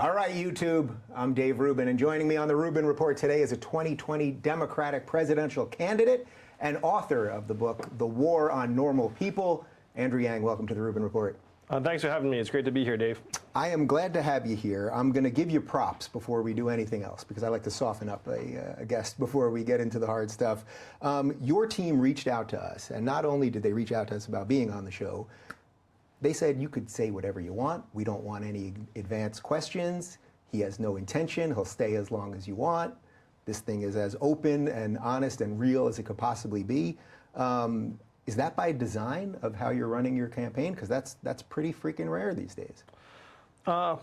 All right, YouTube, I'm Dave Rubin, and joining me on the Rubin Report today is a 2020 Democratic presidential candidate and author of the book, The War on Normal People. Andrew Yang, welcome to the Rubin Report. Thanks for having me. It's great to be here, Dave. I am glad to have you here. I'm going to give you props before we do anything else, because I like to soften up a guest before we get into the hard stuff. Your team reached out to us, and not only did they reach out to us about being on the show, they said you could say whatever you want. We don't want any advanced questions. He has no intention. He'll stay as long as you want. This thing is as open and honest and real as it could possibly be. Is that by design of how you're running your campaign? Because that's pretty freaking rare these days. I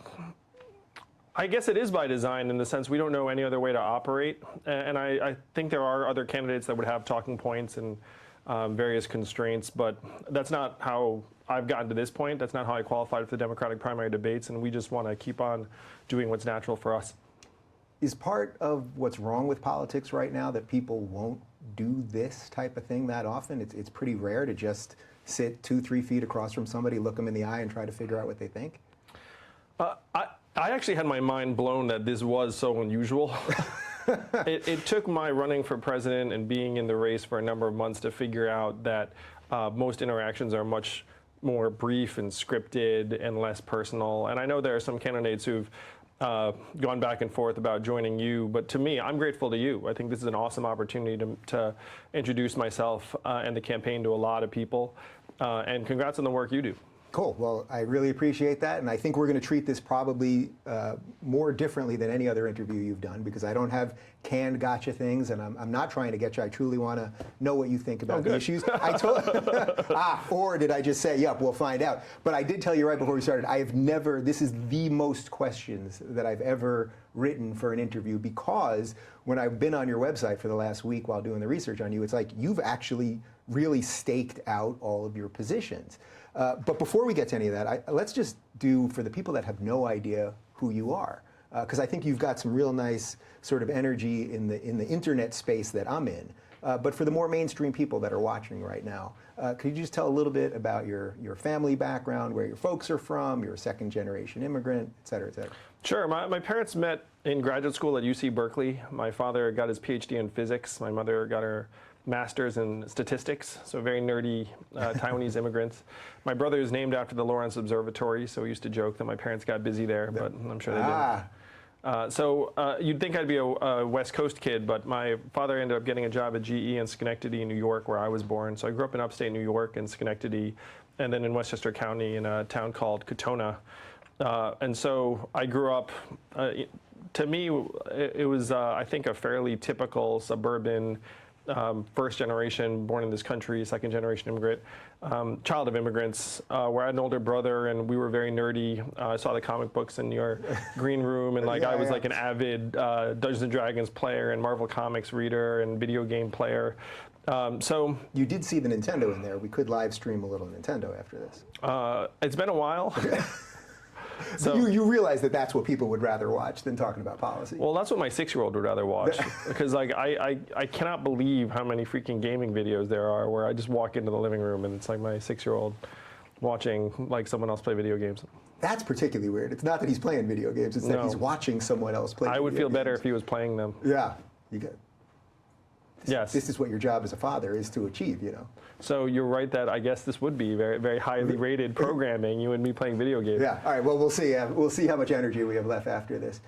guess it is by design in the sense we don't know any other way to operate. And I think there are other candidates that would have talking points and various constraints, but that's not how I've gotten to this point. That's not how I qualified for the Democratic primary debates, and we just want to keep on doing what's natural for us. Is part of what's wrong with politics right now that people won't do this type of thing that often? It's pretty rare to just sit 2-3 feet across from somebody, look them in the eye, and try to figure out what they think? I actually had my mind blown that this was so unusual. It took my running for president and being in the race for a number of months to figure out that most interactions are much more brief and scripted and less personal. And I know there are some candidates who've gone back and forth about joining you, but to me, I'm grateful to you. I think this is an awesome opportunity to introduce myself and the campaign to a lot of people. And congrats on the work you do. Cool. Well, I really appreciate that, and I think we're going to treat this probably more differently than any other interview you've done, because I don't have canned gotcha things, and I'm not trying to get you. I truly want to know what you think about the issues. I told or did I just say, yep, we'll find out. But I did tell you right before we started, I have never, this is the most questions that I've ever written for an interview, because when I've been on your website for the last week while doing the research on you, it's like you've actually really staked out all of your positions. But before we get to any of that, let's just do, for the people that have no idea who you are, because I think you've got some real nice sort of energy in the internet space that I'm in. But for the more mainstream people that are watching right now, could you just tell a little bit about your family background, where your folks are from, you're a second-generation immigrant, et cetera, et cetera? Sure. My parents met in graduate school at UC Berkeley. My father got his PhD in physics. My mother got her master's in statistics, so very nerdy Taiwanese immigrants. My brother is named after the Lawrence Observatory, so we used to joke that my parents got busy there, but I'm sure they didn't. So you'd think I'd be a West Coast kid, but my father ended up getting a job at GE in Schenectady, New York, where I was born. So I grew up in upstate New York in Schenectady, and then in Westchester County in a town called Katona. And so I grew up, to me, it was, I think, a fairly typical suburban first generation, born in this country, second generation immigrant, child of immigrants, where I had an older brother and we were very nerdy. I saw the comic books in your green room, and like I was like an avid Dungeons and Dragons player and Marvel Comics reader and video game player. So you did see the Nintendo in there. We could live stream a little Nintendo after this. It's been a while. So you realize that that's what people would rather watch than talking about policy. Well, that's what my 6-year-old would rather watch, because like I cannot believe how many freaking gaming videos there are where I just walk into the living room and it's like my 6-year-old watching like someone else play video games. That's particularly weird. It's not that he's playing video games, it's that he's watching someone else play video games. I would feel better if he was playing them. Yeah, you get. Yes. This is what your job as a father is to achieve, you know. So you're right that I guess this would be very, very highly rated programming, you and me playing video games. Yeah, all right, well, we'll see. We'll see how much energy we have left after this.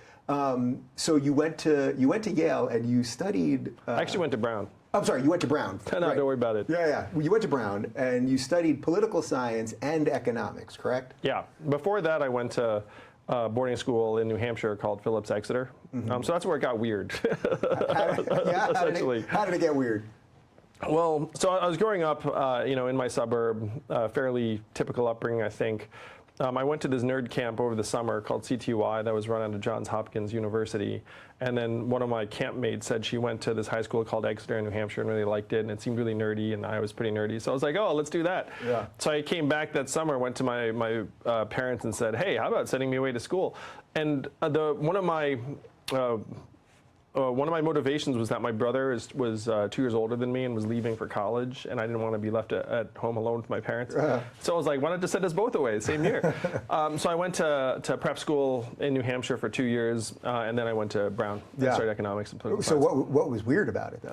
So you went to Yale and you studied... I actually went to Brown. I'm sorry, you went to Brown. No, don't worry about it. Yeah. Well, you went to Brown and you studied political science and economics, correct? Yeah. Before that, I went to boarding school in New Hampshire called Phillips Exeter. So that's where it got weird. How did it get weird? Well, so I was growing up, in my suburb, fairly typical upbringing, I think. I went to this nerd camp over the summer called CTY that was run out of Johns Hopkins University. And then one of my campmates said she went to this high school called Exeter in New Hampshire and really liked it, and it seemed really nerdy, and I was pretty nerdy. So I was like, oh, let's do that. Yeah. So I came back that summer, went to my parents and said, hey, how about sending me away to school? And one of my one of my motivations was that my brother was 2 years older than me and was leaving for college, and I didn't want to be left at home alone with my parents. So I was like, why not just send us both away the same year? So I went to prep school in New Hampshire for 2 years, and then I went to Brown and studied economics and political science. So what was weird about it, though?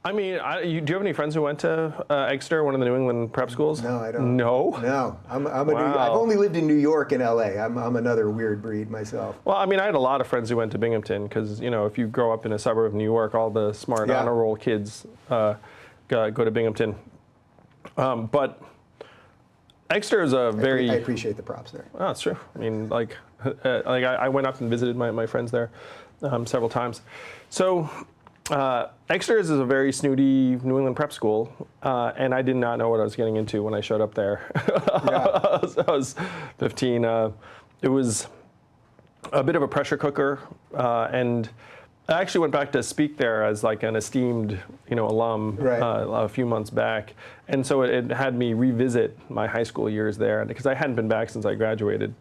I mean, do you have any friends who went to Exeter, one of the New England prep schools? No, I don't. No? No. I've only lived in New York and LA. I'm another weird breed myself. Well, I mean, I had a lot of friends who went to Binghamton because, if you grow up in a suburb of New York, all the smart honor roll kids go to Binghamton. But Exeter is a very... I appreciate the props there. Oh, that's true. I mean, I went up and visited my friends there several times. So... Exeter is a very snooty New England prep school, and I did not know what I was getting into when I showed up there. I was 15. It was a bit of a pressure cooker, and I actually went back to speak there as like an esteemed, alum a few months back, and so it had me revisit my high school years there because I hadn't been back since I graduated,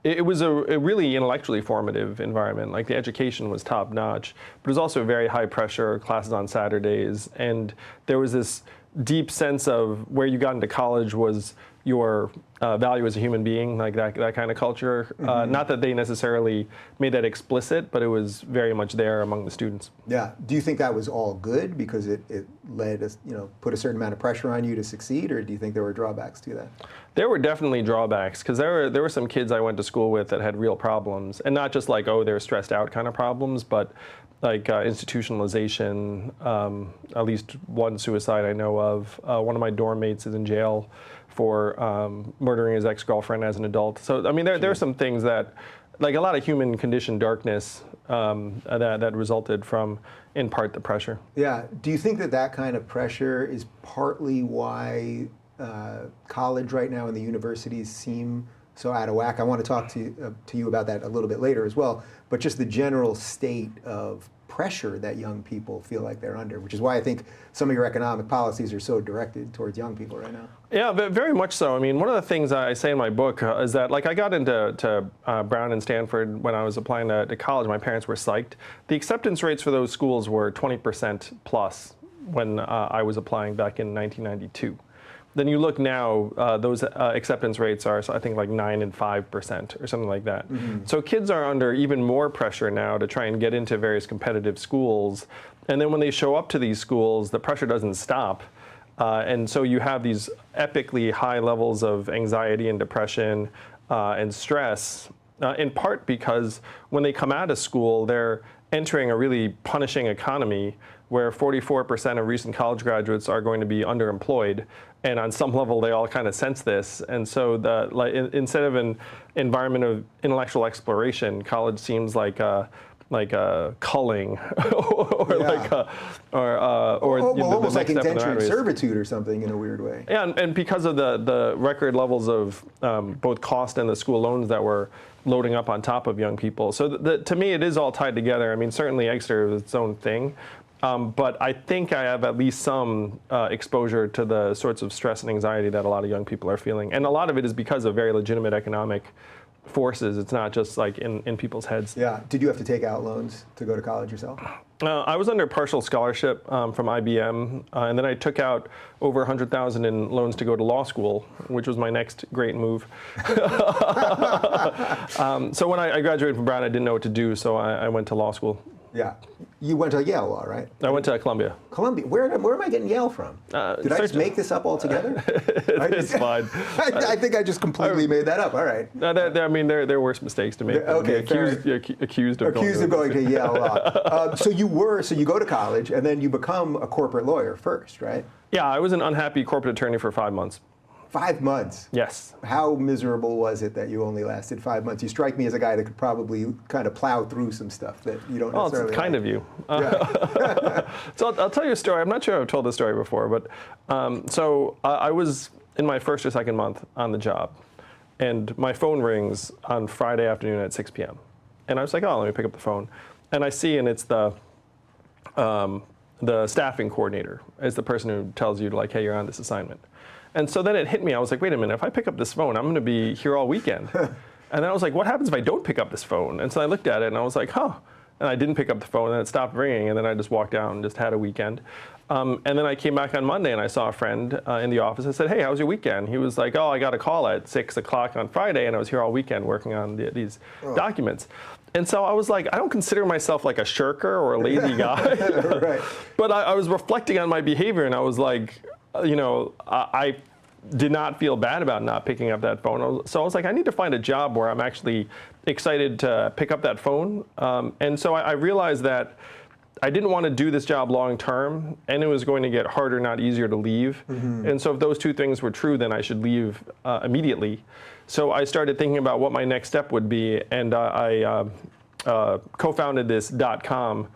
It was a really intellectually formative environment. Like the education was top notch, but it was also very high pressure, classes on Saturdays. And there was this deep sense of where you got into college was your value as a human being, like that kind of culture. Not that they necessarily made that explicit, but it was very much there among the students. Yeah. Do you think that was all good because it led us, put a certain amount of pressure on you to succeed, or do you think there were drawbacks to that? There were definitely drawbacks because there were some kids I went to school with that had real problems, and not just like, oh, they're stressed out kind of problems, but like institutionalization. At least one suicide I know of. One of my dorm mates is in jail for murdering his ex-girlfriend as an adult. So, I mean, there are some things that, like a lot of human conditioned darkness that resulted from, in part, the pressure. Yeah. Do you think that kind of pressure is partly why college right now and the universities seem so out of whack? I want to talk to you about that a little bit later as well, but just the general state of pressure that young people feel like they're under, which is why I think some of your economic policies are so directed towards young people right now. Yeah, but very much so. I mean, one of the things I say in my book is that, like, I got into Brown and Stanford when I was applying to college. My parents were psyched. The acceptance rates for those schools were 20% plus when I was applying back in 1992. Then you look now, those acceptance rates are, I think, like 9% and 5% or something like that. So kids are under even more pressure now to try and get into various competitive schools. And then when they show up to these schools, the pressure doesn't stop. And so you have these epically high levels of anxiety and depression and stress, in part because when they come out of school, they're entering a really punishing economy where 44% of recent college graduates are going to be underemployed. And on some level, they all kind of sense this. And so instead of an environment of intellectual exploration, college seems like a culling or almost like indentured servitude or something in a weird way. Yeah, and because of the record levels of both cost and the school loans that were loading up on top of young people. So to me, it is all tied together. I mean, certainly Exeter is its own thing. But I think I have at least some exposure to the sorts of stress and anxiety that a lot of young people are feeling. And a lot of it is because of very legitimate economic forces. It's not just like in people's heads. Yeah. Did you have to take out loans to go to college yourself? I was under partial scholarship from IBM, and then I took out over $100,000 in loans to go to law school, which was my next great move. So when I graduated from Brown, I didn't know what to do, so I went to law school. Yeah. You went to Yale Law, right? I went to Columbia. Columbia. Where am I getting Yale from? Did I just make this up altogether? It's fine. I think I just completely made that up. All right. I mean, there are worse mistakes to make. Okay, accused of going to Yale Law. So you go to college, and then you become a corporate lawyer first, right? Yeah, I was an unhappy corporate attorney for 5 months. 5 months? Yes. How miserable was it that you only lasted 5 months? You strike me as a guy that could probably kind of plow through some stuff that you don't necessarily Well, it's kind of you. Yeah. So I'll tell you a story. I'm not sure I've told this story before, but I was in my first or second month on the job, and my phone rings on Friday afternoon at 6 p.m. And I was like, oh, let me pick up the phone. And I see, and it's the staffing coordinator is the person who tells you, like, hey, you're on this assignment. And so then it hit me. I was like, wait a minute, if I pick up this phone, I'm going to be here all weekend. And then I was like, what happens if I don't pick up this phone? And so I looked at it and I was like, huh. And I didn't pick up the phone, and it stopped ringing, and then I just walked out and just had a weekend. And then I came back on Monday and I saw a friend in the office. I said, hey, how was your weekend? He was like, oh, I got a call at 6 o'clock on Friday, and I was here all weekend working on these documents. And so I was like, I don't consider myself like a shirker or a lazy guy. Right. But I was reflecting on my behavior, and I was like, I did not feel bad about not picking up that phone. So I was like, I need to find a job where I'm actually excited to pick up that phone. And so I realized that I didn't want to do this job long term, and it was going to get harder, not easier, to leave. And so if those two things were true, then I should leave immediately. So I started thinking about what my next step would be, and I co-founded this .com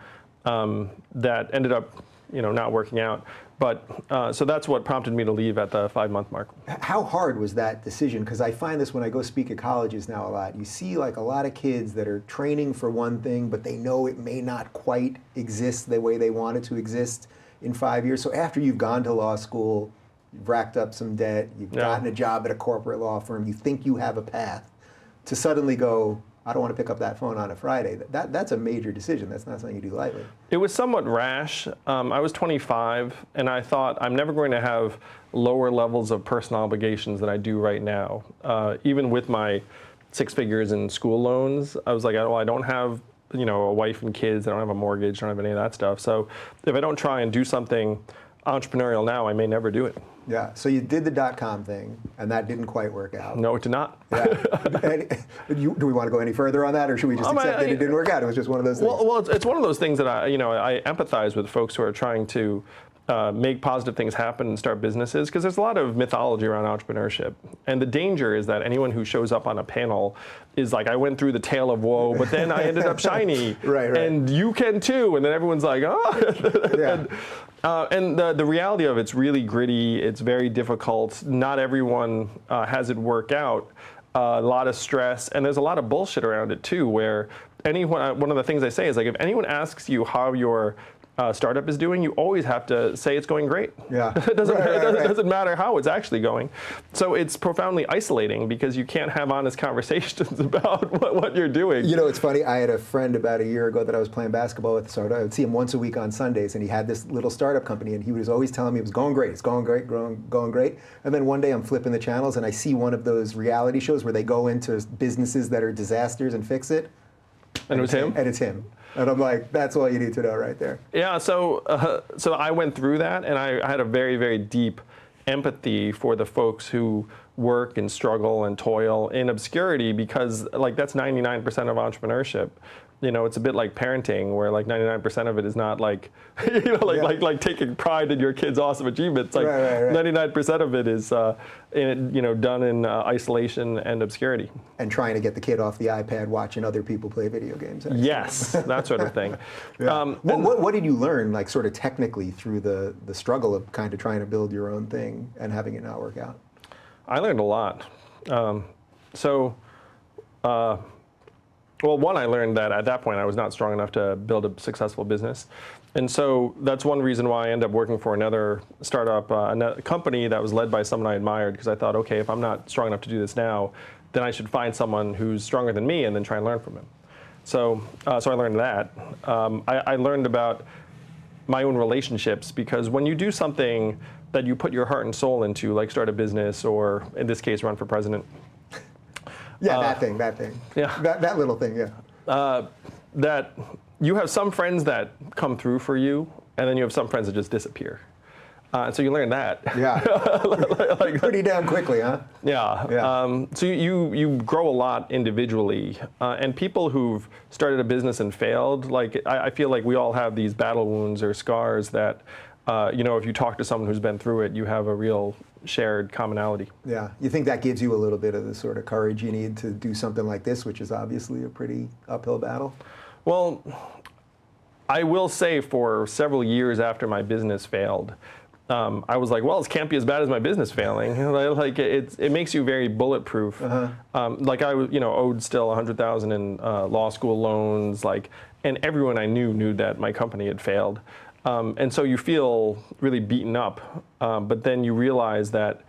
that ended up not working out. But so that's what prompted me to leave at the 5-month mark. How hard was that decision? Because I find this when I go speak at colleges now a lot. You see like a lot of kids that are training for one thing, but they know it may not quite exist the way they want it to exist in 5 years. So after you've gone to law school, you've racked up some debt, you've gotten a job at a corporate law firm, you think you have a path, to suddenly go, I don't want to pick up that phone on a Friday. That's a major decision. That's not something you do lightly. It was somewhat rash. I was 25, and I thought I'm never going to have lower levels of personal obligations than I do right now. Even with my 6 figures in school loans, I was like, well, I don't have a wife and kids. I don't have a mortgage. I don't have any of that stuff. So if I don't try and do something entrepreneurial now, I may never do it. Yeah, so you did the .com thing, and that didn't quite work out. No, it did not. Yeah. Do we want to go any further on that, or should we just accept that it didn't work out? It was just one of those things. Well, it's one of those things that I empathize with folks who are trying to make positive things happen and start businesses, because there's a lot of mythology around entrepreneurship. And the danger is that anyone who shows up on a panel is like, I went through the tale of woe, but then I ended up shiny. Right. And you can too. And then everyone's like, oh. Yeah. And the reality of it's really gritty. It's very difficult. Not everyone has it work out. A lot of stress, and there's a lot of bullshit around it too, where one of the things I say is, like, if anyone asks you how your startup is doing, you always have to say it's going great. Yeah. It doesn't matter how it's actually going. So it's profoundly isolating, because you can't have honest conversations about what you're doing. It's funny. I had a friend about a year ago that I was playing basketball with. So I would see him once a week on Sundays, and he had this little startup company, and he was always telling me it was going great. It's going great, going great. And then one day I'm flipping the channels, and I see one of those reality shows where they go into businesses that are disasters and fix it. And it was him? And it's him. And I'm like, that's all you need to know right there. Yeah, so I went through that, and I had a very, very deep empathy for the folks who work and struggle and toil in obscurity, because like that's 99% of entrepreneurship. It's a bit like parenting, where like 99% of it is not like, like taking pride in your kid's awesome achievements. Like right. 99% of it is, done in isolation and obscurity. And trying to get the kid off the iPad watching other people play video games. Actually. Yes, that sort of thing. Yeah. What did you learn, like sort of technically, through the struggle of kind of trying to build your own thing and having it not work out? I learned a lot. Well, one, I learned that at that point I was not strong enough to build a successful business. And so that's one reason why I ended up working for another startup, a company that was led by someone I admired, because I thought, okay, if I'm not strong enough to do this now, then I should find someone who's stronger than me and then try and learn from him. So I learned that. I learned about my own relationships, because when you do something that you put your heart and soul into, like start a business, or in this case, run for president, yeah, that thing. Yeah. That little thing, yeah. That you have some friends that come through for you, and then you have some friends that just disappear. And so you learn that. Yeah. Pretty damn quickly, huh? Yeah. So you grow a lot individually. And people who've started a business and failed, like I feel like we all have these battle wounds or scars that, if you talk to someone who's been through it, you have a real shared commonality. Yeah. You think that gives you a little bit of the sort of courage you need to do something like this, which is obviously a pretty uphill battle? Well, I will say for several years after my business failed, I was like, well, it can't be as bad as my business failing. Like it makes you very bulletproof. Like I owed still $100,000 in law school loans, and everyone I knew that my company had failed. And so you feel really beaten up, but then you realize that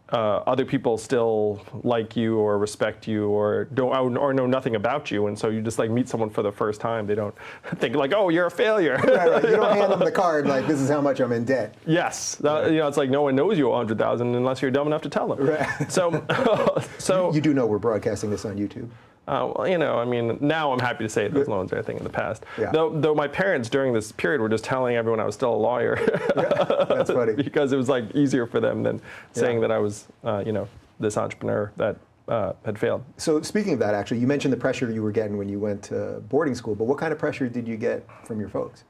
other people still like you or respect you or know nothing about you, and so you just like meet someone for the first time. They don't think like, oh, you're a failure. Right. You don't hand them the card like, this is how much I'm in debt. Yes, it's like no one knows you 100,000 unless you're dumb enough to tell them. Right. So you do know we're broadcasting this on YouTube. Well, I mean, now I'm happy to say those loans are a thing in the past. Yeah. Though my parents during this period were just telling everyone I was still a lawyer. Yeah, that's funny. Because it was like easier for them than saying that I was, this entrepreneur that had failed. So speaking of that, actually, you mentioned the pressure you were getting when you went to boarding school, but what kind of pressure did you get from your folks?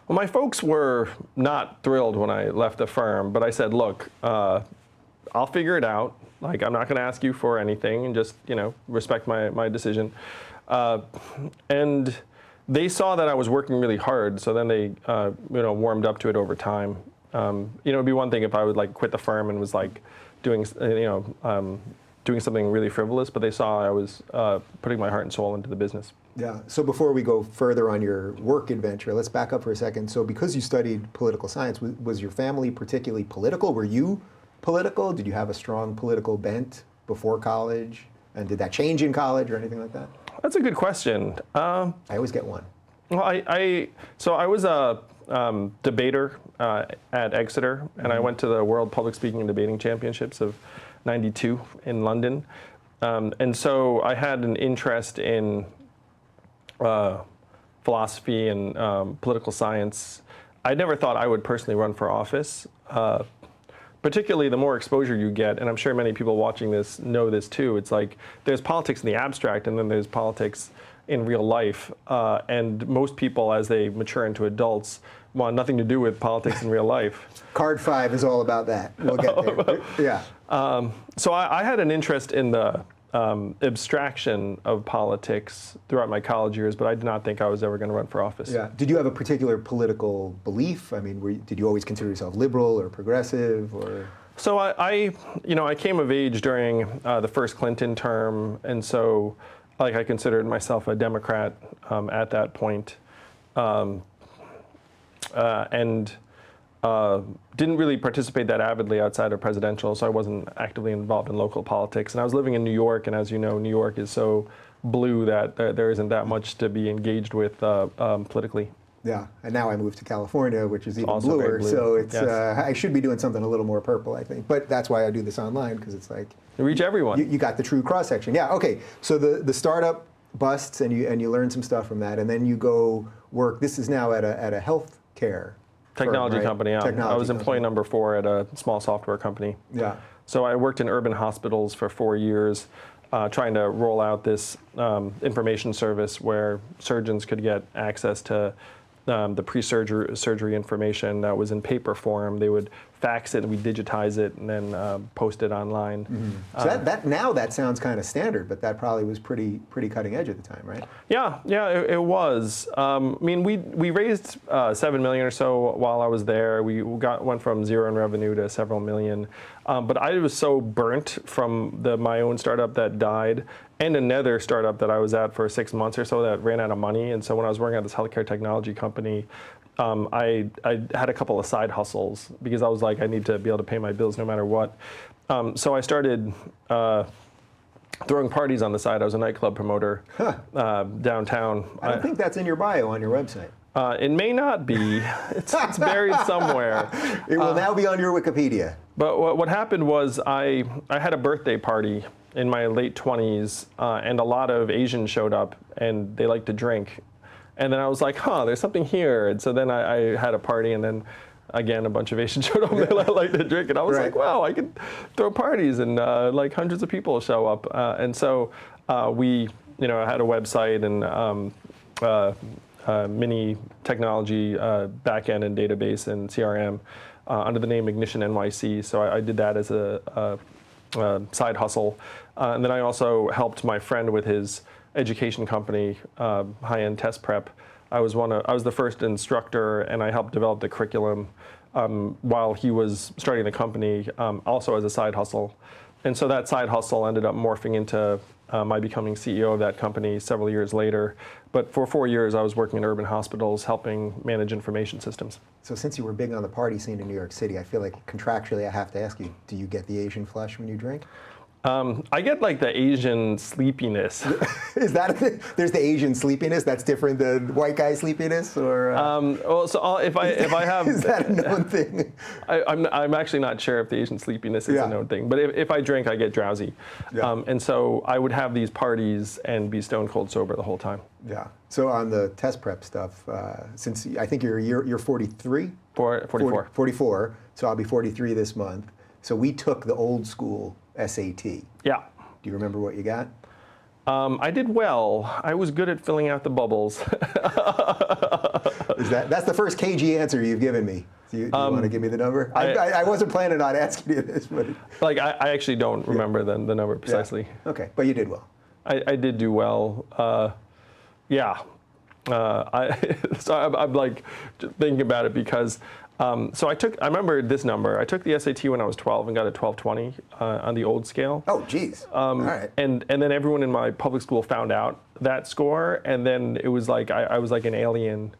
Well, my folks were not thrilled when I left the firm, but I said, look, I'll figure it out. Like, I'm not going to ask you for anything, and just, respect my decision. And they saw that I was working really hard, so then they, warmed up to it over time. It'd be one thing if I would like quit the firm and was like doing, doing something really frivolous, but they saw I was putting my heart and soul into the business. Yeah. So before we go further on your work adventure, let's back up for a second. So because you studied political science, was your family particularly political? Were you political? Did you have a strong political bent before college? And did that change in college or anything like that? That's a good question. I always get one. Well, I was a debater at Exeter, and I went to the World Public Speaking and Debating Championships of '92 in London. And so I had an interest in philosophy and political science. I never thought I would personally run for office. Particularly the more exposure you get, and I'm sure many people watching this know this too, it's like there's politics in the abstract and then there's politics in real life. And most people, as they mature into adults, want nothing to do with politics in real life. Card 5 is all about that. We'll get there. Yeah. So I had an interest in the abstraction of politics throughout my college years, but I did not think I was ever going to run for office. Yeah. Did you have a particular political belief? I mean, did you always consider yourself liberal or progressive or? So I came of age during the first Clinton term, and so I considered myself a Democrat at that point, and didn't really participate that avidly outside of presidential, so I wasn't actively involved in local politics. And I was living in New York, and as you know, New York is so blue that there isn't that much to be engaged with politically. Yeah, and now I moved to California, which is even also bluer, blue. so it's Yes. I should be doing something a little more purple, I think. But that's why I do this online, because it's like You reach everyone. you got the true cross section. Yeah. Okay. So the startup busts, and you learn some stuff from that, and then you go work. This is now at a health care Technology firm, right? company. Yeah. Technology I was employee company. number 4 at a small software company. Yeah. So I worked in urban hospitals for 4 years, trying to roll out this information service where surgeons could get access to the pre-surgery information that was in paper form. They would fax it, and we digitize it, and then post it online. Mm-hmm. So that sounds kind of standard, but that probably was pretty cutting edge at the time, right? Yeah, it was. I mean, we raised $7 million or so while I was there. We went from zero in revenue to several million. But I was so burnt from my own startup that died, and another startup that I was at for 6 months or so that ran out of money. And so when I was working at this healthcare technology company, I had a couple of side hustles because I was like, I need to be able to pay my bills no matter what. So I started throwing parties on the side. I was a nightclub promoter downtown. I don't think that's in your bio on your website. It may not be. It's buried somewhere. It will now be on your Wikipedia. But what happened was I had a birthday party in my late 20s, and a lot of Asians showed up, and they like to drink. And then I was like, there's something here. And so then I had a party, and then again, a bunch of Asians showed up, and they like to drink. And I was like, wow, I could throw parties, and like hundreds of people show up. And so we had a website and mini technology backend and database and CRM under the name Ignition NYC. So I did that as a side hustle. And then I also helped my friend with his education company, high-end test prep. I was the first instructor, and I helped develop the curriculum while he was starting the company, also as a side hustle. And so that side hustle ended up morphing into my becoming CEO of that company several years later. But for 4 years, I was working in urban hospitals, helping manage information systems. So since you were big on the party scene in New York City, I feel like contractually I have to ask you, do you get the Asian flush when you drink? I get like the Asian sleepiness. Is that a thing? There's the Asian sleepiness that's different than white guy sleepiness, or? Well, so if I have, is that a known thing? I'm actually not sure if the Asian sleepiness is a known thing, but if I drink, I get drowsy, and so I would have these parties and be stone cold sober the whole time. Yeah. So on the test prep stuff, since I think you're 43? 44. 44. So I'll be 43 this month. So we took the old school SAT. Yeah. Do you remember what you got? I did well. I was good at filling out the bubbles. That's the first KG answer you've given me. Do you want to give me the number? I wasn't planning on asking you this, but like I actually don't remember the number precisely. Yeah. Okay, but you did well. I did do well. Yeah. So I'm like thinking about it because. So I remember this number. I took the SAT when I was 12 and got a 1220 on the old scale. Oh, geez. All right. And then everyone in my public school found out that score, and then it was like I was like an alien,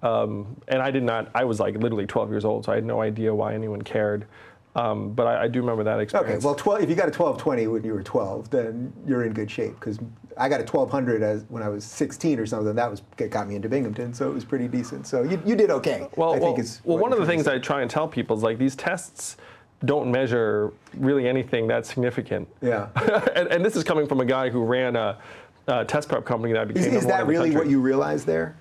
and I was like literally 12 years old, so I had no idea why anyone cared. But I do remember that experience. Okay, well, if you got a 1220 when you were 12, then you're in good shape, because I got a 1200 when I was 16 or something. That got me into Binghamton, so it was pretty decent. So you did okay. Well, one of the things I try and tell people is like these tests don't measure really anything that's significant. Yeah. and this is coming from a guy who ran a test prep company that became Is that really what you realized there?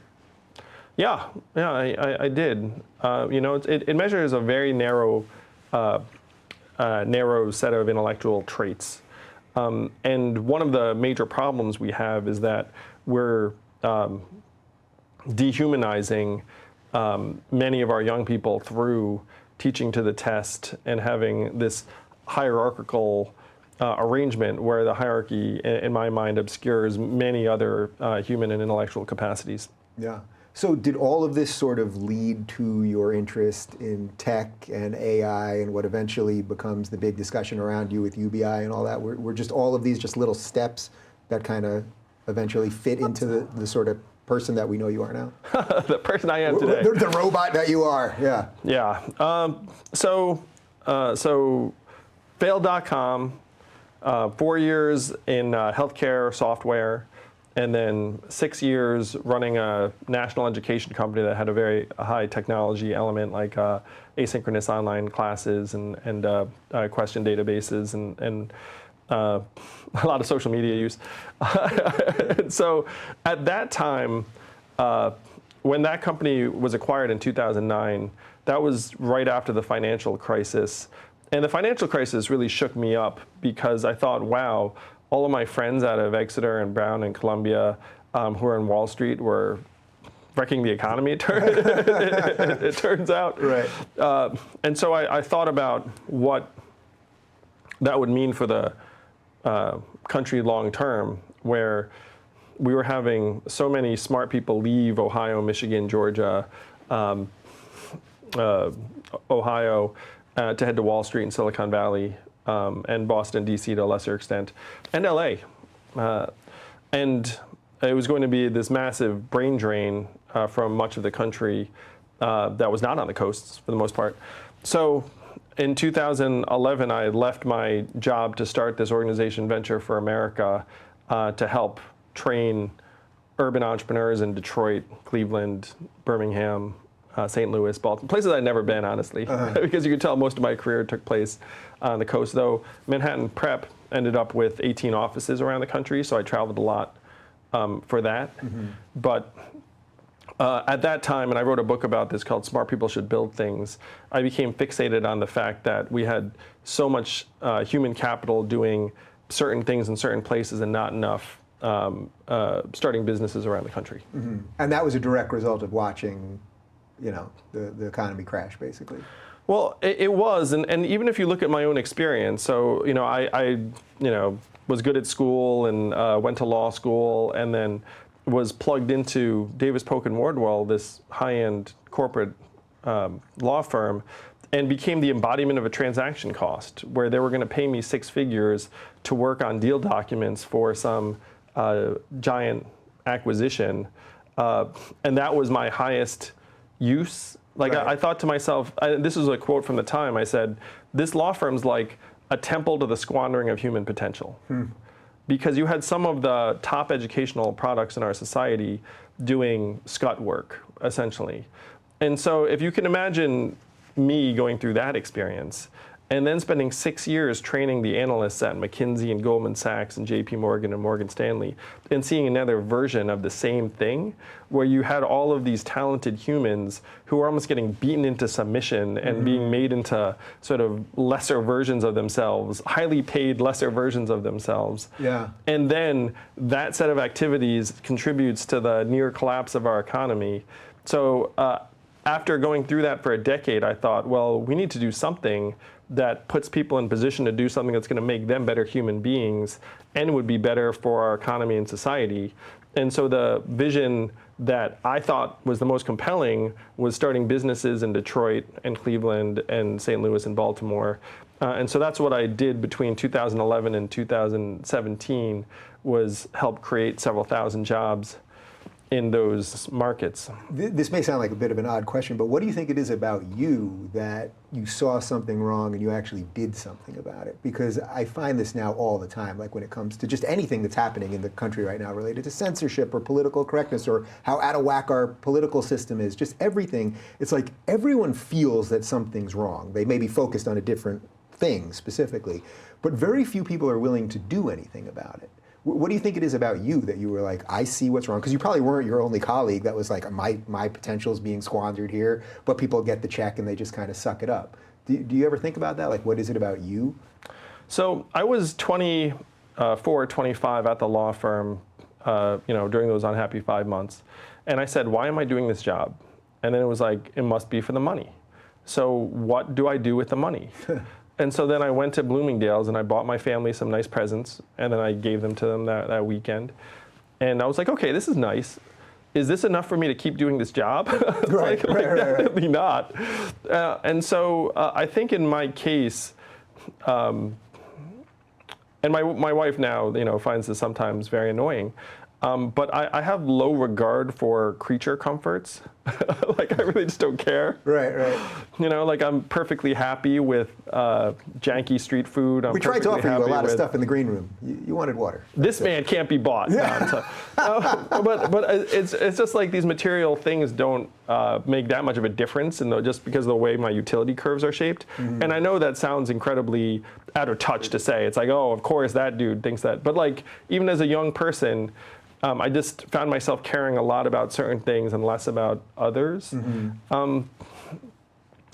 Yeah, I did. It measures a very narrow set of intellectual traits. And one of the major problems we have is that we're dehumanizing many of our young people through teaching to the test and having this hierarchical arrangement where the hierarchy, in my mind, obscures many other human and intellectual capacities. Yeah. So did all of this sort of lead to your interest in tech and AI and what eventually becomes the big discussion around you with UBI and all that? Were just all of these just little steps that kind of eventually fit into the sort of person that we know you are now? The person I am today. The robot that you are, yeah. Yeah. So failed.com, 4 years in healthcare software, and then 6 years running a national education company that had a very high technology element, like asynchronous online classes and question databases and a lot of social media use. So at that time, when that company was acquired in 2009, that was right after the financial crisis. And the financial crisis really shook me up because I thought, wow, all of my friends out of Exeter and Brown and Columbia who are in Wall Street were wrecking the economy, it turns out. Right. And so I thought about what that would mean for the country long term, where we were having so many smart people leave Ohio, Michigan, Georgia, Ohio, to head to Wall Street and Silicon Valley, and Boston, D.C. to a lesser extent, and L.A. And it was going to be this massive brain drain from much of the country that was not on the coasts for the most part. So in 2011, I left my job to start this organization, Venture for America, to help train urban entrepreneurs in Detroit, Cleveland, Birmingham, St. Louis, Baltimore, places I'd never been, honestly, because you could tell most of my career took place on the coast, though Manhattan Prep ended up with 18 offices around the country, so I traveled a lot for that. Mm-hmm. But at that time, and I wrote a book about this called Smart People Should Build Things, I became fixated on the fact that we had so much human capital doing certain things in certain places and not enough starting businesses around the country. Mm-hmm. And that was a direct result of watching the economy crash, basically. Well, it was, and even if you look at my own experience, so I was good at school and went to law school, and then was plugged into Davis Polk & Wardwell, this high-end corporate law firm, and became the embodiment of a transaction cost, where they were going to pay me 6 figures to work on deal documents for some giant acquisition. And that was my highest use. Like, Right. I thought to myself, this was a quote from the time, I said, this law firm's like a temple to the squandering of human potential. Because you had some of the top educational products in our society doing scut work, essentially. And so if you can imagine me going through that experience, and then spending 6 years training the analysts at McKinsey and Goldman Sachs and JP Morgan and Morgan Stanley, and seeing another version of the same thing, where you had all of these talented humans who were almost getting beaten into submission and being made into sort of lesser versions of themselves, highly paid lesser versions of themselves. Yeah. And then that set of activities contributes to the near collapse of our economy. So after going through that for a decade, I thought, well, we need to do something that puts people in position to do something that's going to make them better human beings and would be better for our economy and society. And so the vision that I thought was the most compelling was starting businesses in Detroit and Cleveland and St. Louis and Baltimore. And so that's what I did between 2011 and 2017, was help create several thousand jobs in those markets. This may sound like a bit of an odd question, but what do you think it is about you that you saw something wrong and you actually did something about it? Because I find this now all the time, like when it comes to just anything that's happening in the country right now related to censorship or political correctness or how out of whack our political system is, just everything. It's like everyone feels that something's wrong. They may be focused on a different thing specifically, but very few people are willing to do anything about it. What do you think it is about you that you were like, I see what's wrong? Because you probably weren't your only colleague that was like, my potential is being squandered here, but people get the check and they just kind of suck it up. Do you ever think about that? Like, what is it about you? So I was 24, 25 at the law firm, during those unhappy 5 months. And I said, why am I doing this job? And then it was like, it must be for the money. So what do I do with the money? And so then I went to Bloomingdale's and I bought my family some nice presents, and then I gave them to them that weekend. And I was like, okay, this is nice. Is this enough for me to keep doing this job? Right, definitely not. And so I think in my case, and my wife now, finds this sometimes very annoying. But I have low regard for creature comforts. Like, I really just don't care. Right. Like, I'm perfectly happy with janky street food. We tried to offer you a lot of stuff in the green room. You wanted water. This man can't be bought. Yeah. But it's just like these material things don't make that much of a difference, just because of the way my utility curves are shaped. And I know that sounds incredibly out of touch to say. It's like, oh, of course that dude thinks that. But like, even as a young person, I just found myself caring a lot about certain things and less about others.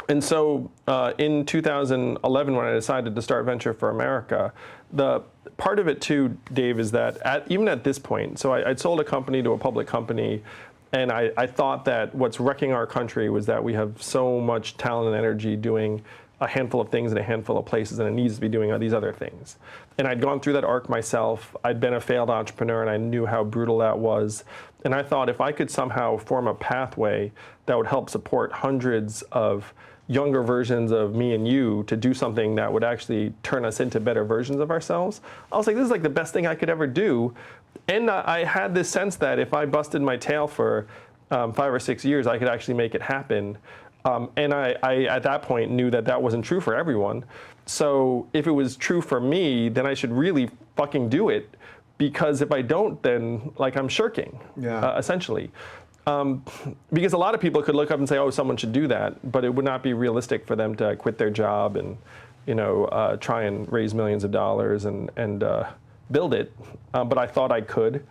And so in 2011, when I decided to start Venture for America, the part of it too, Dave, is that even at this point, so I'd sold a company to a public company, and I thought that what's wrecking our country was that we have so much talent and energy doing a handful of things in a handful of places, and it needs to be doing these other things. And I'd gone through that arc myself. I'd been a failed entrepreneur, and I knew how brutal that was. And I thought if I could somehow form a pathway that would help support hundreds of younger versions of me and you to do something that would actually turn us into better versions of ourselves, I was like, this is like the best thing I could ever do. And I had this sense that if I busted my tail for 5 or 6 years, I could actually make it happen. And I, at that point, knew that that wasn't true for everyone. So if it was true for me, then I should really fucking do it. Because if I don't, then like I'm shirking, essentially. Because a lot of people could look up and say, oh, someone should do that. But it would not be realistic for them to quit their job and try and raise millions of dollars and build it. But I thought I could.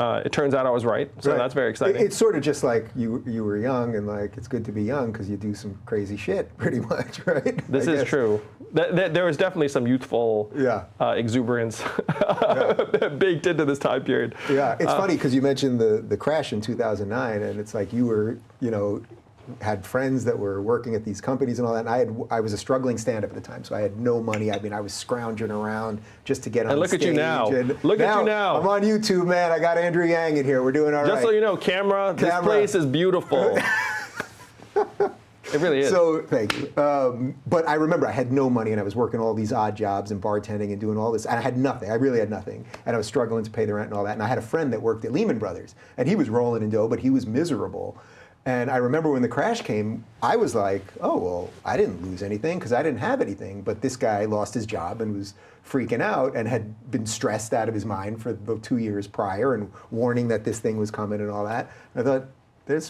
It turns out I was right, so that's very exciting. It's sort of just like you were young, and like it's good to be young because you do some crazy shit, pretty much, right? This is true. There was definitely some youthful exuberance baked into this time period. Yeah, it's funny because you mentioned the crash in 2009, and it's like you were, had friends that were working at these companies and all that, and I was a struggling stand-up at the time, so I had no money. I mean, I was scrounging around just to get on stage. And look at you now. Look at you now. I'm on YouTube, man. I got Andrew Yang in here. We're doing all right. Just so you know, camera, this place is beautiful. It really is. So, thank you. But I remember I had no money and I was working all these odd jobs and bartending and doing all this. And I had nothing. I really had nothing. And I was struggling to pay the rent and all that. And I had a friend that worked at Lehman Brothers. And he was rolling in dough, but he was miserable. And I remember when the crash came, I was like, oh, well, I didn't lose anything because I didn't have anything. But this guy lost his job and was freaking out and had been stressed out of his mind for the 2 years prior and warning that this thing was coming and all that. I thought, there's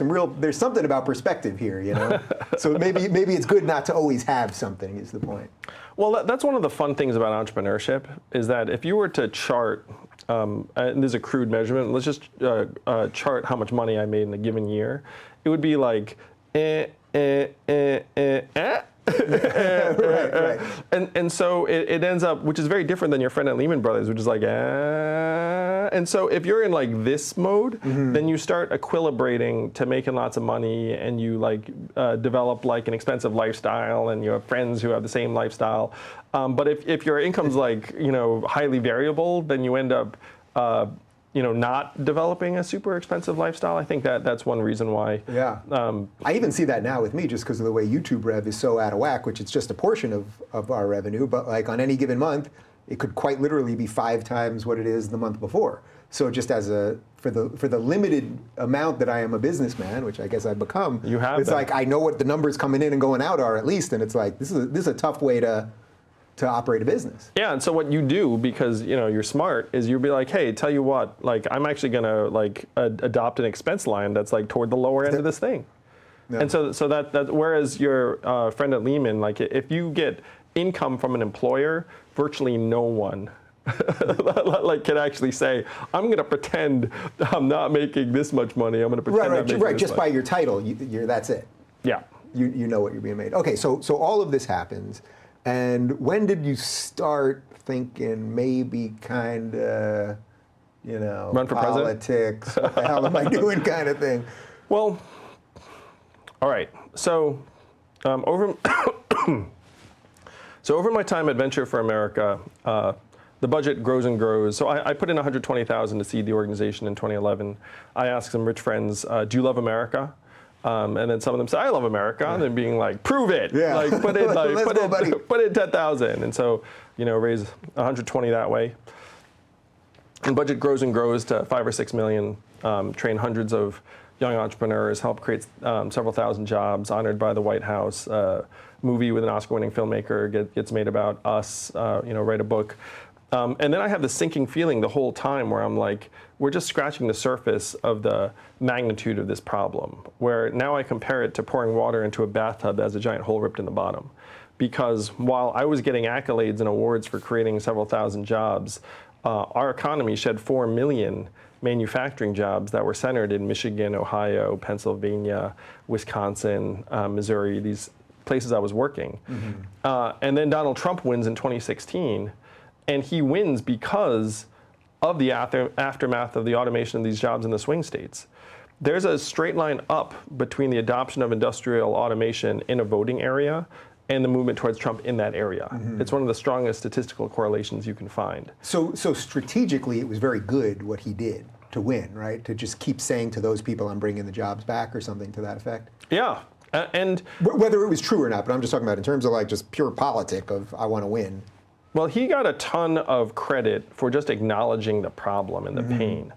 something about perspective here, you know? So maybe it's good not to always have something, is the point. Well, that's one of the fun things about entrepreneurship, is that if you were to chart, and this is a crude measurement, let's just chart how much money I made in a given year, it would be like, Right. And so it ends up, which is very different than your friend at Lehman Brothers, which is like, and so if you're in like this mode, then you start equilibrating to making lots of money, and you like develop like an expensive lifestyle, and you have friends who have the same lifestyle. But if your income's like, highly variable, then you end up not developing a super expensive lifestyle. I think that's one reason why. Yeah. I even see that now with me, just because of the way YouTube rev is so out of whack, which it's just a portion of our revenue, but like on any given month, it could quite literally be 5 times what it is the month before. So just for the limited amount that I am a businessman, which I guess I've become, it's like I know what the numbers coming in and going out are at least, and it's like this is a tough way to operate a business. Yeah, and so what you do, because you're smart, is you'll be like, hey, tell you what, like I'm actually gonna like adopt an expense line that's like toward the lower end of this thing. Yeah. And so that whereas your friend at Lehman, like if you get income from an employer, virtually no one like can actually say, I'm going to pretend I'm not making this much money. I'm going to pretend I'm making this just much. By your title, that's it. Yeah. You know what you're being made. Okay, so all of this happens, and when did you start thinking maybe kind of, run for politics, what the hell am I doing kind of thing? Well, all right. So over my time at Venture for America, the budget grows and grows. So I put in $120,000 to seed the organization in 2011. I asked some rich friends, do you love America? And then some of them said, I love America. And then being like, prove it. Yeah. Like put in put in 10,000. And so, raise 120 that way. And budget grows and grows to 5 or 6 million, train hundreds of young entrepreneurs, help create several thousand jobs, honored by the White House, movie with an Oscar-winning filmmaker gets made about us, write a book. And then I have the sinking feeling the whole time where I'm like, we're just scratching the surface of the magnitude of this problem, where now I compare it to pouring water into a bathtub that has a giant hole ripped in the bottom. Because while I was getting accolades and awards for creating several thousand jobs, our economy shed 4 million manufacturing jobs that were centered in Michigan, Ohio, Pennsylvania, Wisconsin, Missouri, these places I was working. And then Donald Trump wins in 2016. And he wins because of the aftermath of the automation of these jobs in the swing states. There's a straight line up between the adoption of industrial automation in a voting area and the movement towards Trump in that area. It's one of the strongest statistical correlations you can find. So strategically, it was very good what he did to win, right? To just keep saying to those people, I'm bringing the jobs back, or something to that effect? Yeah. And whether it was true or not, but I'm just talking about in terms of like just pure politic of I want to win. Well, he got a ton of credit for just acknowledging the problem and the pain.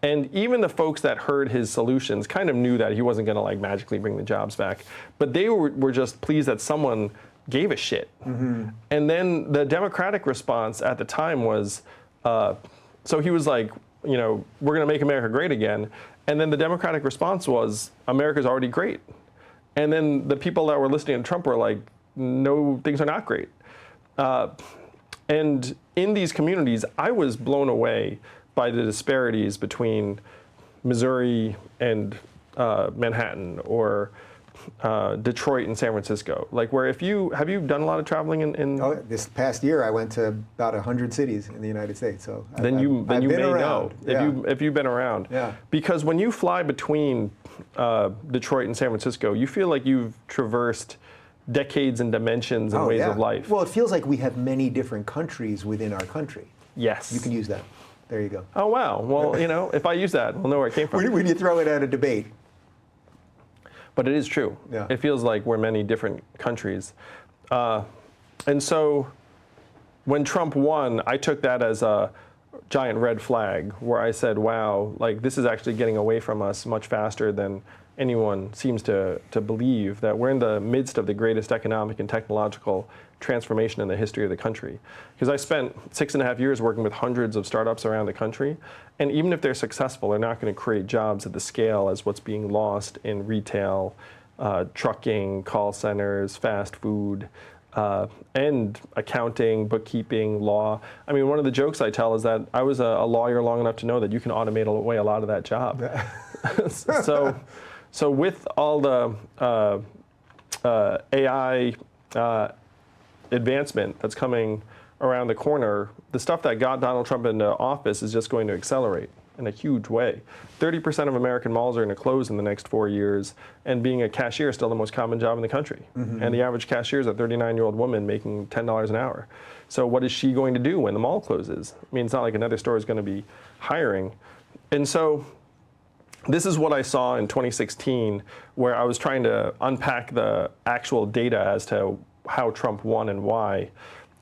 And even the folks that heard his solutions kind of knew that he wasn't going to like magically bring the jobs back. But they were just pleased that someone gave a shit. And then the Democratic response at the time was, so he was like, we're going to make America great again. And then the Democratic response was, America's already great. And then the people that were listening to Trump were like, no, things are not great. And in these communities, I was blown away by the disparities between Missouri and Manhattan, or Detroit and San Francisco. Like where have you done a lot of traveling in? Oh, this past year I went to about 100 cities in the United States. So then you may know if you've been around. Yeah. Because when you fly between Detroit and San Francisco, you feel like you've traversed decades and dimensions and ways of life. Well, it feels like we have many different countries within our country. Yes. You can use that. There you go. Oh, wow. Well, if I use that, we'll know where it came from. When you throw it at a debate. But it is true. Yeah. It feels like we're many different countries. And so when Trump won, I took that as a giant red flag where I said, wow, like this is actually getting away from us much faster than anyone seems to believe, that we're in the midst of the greatest economic and technological transformation in the history of the country. Because I spent 6.5 years working with hundreds of startups around the country, and even if they're successful, they're not going to create jobs at the scale as what's being lost in retail, trucking, call centers, fast food, and accounting, bookkeeping, law. I mean, one of the jokes I tell is that I was a lawyer long enough to know that you can automate away a lot of that job. So with all the AI advancement that's coming around the corner, the stuff that got Donald Trump into office is just going to accelerate in a huge way. 30% of American malls are going to close in the next 4 years, and being a cashier is still the most common job in the country. Mm-hmm. And the average cashier is a 39-year-old woman making $10 an hour. So what is she going to do when the mall closes? I mean, it's not like another store is going to be hiring. And so this is what I saw in 2016, where I was trying to unpack the actual data as to how Trump won and why.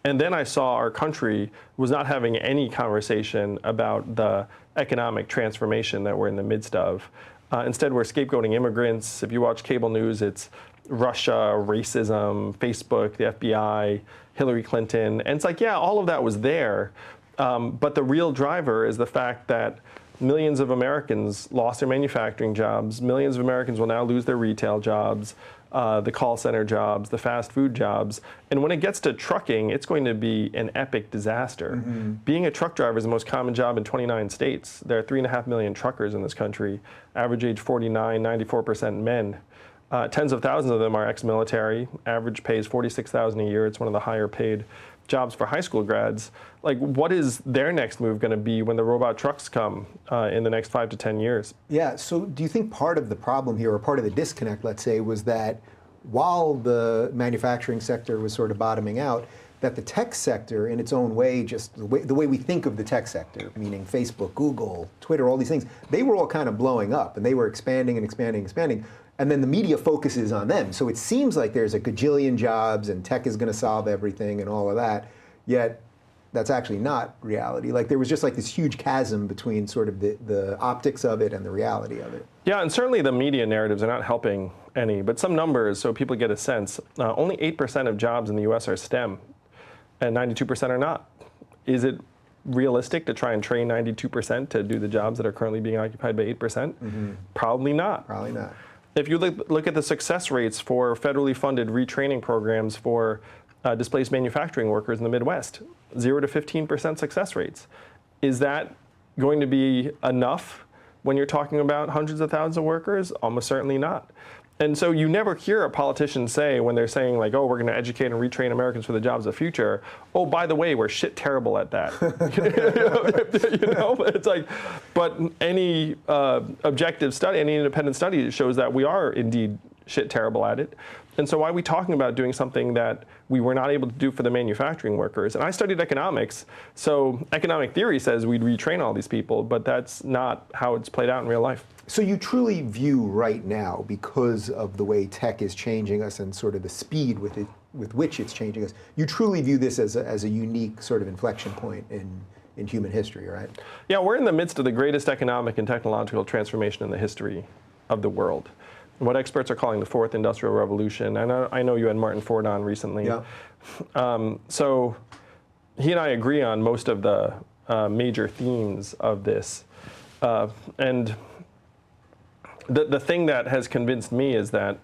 And then I saw our country was not having any conversation about the economic transformation that we're in the midst of. Instead, we're scapegoating immigrants. If you watch cable news, it's Russia, racism, Facebook, the FBI, Hillary Clinton. And it's like, yeah, all of that was there. But the real driver is the fact that millions of Americans lost their manufacturing jobs. Millions of Americans will now lose their retail jobs, the call center jobs, the fast food jobs. And when it gets to trucking, it's going to be an epic disaster. Mm-hmm. Being a truck driver is the most common job in 29 states. There are 3.5 million truckers in this country, average age 49, 94% men. Tens of thousands of them are ex-military. Average pay is $46,000 a year. It's one of the higher paid jobs for high school grads. Like, what is their next move going to be when the robot trucks come in the next 5 to 10 years? Yeah, so do you think part of the problem here, or part of the disconnect, let's say, was that while the manufacturing sector was sort of bottoming out, that the tech sector in its own way, just the way we think of the tech sector, meaning Facebook, Google, Twitter, all these things, they were all kind of blowing up, and they were expanding and expanding and expanding. And then the media focuses on them. So it seems like there's a gajillion jobs and tech is going to solve everything and all of that. Yet that's actually not reality. Like there was just like this huge chasm between sort of the optics of it and the reality of it. Yeah, and certainly the media narratives are not helping any. But some numbers, so people get a sense, only 8% of jobs in the US are STEM and 92% are not. Is it realistic to try and train 92% to do the jobs that are currently being occupied by 8%? Mm-hmm. Probably not. Probably not. If you look at the success rates for federally funded retraining programs for displaced manufacturing workers in the Midwest, 0 to 15% success rates. Is that going to be enough when you're talking about hundreds of thousands of workers? Almost certainly not. And so you never hear a politician say, when they're saying like, oh, we're going to educate and retrain Americans for the jobs of the future, oh, by the way, we're shit terrible at that. You know, it's like, but any objective study, any independent study shows that we are indeed shit terrible at it. And so why are we talking about doing something that we were not able to do for the manufacturing workers? And I studied economics, so economic theory says we'd retrain all these people, but that's not how it's played out in real life. So you truly view right now, because of the way tech is changing us and sort of the speed with which it's changing us, you truly view this as a unique sort of inflection point in human history, right? Yeah, we're in the midst of the greatest economic and technological transformation in the history of the world. What experts are calling the fourth industrial revolution. I know you had Martin Ford on recently. Yeah. So he and I agree on most of the major themes of this. And the thing that has convinced me is that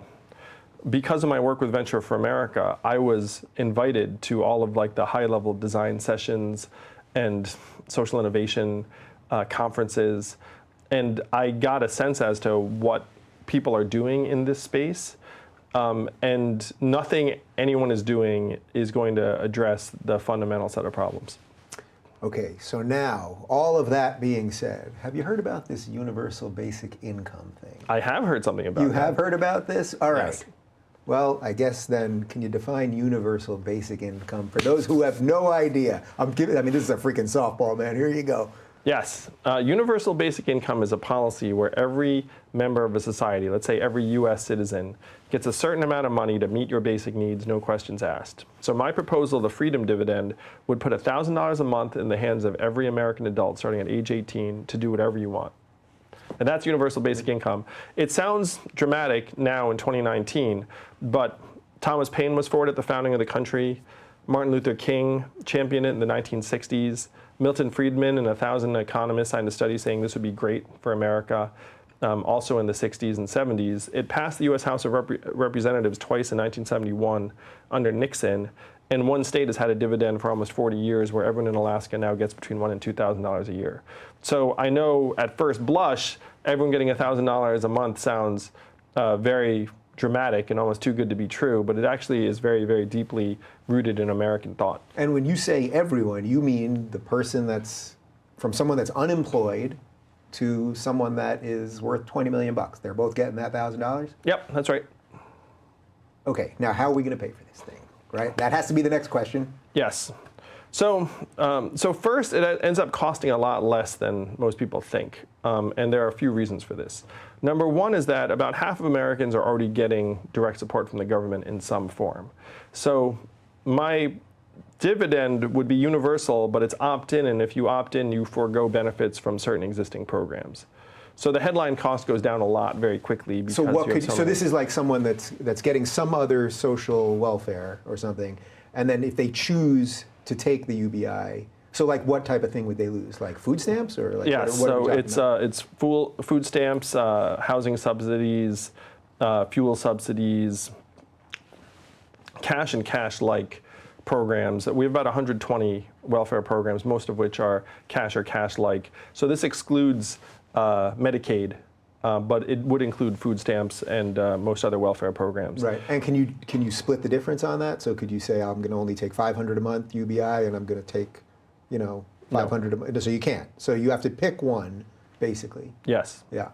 because of my work with Venture for America, I was invited to all of like the high-level design sessions and social innovation conferences, and I got a sense as to what people are doing in this space, and nothing anyone is doing is going to address the fundamental set of problems. Okay, so now, all of that being said, have you heard about this universal basic income thing? I have heard something about that. You have heard about this? All right. Yes. Well, I guess then, can you define universal basic income for those who have no idea? I mean, this is a freaking softball, man. Here you go. Yes. Universal basic income is a policy where every member of a society, let's say every U.S. citizen, gets a certain amount of money to meet your basic needs, no questions asked. So my proposal, the Freedom Dividend, would put $1,000 a month in the hands of every American adult starting at age 18 to do whatever you want. And that's universal basic income. It sounds dramatic now in 2019, but Thomas Paine was for it at the founding of the country. Martin Luther King championed it in the 1960s. Milton Friedman and 1,000 economists signed a study saying this would be great for America, also in the 60s and 70s. It passed the U.S. House of Representatives twice in 1971 under Nixon, and one state has had a dividend for almost 40 years where everyone in Alaska now gets between $1,000 and $2,000 a year. So I know at first blush, everyone getting $1,000 a month sounds very dramatic and almost too good to be true, but it actually is very, very deeply rooted in American thought. And when you say everyone, you mean the person that's, from someone that's unemployed to someone that is worth 20 million bucks. They're both getting that $1,000? Yep, that's right. Okay, now how are we going to pay for this thing, right? That has to be the next question. Yes. So first, it ends up costing a lot less than most people think, and there are a few reasons for this. Number one is that about half of Americans are already getting direct support from the government in some form. So my dividend would be universal, but it's opt-in, and if you opt in, you forego benefits from certain existing programs. So the headline cost goes down a lot very quickly. Because so this is like someone that's getting some other social welfare or something, and then if they choose to take the UBI, so like what type of thing would they lose? Like food stamps or like yes, so it's food stamps, housing subsidies, fuel subsidies, cash and cash-like programs. We have about 120 welfare programs, most of which are cash or cash-like. So this excludes Medicaid, but it would include food stamps and most other welfare programs. Right. And can you split the difference on that? So could you say I'm going to only take $500 a month UBI and I'm going to take, you know, $500 a month? So you can't. So you have to pick one, basically. Yes. Yeah.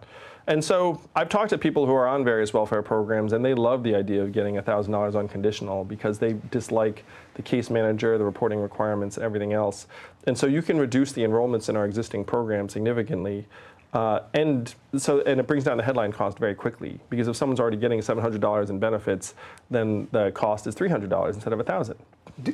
And so I've talked to people who are on various welfare programs, and they love the idea of getting $1,000 unconditional because they dislike the case manager, the reporting requirements, everything else. And so you can reduce the enrollments in our existing program significantly. And it brings down the headline cost very quickly, because if someone's already getting $700 in benefits, then the cost is $300 instead of $1,000.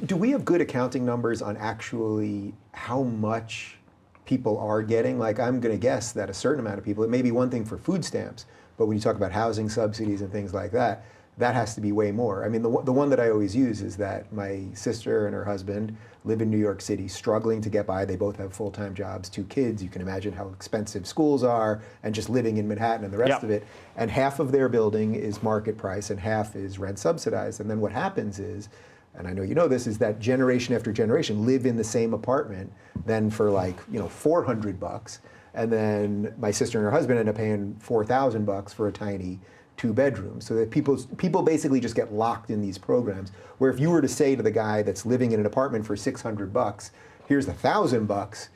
Do we have good accounting numbers on actually how much people are getting? Like, I'm going to guess that a certain amount of people, it may be one thing for food stamps, but when you talk about housing subsidies and things like that, that has to be way more. I mean, the one that I always use is that my sister and her husband live in New York City, struggling to get by. They both have full-time jobs, 2 kids. You can imagine how expensive schools are, and just living in Manhattan and the rest of it. And half of their building is market price and half is rent subsidized. And then what happens is, and I know you know this, is that generation after generation live in the same apartment, then for like, you know, $400, and then my sister and her husband end up paying $4,000 for a tiny 2-bedroom. So that people basically just get locked in these programs, where if you were to say to the guy that's living in an apartment for $600, here's $1,000,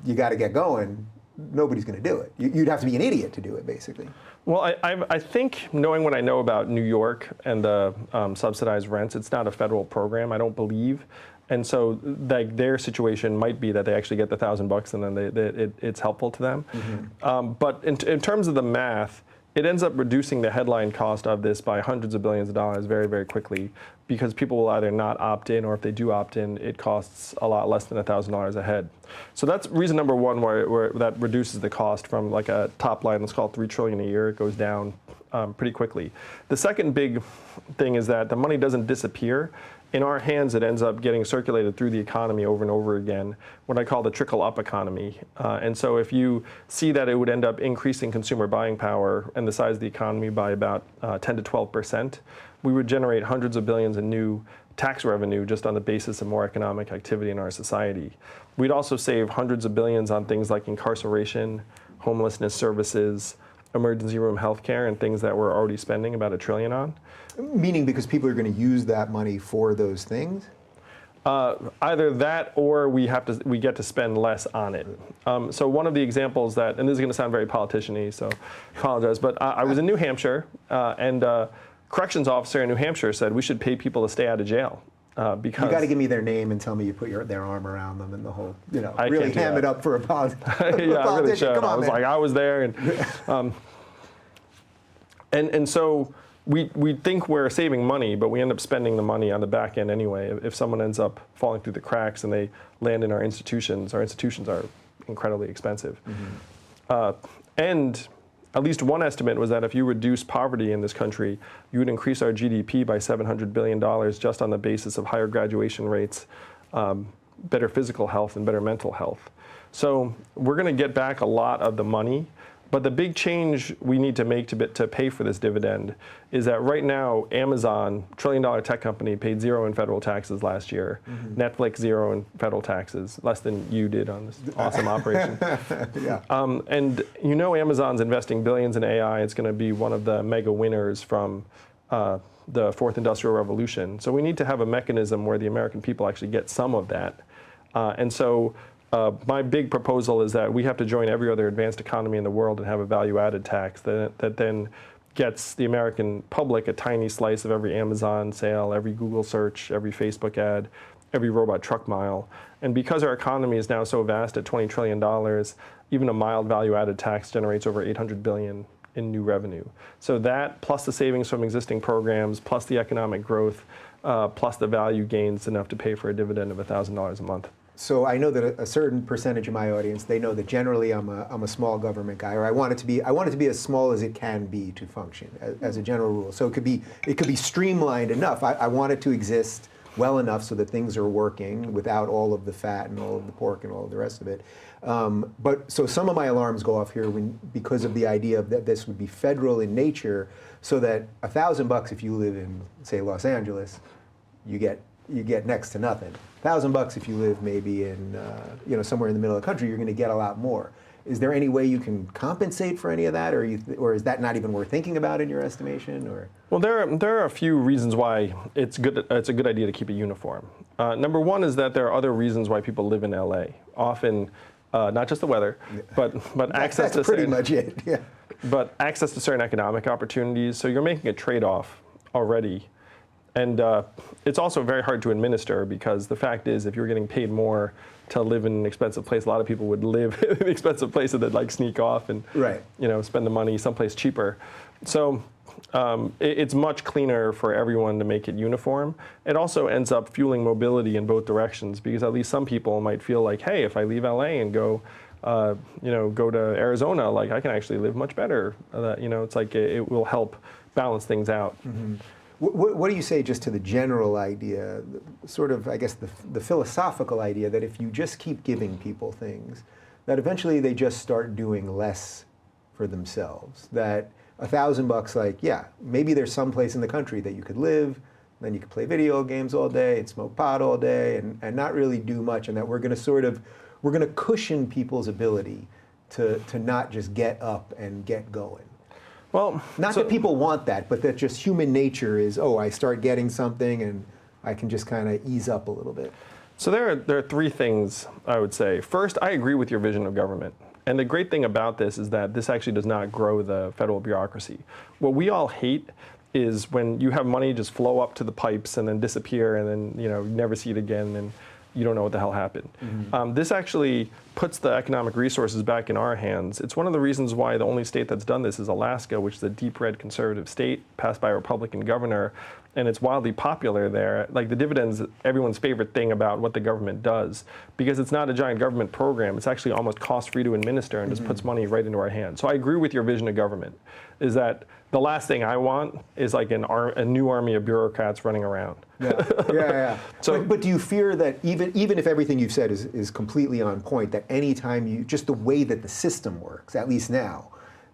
you got to get going, nobody's going to do it. You'd have to be an idiot to do it, basically. Well, I think, knowing what I know about New York and the subsidized rents, it's not a federal program, I don't believe. And so like, their situation might be that they actually get the $1,000 and then it's helpful to them. Mm-hmm. But in terms of the math, it ends up reducing the headline cost of this by hundreds of billions of dollars very, very quickly, because people will either not opt in, or if they do opt in, it costs a lot less than $1,000 a head. So that's reason number one where that reduces the cost from like a top line, let's call it $3 trillion a year. It goes down pretty quickly. The second big thing is that the money doesn't disappear. In our hands, it ends up getting circulated through the economy over and over again, what I call the Trickle Up Economy. And so if you see that it would end up increasing consumer buying power and the size of the economy by about 10 to 12%, we would generate hundreds of billions in new tax revenue just on the basis of more economic activity in our society. We'd also save hundreds of billions on things like incarceration, homelessness services, emergency room healthcare, and things that we're already spending about $1 trillion on. Meaning because people are going to use that money for those things? Either that, or we get to spend less on it. So one of the examples that, and this is going to sound very politician-y, so I apologize, but I was in New Hampshire, and a corrections officer in New Hampshire said we should pay people to stay out of jail. because you got to give me their name and tell me you put their arm around them and the whole, I really can't do ham that. it up for a politician. Yeah, I really should. Come on, I was man. like, I was there, and so we think we're saving money, but we end up spending the money on the back end anyway. If someone ends up falling through the cracks and they land in our institutions are incredibly expensive. And at least one estimate was that if you reduce poverty in this country, you would increase our GDP by $700 billion just on the basis of higher graduation rates, better physical health, and better mental health. So we're going to get back a lot of the money. But the big change we need to make to pay for this dividend is that right now, Amazon, $1 trillion tech company, paid zero in federal taxes last year. Netflix, zero in federal taxes, less than you did on this awesome operation. Yeah. And Amazon's investing billions in AI. It's going to be one of the mega winners from the fourth industrial revolution. So we need to have a mechanism where the American people actually get some of that. My big proposal is that we have to join every other advanced economy in the world and have a value-added tax that then gets the American public a tiny slice of every Amazon sale, every Google search, every Facebook ad, every robot truck mile. And because our economy is now so vast at $20 trillion, even a mild value-added tax generates over $800 billion in new revenue. So that, plus the savings from existing programs, plus the economic growth, plus the value gains, enough to pay for a dividend of $1,000 a month. So I know that a certain percentage of my audience, they know that generally I'm a small government guy, or I want it to be as small as it can be to function as a general rule. So it could be streamlined enough. I want it to exist well enough so that things are working without all of the fat and all of the pork and all of the rest of it. But so some of my alarms go off here because of the idea that this would be federal in nature, so that $1,000 if you live in, say, Los Angeles, you get next to nothing. $1,000 if you live maybe in somewhere in the middle of the country, you're going to get a lot more. Is there any way you can compensate for any of that, or is that not even worth thinking about in your estimation? Or well, there are a few reasons why it's good. It's a good idea to keep it uniform. Number one is that there are other reasons why people live in LA. Often, not just the weather, but access to that's pretty much it. Yeah. But access to certain economic opportunities. So you're making a trade-off already. And it's also very hard to administer, because the fact is, if you're getting paid more to live in an expensive place, a lot of people would live in an expensive place and then sneak off and spend the money someplace cheaper. So it's much cleaner for everyone to make it uniform. It also ends up fueling mobility in both directions, because at least some people might feel like, hey, if I leave LA and go to Arizona, I can actually live much better. It's like it will help balance things out. Mm-hmm. What do you say just to the general idea, sort of, I guess, the philosophical idea that if you just keep giving people things, that eventually they just start doing less for themselves? That $1,000, maybe there's some place in the country that you could live, then you could play video games all day and smoke pot all day and not really do much, and that we're going to cushion people's ability to not just get up and get going. Well, not that people want that, but that just human nature is, I start getting something and I can just kind of ease up a little bit. So there are three things I would say. First, I agree with your vision of government. And the great thing about this is that this actually does not grow the federal bureaucracy. What we all hate is when you have money just flow up to the pipes and then disappear, and then you never see it again, and you don't know what the hell happened. Mm-hmm. This actually puts the economic resources back in our hands. It's one of the reasons why the only state that's done this is Alaska, which is a deep red conservative state passed by a Republican governor, and it's wildly popular there. The dividend's everyone's favorite thing about what the government does, because it's not a giant government program. It's actually almost cost-free to administer and just puts money right into our hands. So I agree with your vision of government, is that the last thing I want is a new army of bureaucrats running around. Yeah. So, but do you fear that even if everything you've said is completely on point, that anytime just the way that the system works, at least now,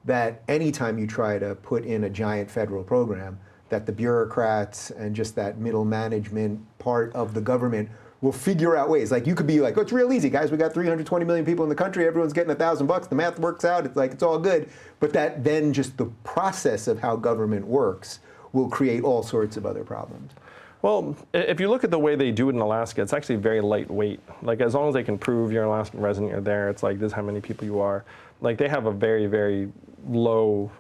that anytime you try to put in a giant federal program, that the bureaucrats and just that middle management part of the government will figure out ways. You could be it's real easy, guys. We got 320 million people in the country. Everyone's getting $1,000. The math works out. It's all good. But that then just the process of how government works will create all sorts of other problems. Well, if you look at the way they do it in Alaska, it's actually very lightweight. As long as they can prove you're an Alaskan resident, you're there, it's this is how many people you are. They have a very, very low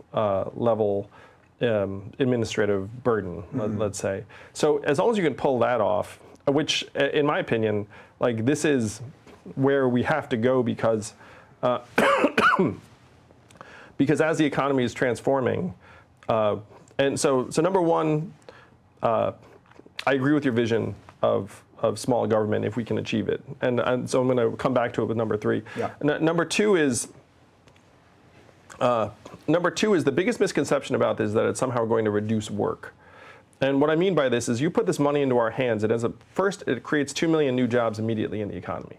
level administrative burden, let's say. So as long as you can pull that off, which, in my opinion, like this is where we have to go because because as the economy is transforming, and so number one, I agree with your vision of small government if we can achieve it, and so I'm going to come back to it with number three. Yeah. Number two is the biggest misconception about this is that it's somehow going to reduce work. And what I mean by this is you put this money into our hands, first it creates 2 million new jobs immediately in the economy.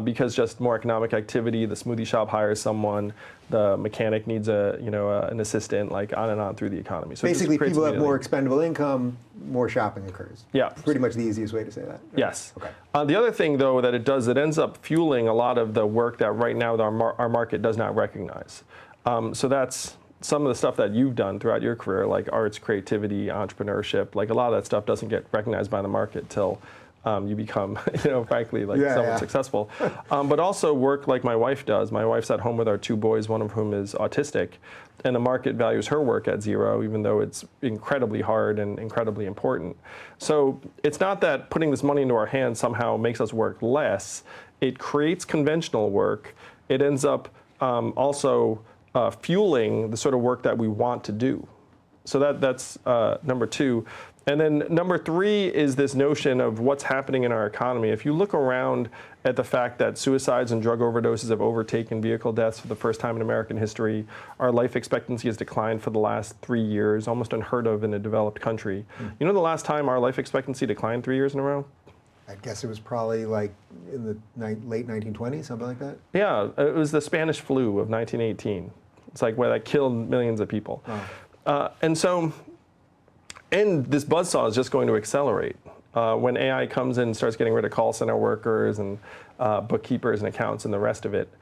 Because just more economic activity, the smoothie shop hires someone, the mechanic needs an assistant, like on and on through the economy. So basically, people have more expendable income, more shopping occurs. Yeah. Pretty much the easiest way to say that. Right? Yes. Okay. The other thing, though, that it does, it ends up fueling a lot of the work that right now our market does not recognize. So that's some of the stuff that you've done throughout your career, like arts, creativity, entrepreneurship. Like a lot of that stuff doesn't get recognized by the market till you become, frankly, like somewhat successful. But also work like my wife does. My wife's at home with our 2 boys, one of whom is autistic, and the market values her work at 0, even though it's incredibly hard and incredibly important. So it's not that putting this money into our hands somehow makes us work less. It creates conventional work. It ends up also fueling the sort of work that we want to do. So that's number 2. And then number 3 is this notion of what's happening in our economy. If you look around at the fact that suicides and drug overdoses have overtaken vehicle deaths for the first time in American history, our life expectancy has declined for the last 3 years, almost unheard of in a developed country. You know the last time our life expectancy declined 3 years in a row? I guess it was probably like in the late 1920s, something like that? Yeah, it was the Spanish flu of 1918. It's like where that killed millions of people. Oh. And this buzzsaw is just going to accelerate. When AI comes in and starts getting rid of call center workers and bookkeepers and accounts and the rest of it.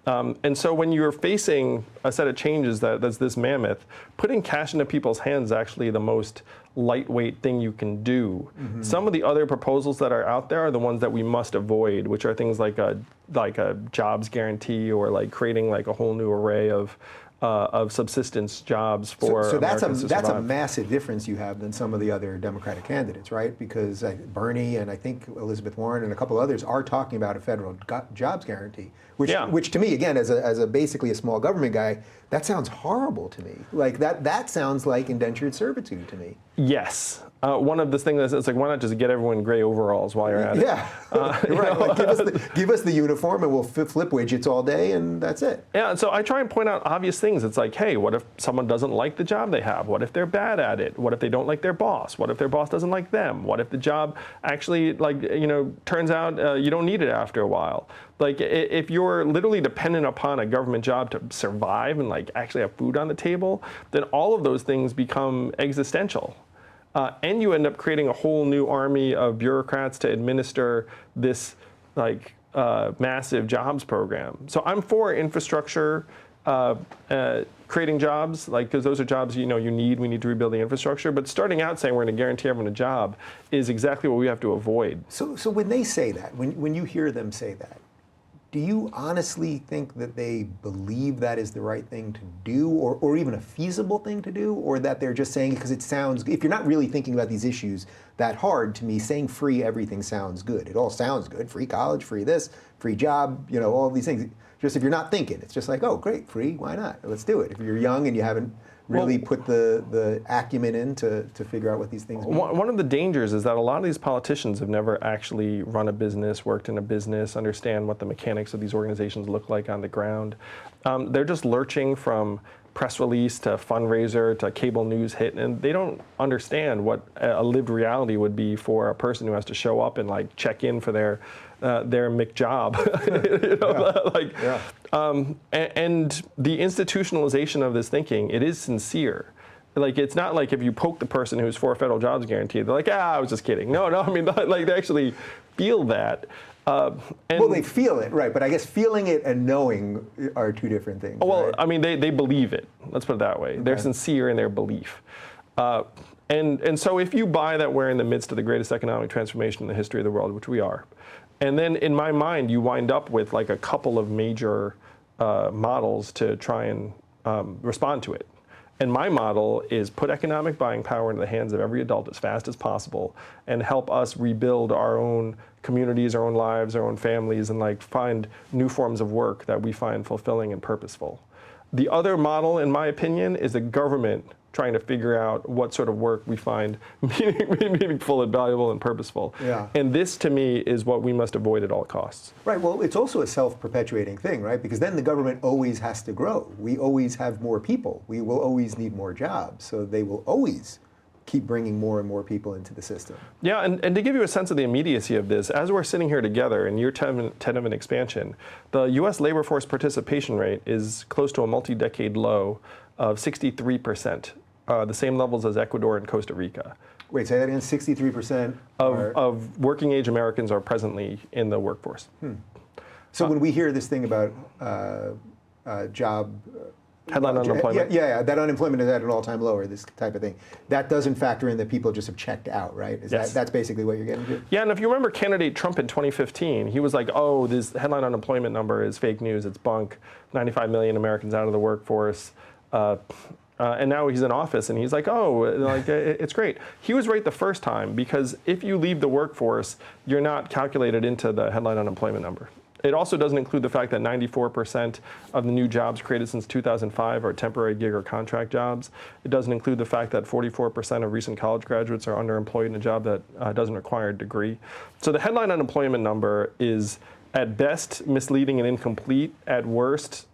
And so when you're facing a set of changes that's this mammoth, putting cash into people's hands is actually the most lightweight thing you can do. Mm-hmm. Some of the other proposals that are out there are the ones that we must avoid, which are things like a jobs guarantee or like creating like a whole new array of subsistence jobs for so that's Americans to that's a survive. massive difference you have than some of the other Democratic candidates, right? Because Bernie and I think Elizabeth Warren and a couple others are talking about a federal jobs guarantee, which to me, again, as a basically a small government guy, that sounds horrible to me. Like that sounds like indentured servitude to me. Yes. One of the things is like, why not just get everyone gray overalls while you're at it? Yeah, right. Like, give us the uniform and we'll flip widgets all day and that's it. Yeah, and so I try and point out obvious things. It's like, hey, what if someone doesn't like the job they have? What if they're bad at it? What if they don't like their boss? What if their boss doesn't like them? What if the job actually, turns out you don't need it after a while? Like, if you're literally dependent upon a government job to survive and like actually have food on the table, then all of those things become existential. And you end up creating a whole new army of bureaucrats to administer this massive jobs program. So I'm for infrastructure, creating jobs, because those are jobs we need to rebuild the infrastructure. But starting out saying we're going to guarantee everyone a job is exactly what we have to avoid. So when they say that, when you hear them say that, do you honestly think that they believe that is the right thing to do or even a feasible thing to do, or that they're just saying it because it sounds, if you're not really thinking about these issues that hard, to me, saying free everything sounds good. It all sounds good. Free college, free this, free job, all of these things. Just if you're not thinking, it's just like, oh, great, free, why not? Let's do it. If you're young and you haven't really put the acumen in to figure out what these things mean. One of the dangers is that a lot of these politicians have never actually run a business, worked in a business, understand what the mechanics of these organizations look like on the ground. They're just lurching from press release to fundraiser to cable news hit, and they don't understand what a lived reality would be for a person who has to show up and check in for their McJob. And the institutionalization of this thinking, it is sincere. It's not like if you poke the person who's for a federal jobs guarantee, they're like, I was just kidding. No, I mean, they actually feel that. Well, they feel it, right, but I guess feeling it and knowing are two different things. Well, right? I mean, they believe it. Let's put it that way. Okay. They're sincere in their belief. And so if you buy that we're in the midst of the greatest economic transformation in the history of the world, which we are, and then in my mind, you wind up with a couple of major models to try and respond to it. And my model is put economic buying power into the hands of every adult as fast as possible and help us rebuild our own communities, our own lives, our own families, and like find new forms of work that we find fulfilling and purposeful. The other model, in my opinion, is the government trying to figure out what sort of work we find meaningful and valuable and purposeful. Yeah. And this, to me, is what we must avoid at all costs. Right, well, it's also a self-perpetuating thing, right? Because then the government always has to grow. We always have more people. We will always need more jobs. So they will always keep bringing more and more people into the system. Yeah, and to give you a sense of the immediacy of this, as we're sitting here together in year 10 of an expansion, the U.S. labor force participation rate is close to a multi-decade low of 63%, the same levels as Ecuador and Costa Rica. Wait, say that again, 63% of working age Americans are presently in the workforce. So when we hear this thing about job... Headline unemployment. Yeah, that unemployment is at an all-time low, or this type of thing. That doesn't factor in that people just have checked out, right? Yes. That's basically what you're getting to? Yeah, and if you remember candidate Trump in 2015, he was like, oh, this headline unemployment number is fake news, it's bunk, 95 million Americans out of the workforce. And now he's in office and he's like, oh, like, it's great. He was right the first time, because if you leave the workforce, you're not calculated into the headline unemployment number. It also doesn't include the fact that 94% of the new jobs created since 2005 are temporary gig or contract jobs. It doesn't include the fact that 44% of recent college graduates are underemployed in a job that doesn't require a degree. So the headline unemployment number is at best misleading and incomplete, at worst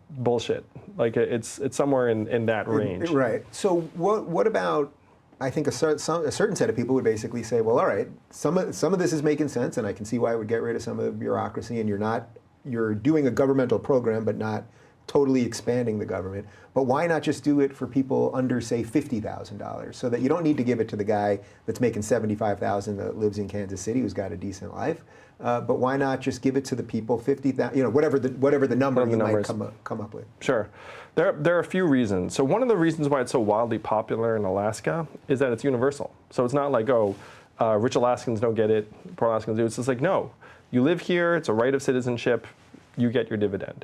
bullshit. Like it's somewhere in that range. Right. So what about, I think a certain set of people would basically say, well, all right, some of this is making sense, and I can see why it would get rid of some of the bureaucracy, and you're doing a governmental program, but not totally expanding the government. But why not just do it for people under, say, $50,000, so that you don't need to give it to the guy that's making $75,000 that lives in Kansas City who's got a decent life? But why not just give it to the people 50,000? You know, whatever the number you might come up with. Sure. There are a few reasons. So one of the reasons why it's so wildly popular in Alaska is that it's universal. So it's not like, oh, rich Alaskans don't get it, poor Alaskans do. It's just like, no, you live here, it's a right of citizenship, you get your dividend.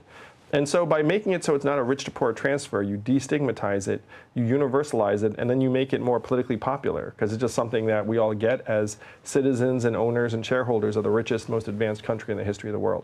And so by making it so it's not a rich to poor transfer, you destigmatize it, you universalize it, and then you make it more politically popular, because it's just something that we all get as citizens and owners and shareholders of the richest, most advanced country in the history of the world.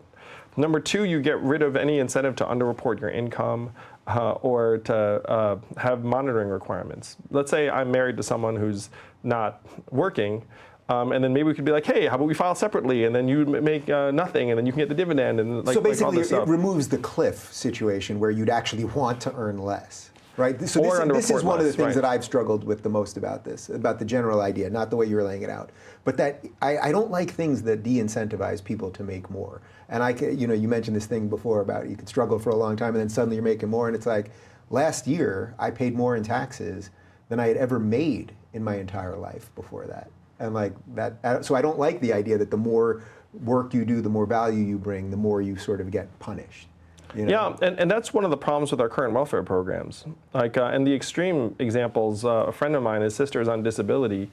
Number two, you get rid of any incentive to underreport your income or to have monitoring requirements. Let's say I'm married to someone who's not working, and then maybe we could be like, hey, how about we file separately, and then you make nothing, and then you can get the dividend, and like, so basically, all this stuff. It removes the cliff situation where you'd actually want to earn less, right? So this is one of the things that I've struggled with the most about this, about the general idea, not the way you were laying it out, but that I don't like things that de-incentivize people to make more. And you mentioned this thing before about you could struggle for a long time, and then suddenly you're making more, and it's like, last year I paid more in taxes than I had ever made in my entire life before that. And like that, so I don't like the idea that the more work you do, the more value you bring, the more you sort of get punished. You know? Yeah, and that's one of the problems with our current welfare programs. Like, and the extreme examples, a friend of mine, his sister is on disability.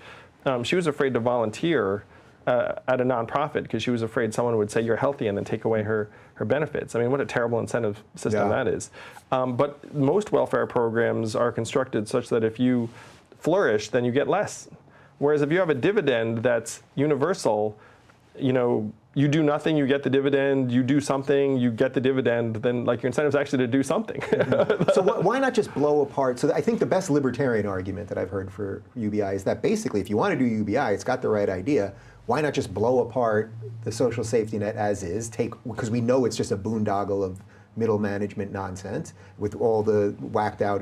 She was afraid to volunteer at a nonprofit because she was afraid someone would say you're healthy and then take away her benefits. I mean, what a terrible incentive system that is. But most welfare programs are constructed such that if you flourish, then you get less. Whereas if you have a dividend that's universal, you do nothing, you get the dividend, you do something, you get the dividend, then like your incentive is actually to do something. So why not just blow apart? So I think the best libertarian argument that I've heard for UBI is that basically if you want to do UBI, it's got the right idea. Why not just blow apart the social safety net as is, because we know it's just a boondoggle of middle management nonsense with all the whacked out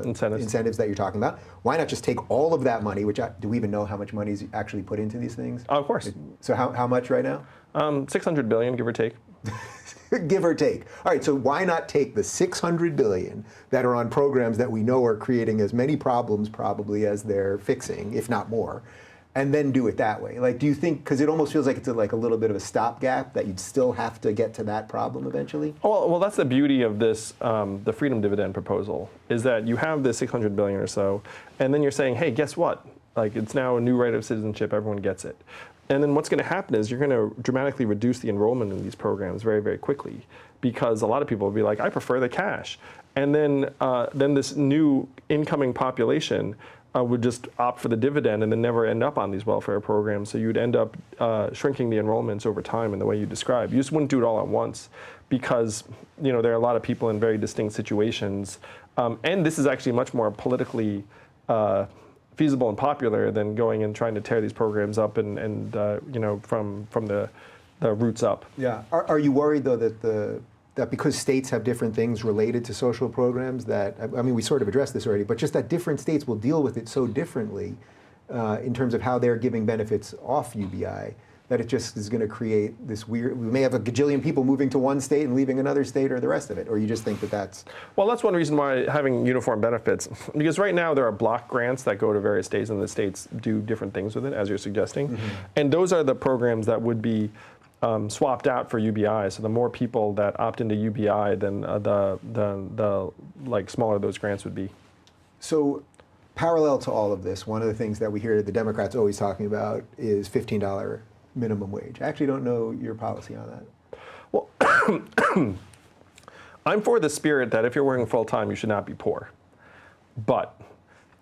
incentives that you're talking about. Why not just take all of that money, do we even know how much money is actually put into these things? Of course. So how much right now? 600 billion, give or take. Give or take. All right, so why not take the 600 billion that are on programs that we know are creating as many problems probably as they're fixing, if not more, and then do it that way? Like, do you think, because it almost feels like it's like a little bit of a stopgap, that you'd still have to get to that problem eventually? Well, that's the beauty of this, the freedom dividend proposal, is that you have this 600 billion or so, and then you're saying, hey, guess what? Like, it's now a new right of citizenship, everyone gets it. And then what's going to happen is you're going to dramatically reduce the enrollment in these programs very, very quickly, because a lot of people will be like, I prefer the cash. And then this new incoming population would just opt for the dividend and then never end up on these welfare programs. So you'd end up shrinking the enrollments over time in the way you described. You just wouldn't do it all at once, because there are a lot of people in very distinct situations. And this is actually much more politically feasible and popular than going and trying to tear these programs up and from the roots up. Yeah. Are you worried though that because states have different things related to social programs, that, I mean, we sort of addressed this already, but just that different states will deal with it so differently in terms of how they're giving benefits off UBI, that it just is going to create this weird, we may have a gajillion people moving to one state and leaving another state, or the rest of it, or you just think that that's... Well, that's one reason why having uniform benefits, because right now there are block grants that go to various states, and the states do different things with it, as you're suggesting. Mm-hmm. And those are the programs that would be swapped out for UBI. So the more people that opt into UBI, then the smaller those grants would be. So parallel to all of this, one of the things that we hear the Democrats always talking about is $15 minimum wage. I actually don't know your policy on that. Well, I'm for the spirit that if you're working full time, you should not be poor. But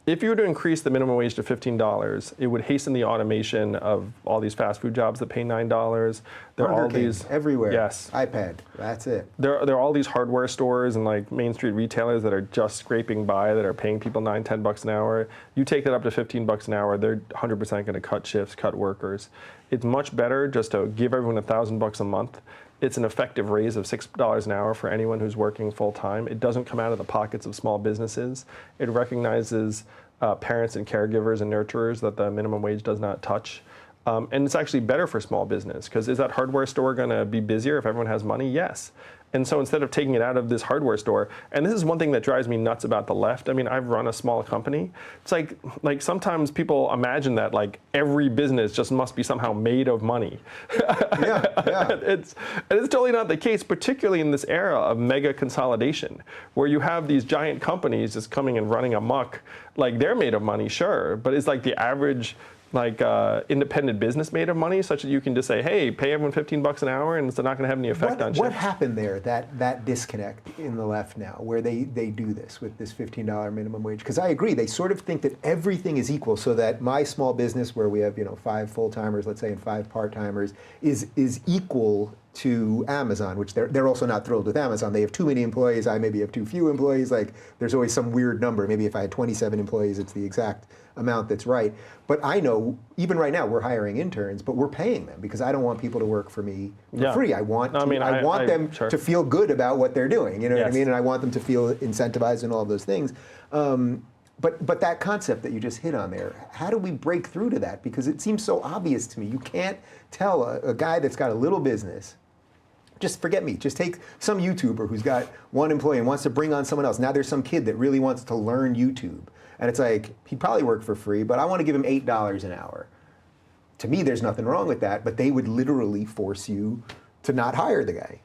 if you were to increase the minimum wage to $15, it would hasten the automation of all these fast food jobs that pay $9. There are all these everywhere. Yes. iPad. That's it. There are all these hardware stores and like Main Street retailers that are just scraping by, that are paying people $9, $10 an hour. You take that up to $15 an hour, they're 100% going to cut shifts, cut workers. It's much better just to give everyone $1,000 a month. It's an effective raise of $6 an hour for anyone who's working full time. It doesn't come out of the pockets of small businesses. It recognizes parents and caregivers and nurturers that the minimum wage does not touch. And it's actually better for small business, because is that hardware store going to be busier if everyone has money? Yes. And so instead of taking it out of this hardware store, and this is one thing that drives me nuts about the left. I mean, I've run a small company. It's like sometimes people imagine that like every business just must be somehow made of money. Yeah. It's totally not the case, particularly in this era of mega consolidation, where you have these giant companies just coming and running amok. Like, they're made of money, sure, but it's like the average independent business made of money, such that you can just say, hey, pay everyone $15 an hour, and it's not going to have any effect on shit. What happened there, that disconnect in the left now, where they do this with this $15 minimum wage? Because I agree, they sort of think that everything is equal, so that my small business, where we have 5 full-timers, let's say, and 5 part-timers, is equal to Amazon, which they're also not thrilled with Amazon. They have too many employees, I maybe have too few employees. Like, there's always some weird number. Maybe if I had 27 employees, it's the exact amount that's right. But I know, even right now, we're hiring interns, but we're paying them, because I don't want people to work for me for free. I want them to feel good about what they're doing. You know what I mean? And I want them to feel incentivized and all of those things. But that concept that you just hit on there, how do we break through to that? Because it seems so obvious to me. You can't tell a guy that's got a little business, just forget me. Just take some YouTuber who's got one employee and wants to bring on someone else. Now there's some kid that really wants to learn YouTube. And it's like, he'd probably work for free, but I want to give him $8 an hour. To me, there's nothing wrong with that, but they would literally force you to not hire the guy.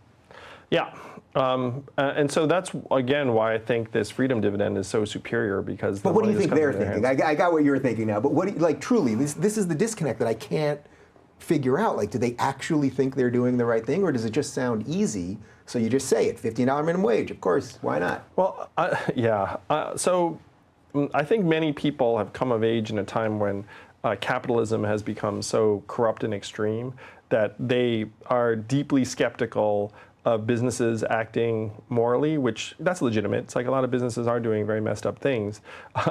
Yeah. And so that's, again, why I think this freedom dividend is so superior, because... But what do you think they're thinking? I got what you're thinking now, but what do you, like, truly, this is the disconnect that I can't figure out. Like, do they actually think they're doing the right thing, or does it just sound easy, so you just say it, $15 minimum wage, of course, why not? Well, yeah. So I think many people have come of age in a time when capitalism has become so corrupt and extreme that they are deeply skeptical of businesses acting morally, which that's legitimate. It's like a lot of businesses are doing very messed up things.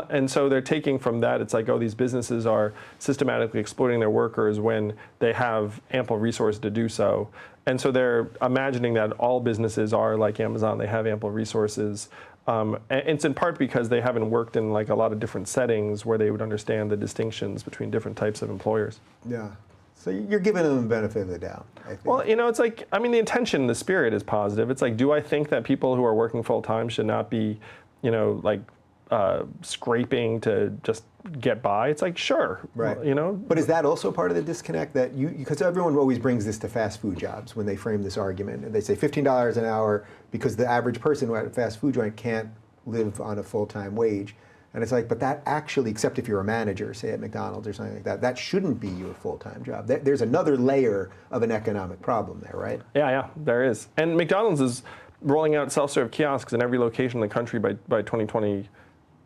And so they're taking from that, it's like, oh, these businesses are systematically exploiting their workers when they have ample resources to do so. And so they're imagining that all businesses are like Amazon, they have ample resources. And it's in part because they haven't worked in like a lot of different settings where they would understand the distinctions between different types of employers. Yeah. So you're giving them the benefit of the doubt, I think. Well, it's like, I mean, the intention, the spirit is positive. It's like, do I think that people who are working full time should not be, scraping to just get by? It's like, sure. Right. But is that also part of the disconnect that because everyone always brings this to fast food jobs when they frame this argument, and they say $15 an hour because the average person at a fast food joint can't live on a full-time wage. And it's like, but that actually, except if you're a manager, say at McDonald's or something like that, that shouldn't be your full-time job. There's another layer of an economic problem there, right? Yeah, there is. And McDonald's is rolling out self-serve kiosks in every location in the country by 2020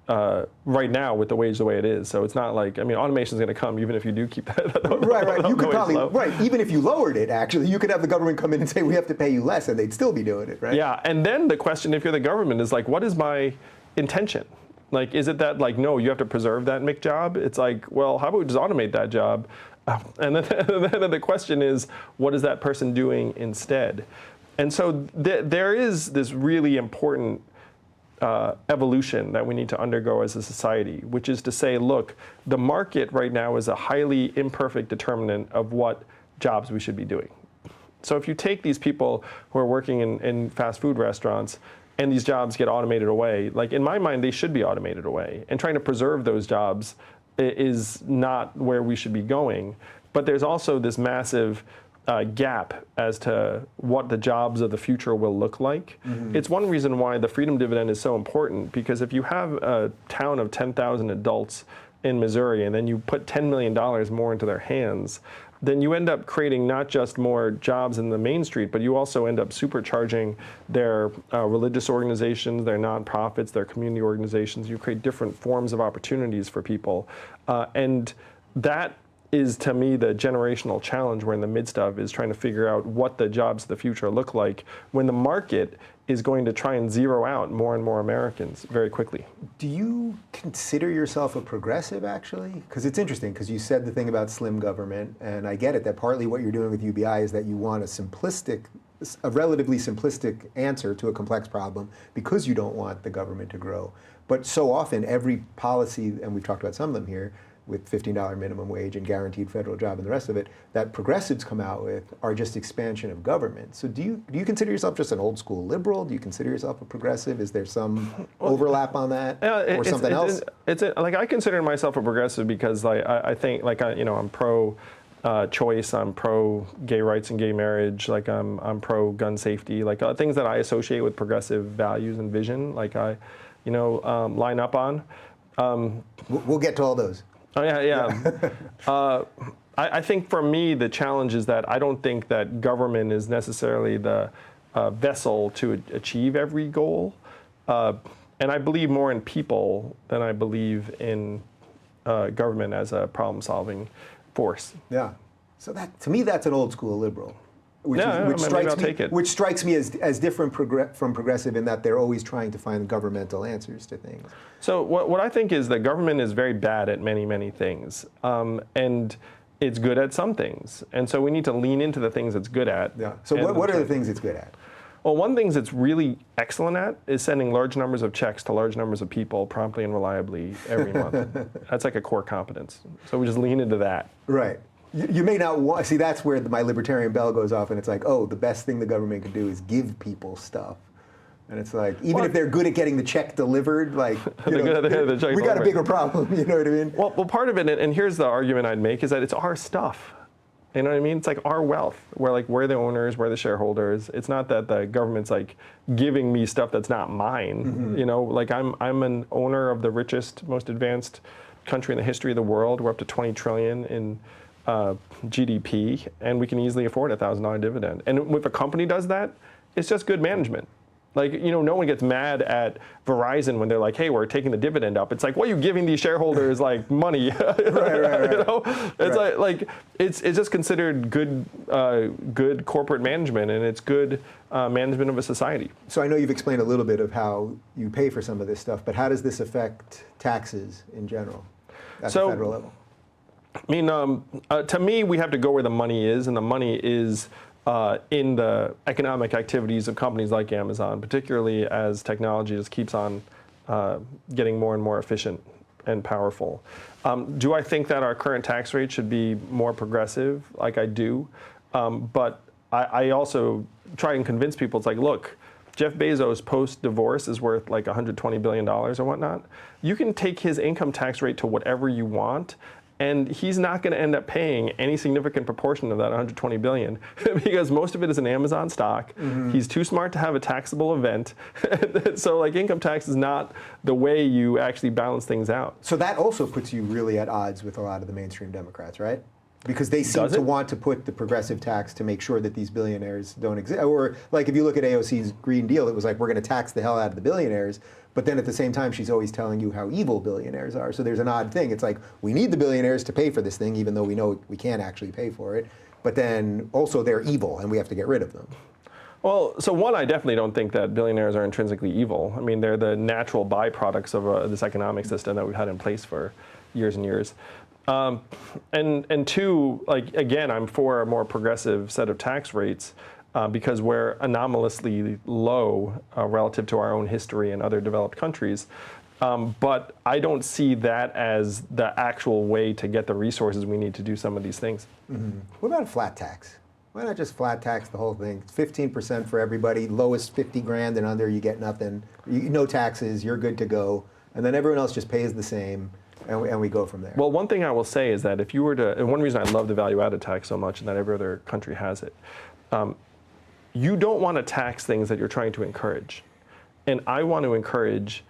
right now with the wage the way it is. So it's not like, I mean, automation is going to come even if you do keep that. Right. You could probably, even if you lowered it, actually, you could have the government come in and say, we have to pay you less, and they'd still be doing it, right? Yeah, and then the question, if you're the government, is like, what is my intention? Like, is it that, like, no, you have to preserve that Mick job? It's like, well, how about we just automate that job? And then the question is, what is that person doing instead? And so there is this really important evolution that we need to undergo as a society, which is to say, look, the market right now is a highly imperfect determinant of what jobs we should be doing. So if you take these people who are working in fast food restaurants, and these jobs get automated away, like in my mind, they should be automated away. And trying to preserve those jobs is not where we should be going. But there's also this massive gap as to what the jobs of the future will look like. Mm-hmm. It's one reason why the freedom dividend is so important, because if you have a town of 10,000 adults in Missouri and then you put $10 million more into their hands, then you end up creating not just more jobs in the main street, but you also end up supercharging their religious organizations, their nonprofits, their community organizations. You create different forms of opportunities for people. And that is, to me, the generational challenge we're in the midst of, is trying to figure out what the jobs of the future look like when the market is going to try and zero out more and more Americans very quickly. Do you consider yourself a progressive, actually? Because it's interesting, because you said the thing about slim government, and I get it, that partly what you're doing with UBI is that you want a relatively simplistic answer to a complex problem because you don't want the government to grow. But so often, every policy, and we've talked about some of them here, with $15 minimum wage and guaranteed federal job and the rest of it, that progressives come out with are just expansion of government. So do you consider yourself just an old school liberal? Do you consider yourself a progressive? Is there some overlap on that, or something else? Like, I consider myself a progressive because, like, I think, like, I'm pro choice, I'm pro gay rights and gay marriage, like I'm pro gun safety, like things that I associate with progressive values and vision, like I line up on. We'll get to all those. Oh, yeah. I think for me, the challenge is that I don't think that government is necessarily the vessel to achieve every goal. And I believe more in people than I believe in government as a problem-solving force. Yeah. So that, to me, that's an old school liberal. Which strikes me as different from progressive in that they're always trying to find governmental answers to things. So what I think is that government is very bad at many, many things. And it's good at some things. And so we need to lean into the things it's good at. Yeah. So what are the things it's good at? Well, one thing it's really excellent at is sending large numbers of checks to large numbers of people promptly and reliably every month. That's like a core competence. So we just lean into that. Right. You may not want, see, that's where my libertarian bell goes off, and it's like, oh, the best thing the government can do is give people stuff. And it's like, even if they're good at getting the check delivered, like, we got a bigger problem, you know what I mean? Well, part of it, and here's the argument I'd make, is that it's our stuff. You know what I mean? It's like our wealth. We're the owners, we're the shareholders. It's not that the government's like giving me stuff that's not mine. Mm-hmm. You know, like I'm an owner of the richest, most advanced country in the history of the world. We're up to 20 trillion in GDP, and we can easily afford a $1,000 dividend. And if a company does that, it's just good management. Like, no one gets mad at Verizon when they're like, hey, we're taking the dividend up. It's like, what are you giving these shareholders, like, money? Right. It's like it's just considered good corporate management, and it's good management of a society. So I know you've explained a little bit of how you pay for some of this stuff, but how does this affect taxes in general at the federal level? I mean, to me, we have to go where the money is, and the money is in the economic activities of companies like Amazon, particularly as technology just keeps on getting more and more efficient and powerful. Do I think that our current tax rate should be more progressive? Like, I do. But I also try and convince people, it's like, look, Jeff Bezos post-divorce is worth like $120 billion or whatnot. You can take his income tax rate to whatever you want, And he's not going to end up paying any significant proportion of that 120 billion because most of it is in Amazon stock. He's too smart to have a taxable event. So like income tax is not the way you actually balance things out. So that also puts you really at odds with a lot of the mainstream Democrats, right? Because they seem to want to put the progressive tax to make sure that these billionaires don't exist. Or like if you look at AOC's Green Deal, it was like, we're going to tax the hell out of the billionaires. But then at the same time, she's always telling you how evil billionaires are. So there's an odd thing. It's like, we need the billionaires to pay for this thing, even though we know we can't actually pay for it. But then also they're evil and we have to get rid of them. Well, so one, I definitely don't think that billionaires are intrinsically evil. I mean, they're the natural byproducts of this economic system that we've had in place for years and years. And two, like, again, I'm for a more progressive set of tax rates because we're anomalously low relative to our own history and other developed countries. But I don't see that as the actual way to get the resources we need to do some of these things. What about a flat tax? Why not just flat tax the whole thing? 15% for everybody, lowest 50 grand and under, you get nothing. No taxes, you're good to go. And then everyone else just pays the same. And we go from there. Well, one thing I will say is that if you were to, and one reason I love the value-added tax so much and that every other country has it, you don't want to tax things that you're trying to encourage. And I want to encourage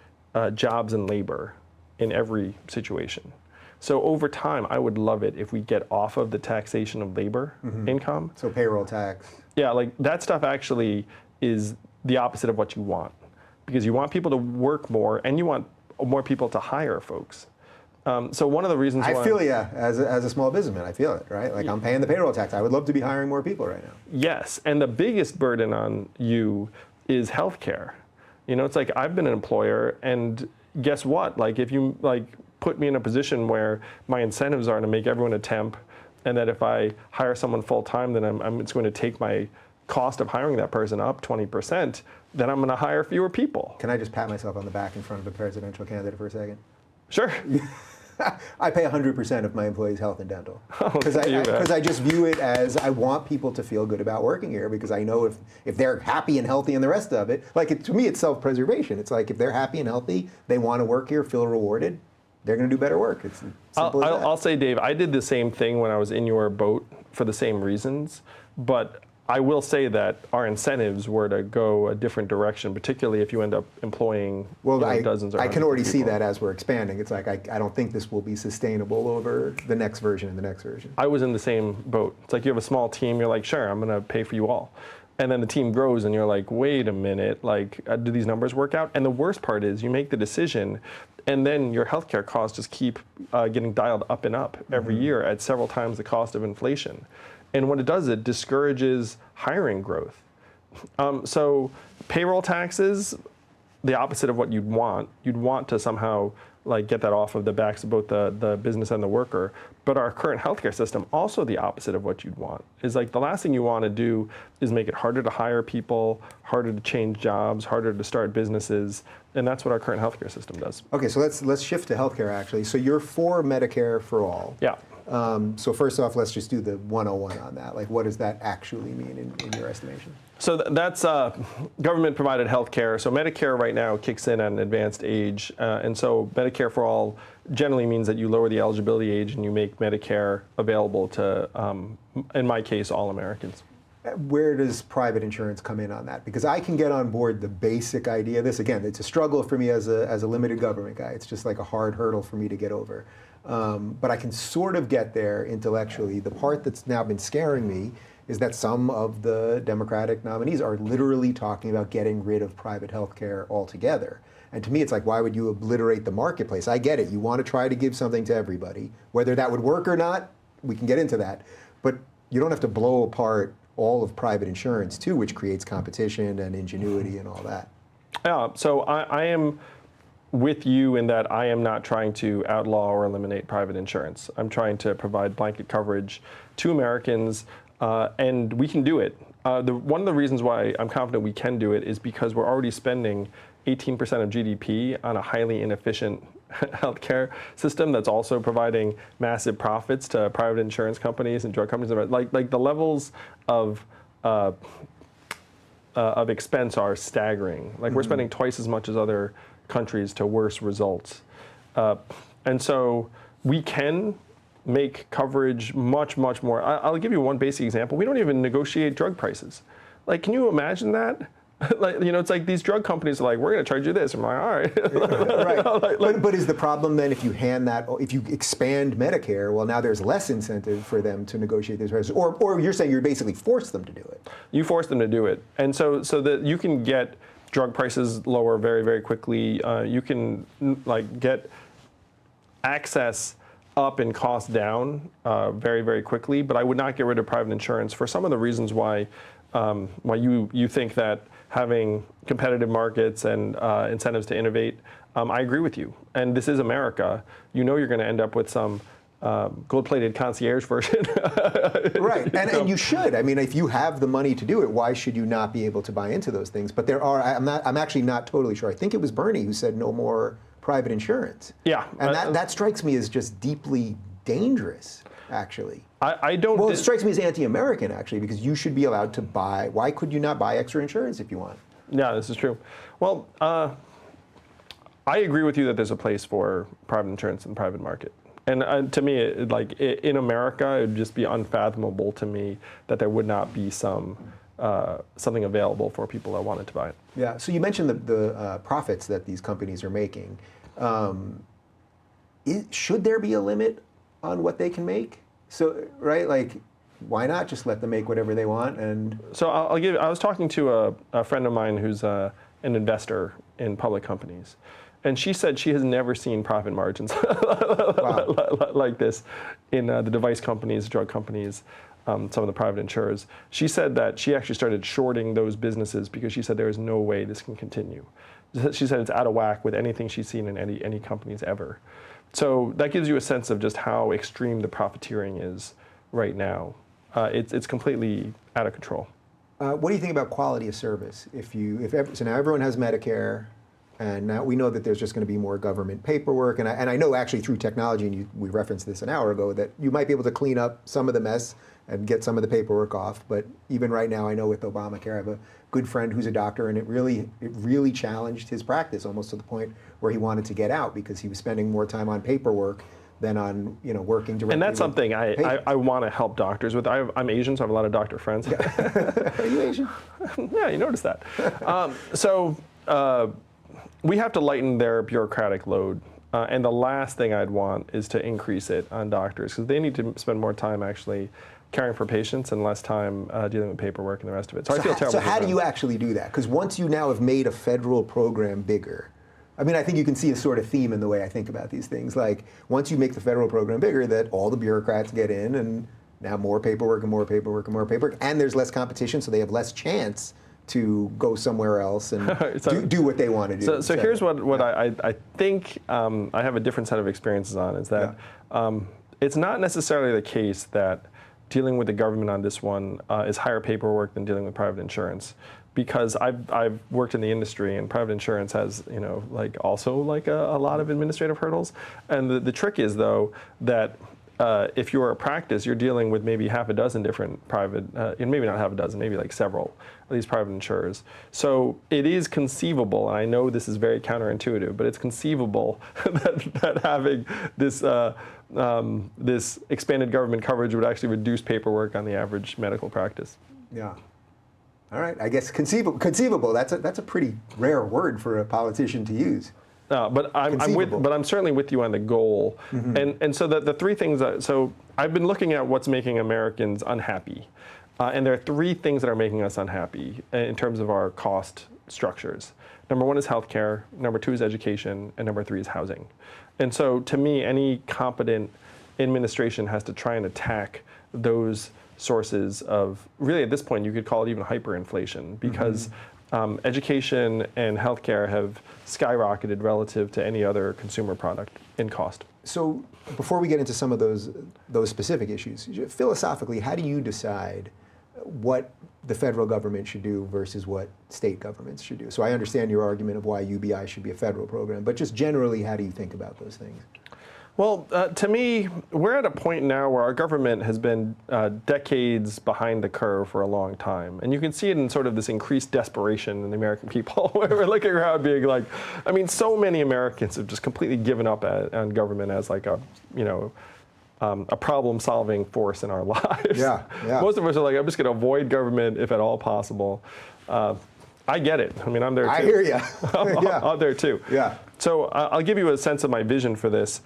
jobs and labor in every situation. So over time, I would love it if we get off of the taxation of labor income. So payroll tax. Yeah, like that stuff actually is the opposite of what you want. Because you want people to work more and you want more people to hire folks. So one of the reasons why— I feel you, as a small businessman, I feel it, right? Like I'm paying the payroll tax. I would love to be hiring more people right now. Yes, and the biggest burden on you is healthcare. You know, it's like I've been an employer, and guess what? Like if you put me in a position where my incentives are to make everyone a temp, and that if I hire someone full time, then it's going to take my cost of hiring that person up 20%, then I'm going to hire fewer people. Can I just pat myself on the back in front of a presidential candidate for a second? Sure. I pay 100% of my employees' health and dental because Oh, I just view it as I want people to feel good about working here because I know if they're happy and healthy and the rest of it, to me it's self-preservation. It's like if they're happy and healthy, they want to work here, feel rewarded, they're going to do better work. It's simple as that. I'll say, Dave, I did the same thing when I was in your boat for the same reasons, but I will say that our incentives were to go a different direction, particularly if you end up employing dozens or I can already hundreds of see people. that as we're expanding. It's like I don't think this will be sustainable over the next version and the next version. I was in the same boat. It's like you have a small team, you're like, sure, I'm going to pay for you all. And then the team grows and you're like, wait a minute, do these numbers work out? And the worst part is you make the decision and then your healthcare costs just keep getting dialed up and up every year at several times the cost of inflation. And what it does, it discourages hiring growth. So payroll taxes, the opposite of what you'd want. You'd want to somehow get that off of the backs of both the business and the worker. But our current healthcare system, also the opposite of what you'd want. Is the last thing you want to do is make it harder to hire people, harder to change jobs, harder to start businesses. And that's what our current healthcare system does. Okay, so let's shift to healthcare actually. So you're for Medicare for all. Yeah. So first off, let's just do the 101 on that. What does that actually mean in your estimation? So that's government-provided health care. So Medicare right now kicks in at an advanced age. And so Medicare for all generally means that you lower the eligibility age and you make Medicare available to, in my case, all Americans. Where does private insurance come in on that? Because I can get on board the basic idea. This, again, it's a struggle for me as a limited government guy. It's just like a hard hurdle for me to get over. But I can sort of get there intellectually. The part that's now been scaring me is that some of the Democratic nominees are literally talking about getting rid of private health care altogether. And to me, it's like, why would you obliterate the marketplace? I get it. You want to try to give something to everybody. Whether that would work or not, we can get into that. But you don't have to blow apart all of private insurance, too, which creates competition and ingenuity and all that. Yeah, so I am with you in that I am not trying to outlaw or eliminate private insurance. I'm trying to provide blanket coverage to Americans, and we can do it. One of the reasons why I'm confident we can do it is because we're already spending 18% of GDP on a highly inefficient healthcare system that's also providing massive profits to private insurance companies and drug companies. Like the levels of expense are staggering. We're spending twice as much as other countries to worse results. And so we can make coverage much, much more. I'll give you one basic example. We don't even negotiate drug prices. Like, can you imagine that? Like, it's like these drug companies are like, we're going to charge you this. I'm like, all right. Right. But is the problem then if you expand Medicare, well, now there's less incentive for them to negotiate these prices, or you're saying you basically force them to do it? You force them to do it, and so that you can get drug prices lower very, very quickly. You can get access up and cost down very, very quickly. But I would not get rid of private insurance for some of the reasons why you think that having competitive markets and incentives to innovate. I agree with you. And this is America. You're going to end up with some gold-plated concierge version. Right, and you should. I mean, if you have the money to do it, why should you not be able to buy into those things? But I'm actually not totally sure. I think it was Bernie who said no more private insurance. Yeah. And that strikes me as just deeply dangerous, actually. I don't. Well, it strikes me as anti-American, actually, because you should be allowed to buy. Why could you not buy extra insurance if you want? Yeah, this is true. Well, I agree with you that there's a place for private insurance in the private market. And to me, in America, it would just be unfathomable to me that there would not be something available for people that wanted to buy it. Yeah. So you mentioned the profits that these companies are making. Should there be a limit on what they can make? So, right, why not just let them make whatever they want? And so I was talking to a friend of mine who's an investor in public companies, and she said she has never seen profit margins like this in the device companies, drug companies, some of the private insurers. She said that she actually started shorting those businesses because she said there is no way this can continue. She said it's out of whack with anything she's seen in any companies ever. So that gives you a sense of just how extreme the profiteering is right now. It's completely out of control. What do you think about quality of service? So now everyone has Medicare, and now we know that there's just going to be more government paperwork. And I know actually through technology, and we referenced this an hour ago, that you might be able to clean up some of the mess and get some of the paperwork off. But even right now, I know with Obamacare, I have a good friend who's a doctor, and it really challenged his practice almost to the point where he wanted to get out because he was spending more time on paperwork than on working directly. And that's something I want to help doctors with. I'm Asian, so I have a lot of doctor friends. Are you Asian? Yeah, you noticed that. We have to lighten their bureaucratic load. And the last thing I'd want is to increase it on doctors, because they need to spend more time actually caring for patients and less time dealing with paperwork and the rest of it. So I feel terrible. So how do you actually do that? Because once you now have made a federal program bigger, I mean, I think you can see a sort of theme in the way I think about these things. Like, once you make the federal program bigger, that all the bureaucrats get in, and now more paperwork and more paperwork and more paperwork, and there's less competition, so they have less chance to go somewhere else and do what they want to do. So here's what I think I have a different set of experiences on, is that it's not necessarily the case that dealing with the government on this one is higher paperwork than dealing with private insurance. Because I've worked in the industry, and private insurance has also a lot of administrative hurdles. And the trick is, though, that if you're a practice, you're dealing with maybe half a dozen different private, and maybe not half a dozen, maybe several of these private insurers. So it is conceivable, and I know this is very counterintuitive, but it's conceivable that having this this expanded government coverage would actually reduce paperwork on the average medical practice. Yeah. All right, I guess conceivable. That's a pretty rare word for a politician to use. But I'm certainly with you on the goal. Mm-hmm. And so the three things. So I've been looking at what's making Americans unhappy, and there are three things that are making us unhappy in terms of our cost structures. Number one is healthcare. Number two is education, and number three is housing. And so to me, any competent administration has to try and attack those sources of, really at this point you could call it even hyperinflation, because education and healthcare have skyrocketed relative to any other consumer product in cost. So before we get into some of those specific issues, philosophically, how do you decide what the federal government should do versus what state governments should do? So I understand your argument of why UBI should be a federal program, but just generally, how do you think about those things? Well, to me, we're at a point now where our government has been decades behind the curve for a long time. And you can see it in sort of this increased desperation in the American people. We're looking around being like, I mean, so many Americans have just completely given up on government as a problem-solving force in our lives. Yeah, yeah. Most of us are like, I'm just going to avoid government if at all possible. I get it. I mean, I'm there too. I hear you. I'm there too. Yeah. So I'll give you a sense of my vision for this.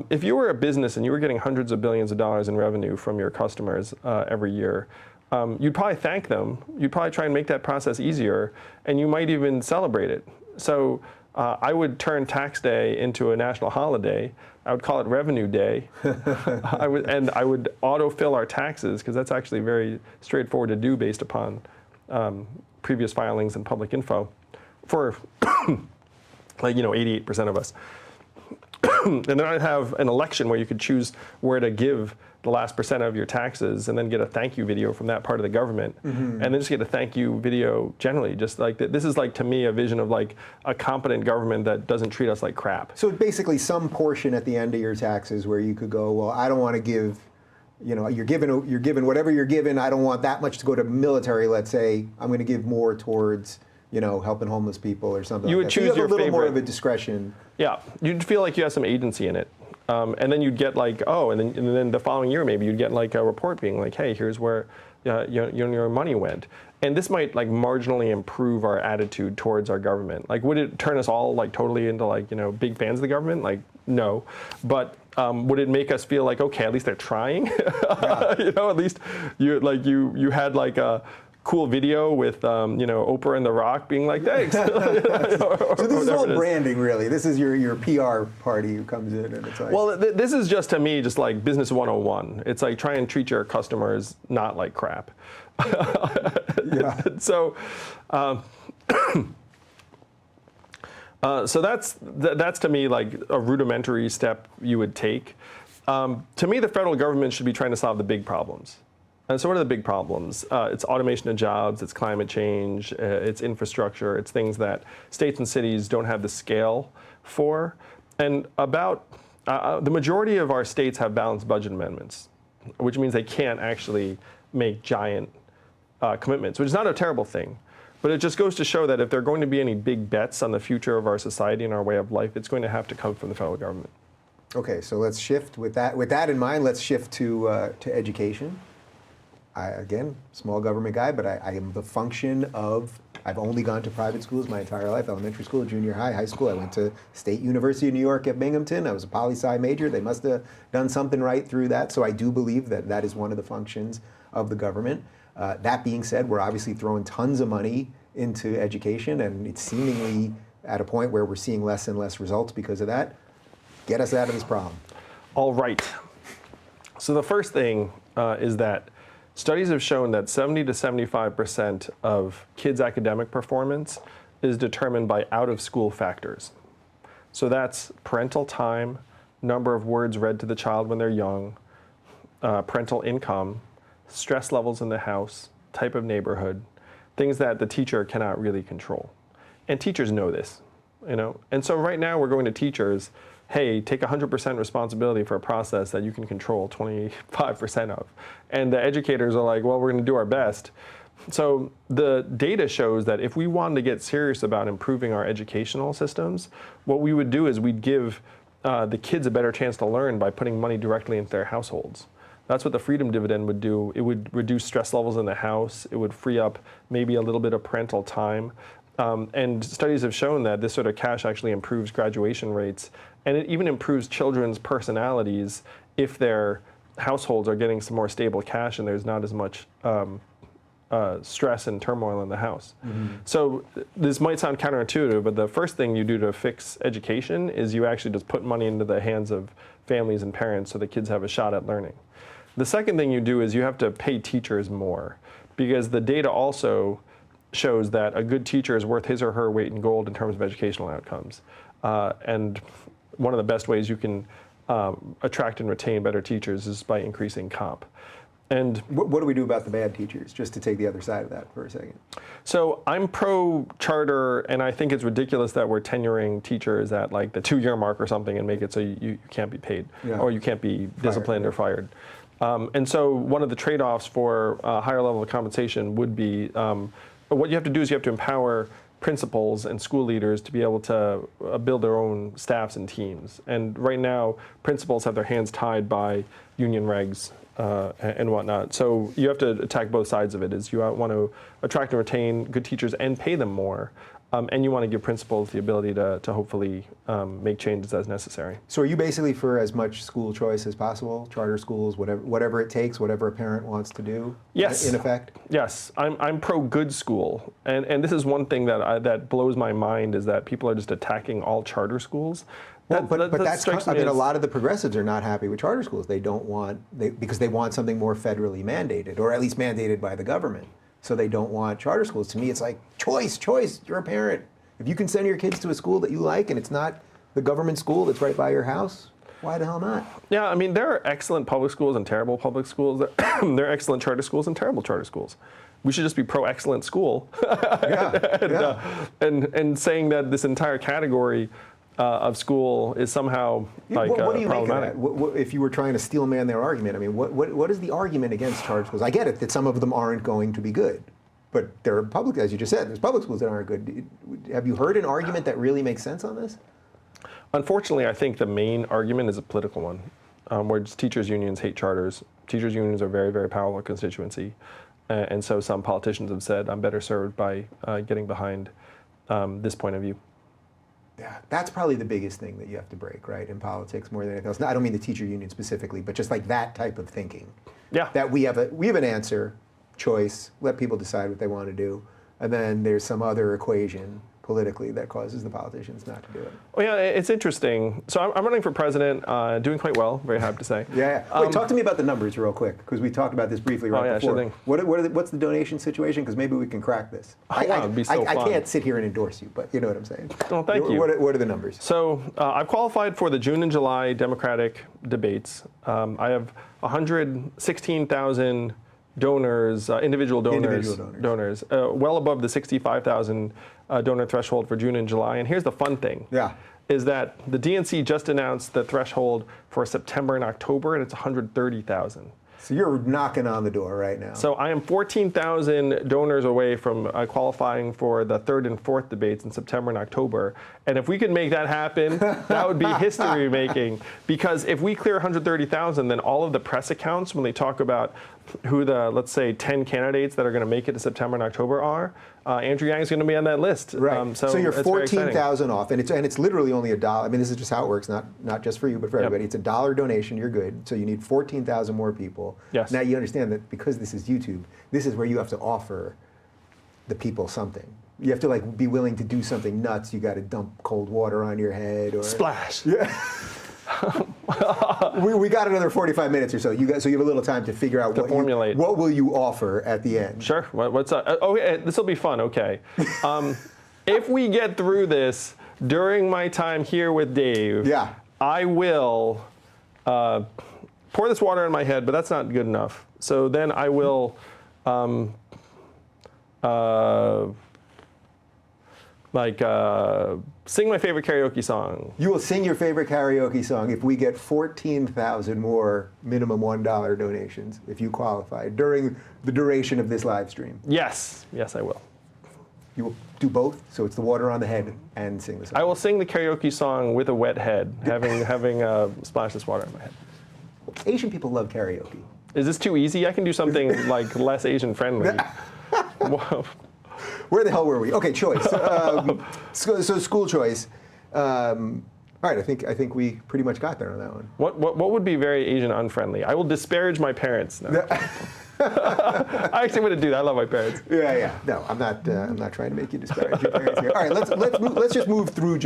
If you were a business and you were getting hundreds of billions of dollars in revenue from your customers every year, you'd probably thank them. You'd probably try and make that process easier, and you might even celebrate it. So I would turn tax day into a national holiday. I would call it Revenue Day. I would autofill our taxes, because that's actually very straightforward to do based upon previous filings and public info for 88% of us. And then I'd have an election where you could choose where to give the last % of your taxes, and then get a thank you video from that part of the government, and then just get a thank you video generally. Just like this is like, to me, a vision of like a competent government that doesn't treat us like crap. So basically, some portion at the end of your taxes where you could go, well, I don't want to give. You're given whatever you're given. I don't want that much to go to military. Let's say I'm going to give more towards helping homeless people or something. You would like that. choose So you have your a little more favorite. of a discretion. Yeah, you'd feel like you have some agency in it. And then you'd get like, and then the following year maybe you'd get like a report being like, hey, here's where your money went. And this might like marginally improve our attitude towards our government. Like, would it turn us all like totally into like, big fans of the government? Like, no. But would it make us feel like, okay, at least they're trying? Yeah. At least you had like a cool video with Oprah and The Rock being like, thanks. So this is all branding, really. This is your PR party who comes in, and it's like. Well, this is just, to me, just like business 101. It's like, try and treat your customers not like crap. Yeah. So, so that's to me like a rudimentary step you would take. To me, the federal government should be trying to solve the big problems. And so what are the big problems? It's automation of jobs, it's climate change, it's infrastructure, it's things that states and cities don't have the scale for. And about the majority of our states have balanced budget amendments, which means they can't actually make giant commitments, which is not a terrible thing. But it just goes to show that if there are going to be any big bets on the future of our society and our way of life, it's going to have to come from the federal government. Okay, so let's shift with that in mind. Let's shift to education. Again, small government guy, but I am the function of. I've only gone to private schools my entire life: elementary school, junior high, high school. I went to State University of New York at Binghamton. I was a poli-sci major. They must have done something right through that. So I do believe that is one of the functions of the government. That being said, we're obviously throwing tons of money into education, and it's seemingly at a point where we're seeing less and less results because of that. Get us out of this problem. All right. So the first thing is that studies have shown that 70 to 75% of kids' academic performance is determined by out-of-school factors. So that's parental time, number of words read to the child when they're young, parental income, stress levels in the house, type of neighborhood, things that the teacher cannot really control. And teachers know this, And so right now we're going to teachers, hey, take 100% responsibility for a process that you can control 25% of. And the educators are like, well, we're going to do our best. So the data shows that if we wanted to get serious about improving our educational systems, what we would do is we'd give the kids a better chance to learn by putting money directly into their households. That's what the Freedom Dividend would do. It would reduce stress levels in the house. It would free up maybe a little bit of parental time. And studies have shown that this sort of cash actually improves graduation rates, and it even improves children's personalities if their households are getting some more stable cash and there's not as much stress and turmoil in the house. Mm-hmm. So this might sound counterintuitive, but the first thing you do to fix education is you actually just put money into the hands of families and parents so the kids have a shot at learning. The second thing you do is you have to pay teachers more, because the data also shows that a good teacher is worth his or her weight in gold in terms of educational outcomes. And one of the best ways you can attract and retain better teachers is by increasing comp. And what do we do about the bad teachers, just to take the other side of that for a second? So I'm pro-charter, and I think it's ridiculous that we're tenuring teachers at like the 2-year mark or something and make it so you can't be paid, or you can't be disciplined or fired. And so one of the trade-offs for a higher level of compensation would be what you have to do is you have to empower principals and school leaders to be able to build their own staffs and teams. And right now, principals have their hands tied by union regs and whatnot. So you have to attack both sides of it. Is you want to attract and retain good teachers and pay them more. And you want to give principals the ability to hopefully make changes as necessary. So are you basically for as much school choice as possible, charter schools, whatever it takes, whatever a parent wants to do? Yes. In effect? Yes, I'm pro good school, and this is one thing that blows my mind is that people are just attacking all charter schools. Well, but that's, I mean, a as, lot of the progressives are not happy with charter schools. They don't want, because they want something more federally mandated, or at least mandated by the government. So they don't want charter schools. To me, it's like, choice, you're a parent. If you can send your kids to a school that you like and it's not the government school that's right by your house, why the hell not? Yeah, I mean, there are excellent public schools and terrible public schools. There are excellent charter schools and terrible charter schools. We should just be pro-excellent school. And saying that this entire category of school is somehow like what do you problematic. Make of that? If you were trying to steel man their argument, I mean, what is the argument against charter schools? I get it that some of them aren't going to be good, but there are public, as you just said, there's public schools that aren't good. Have you heard an argument that really makes sense on this? Unfortunately, I think the main argument is a political one, where teachers' unions hate charters. Teachers' unions are very, very powerful constituency, and so some politicians have said, I'm better served by getting behind this point of view. Yeah, that's probably the biggest thing that you have to break, right, in politics more than anything else. I don't mean the teacher union specifically, but just like that type of thinking. Yeah. That we have an answer, choice, let people decide what they want to do, and then there's some other equation politically that causes the politicians not to do it. Well, yeah, it's interesting. So I'm running for president, doing quite well, very happy to say. Yeah. Wait, talk to me about the numbers real quick, because we talked about this briefly right before. Sure thing. What's the donation situation? Because maybe we can crack this. It'd be so fun. I can't sit here and endorse you, but you know what I'm saying. Well, thank you. What are the numbers? So I've qualified for the June and July Democratic debates. I have 116,000 donors, individual donors, well above the 65,000 donor threshold for June and July. And here's the fun thing. Yeah. Is that the DNC just announced the threshold for September and October, and it's 130,000. So you're knocking on the door right now. So I am 14,000 donors away from qualifying for the third and fourth debates in September and October. And if we could make that happen, that would be history making. Because if we clear 130,000, then all of the press accounts, when they talk about who the, let's say, 10 candidates that are going to make it to September and October are, Andrew Yang is going to be on that list. Right. So you're 14,000 off, and it's literally only $1. I mean, this is just how it works, not just for you, but for everybody. It's $1 donation. You're good. So you need 14,000 more people. Yes. Now you understand that because this is YouTube, this is where you have to offer the people something. You have to like be willing to do something nuts. You got to dump cold water on your head or splash. Yeah. we got another 45 minutes or so. So you have a little time to figure out what will you offer at the end. Sure. What's up? This will be fun. Okay. If we get through this during my time here with Dave, yeah, I will pour this water on my head, but that's not good enough. So then I will sing my favorite karaoke song. You will sing your favorite karaoke song if we get 14,000 more minimum $1 donations, if you qualify, during the duration of this live stream. Yes. Yes, I will. You will do both, so it's the water on the head and sing the song. I will sing the karaoke song with a wet head, having splashed this water on my head. Asian people love karaoke. Is this too easy? I can do something like less Asian friendly. Whoa. Where the hell were we? Okay, choice. So school choice. All right, I think we pretty much got there on that one. What would be very Asian unfriendly? I will disparage my parents. No. I actually wouldn't do that. I love my parents. Yeah. No, I'm not trying to make you disparage your parents here. All right, let's just move through.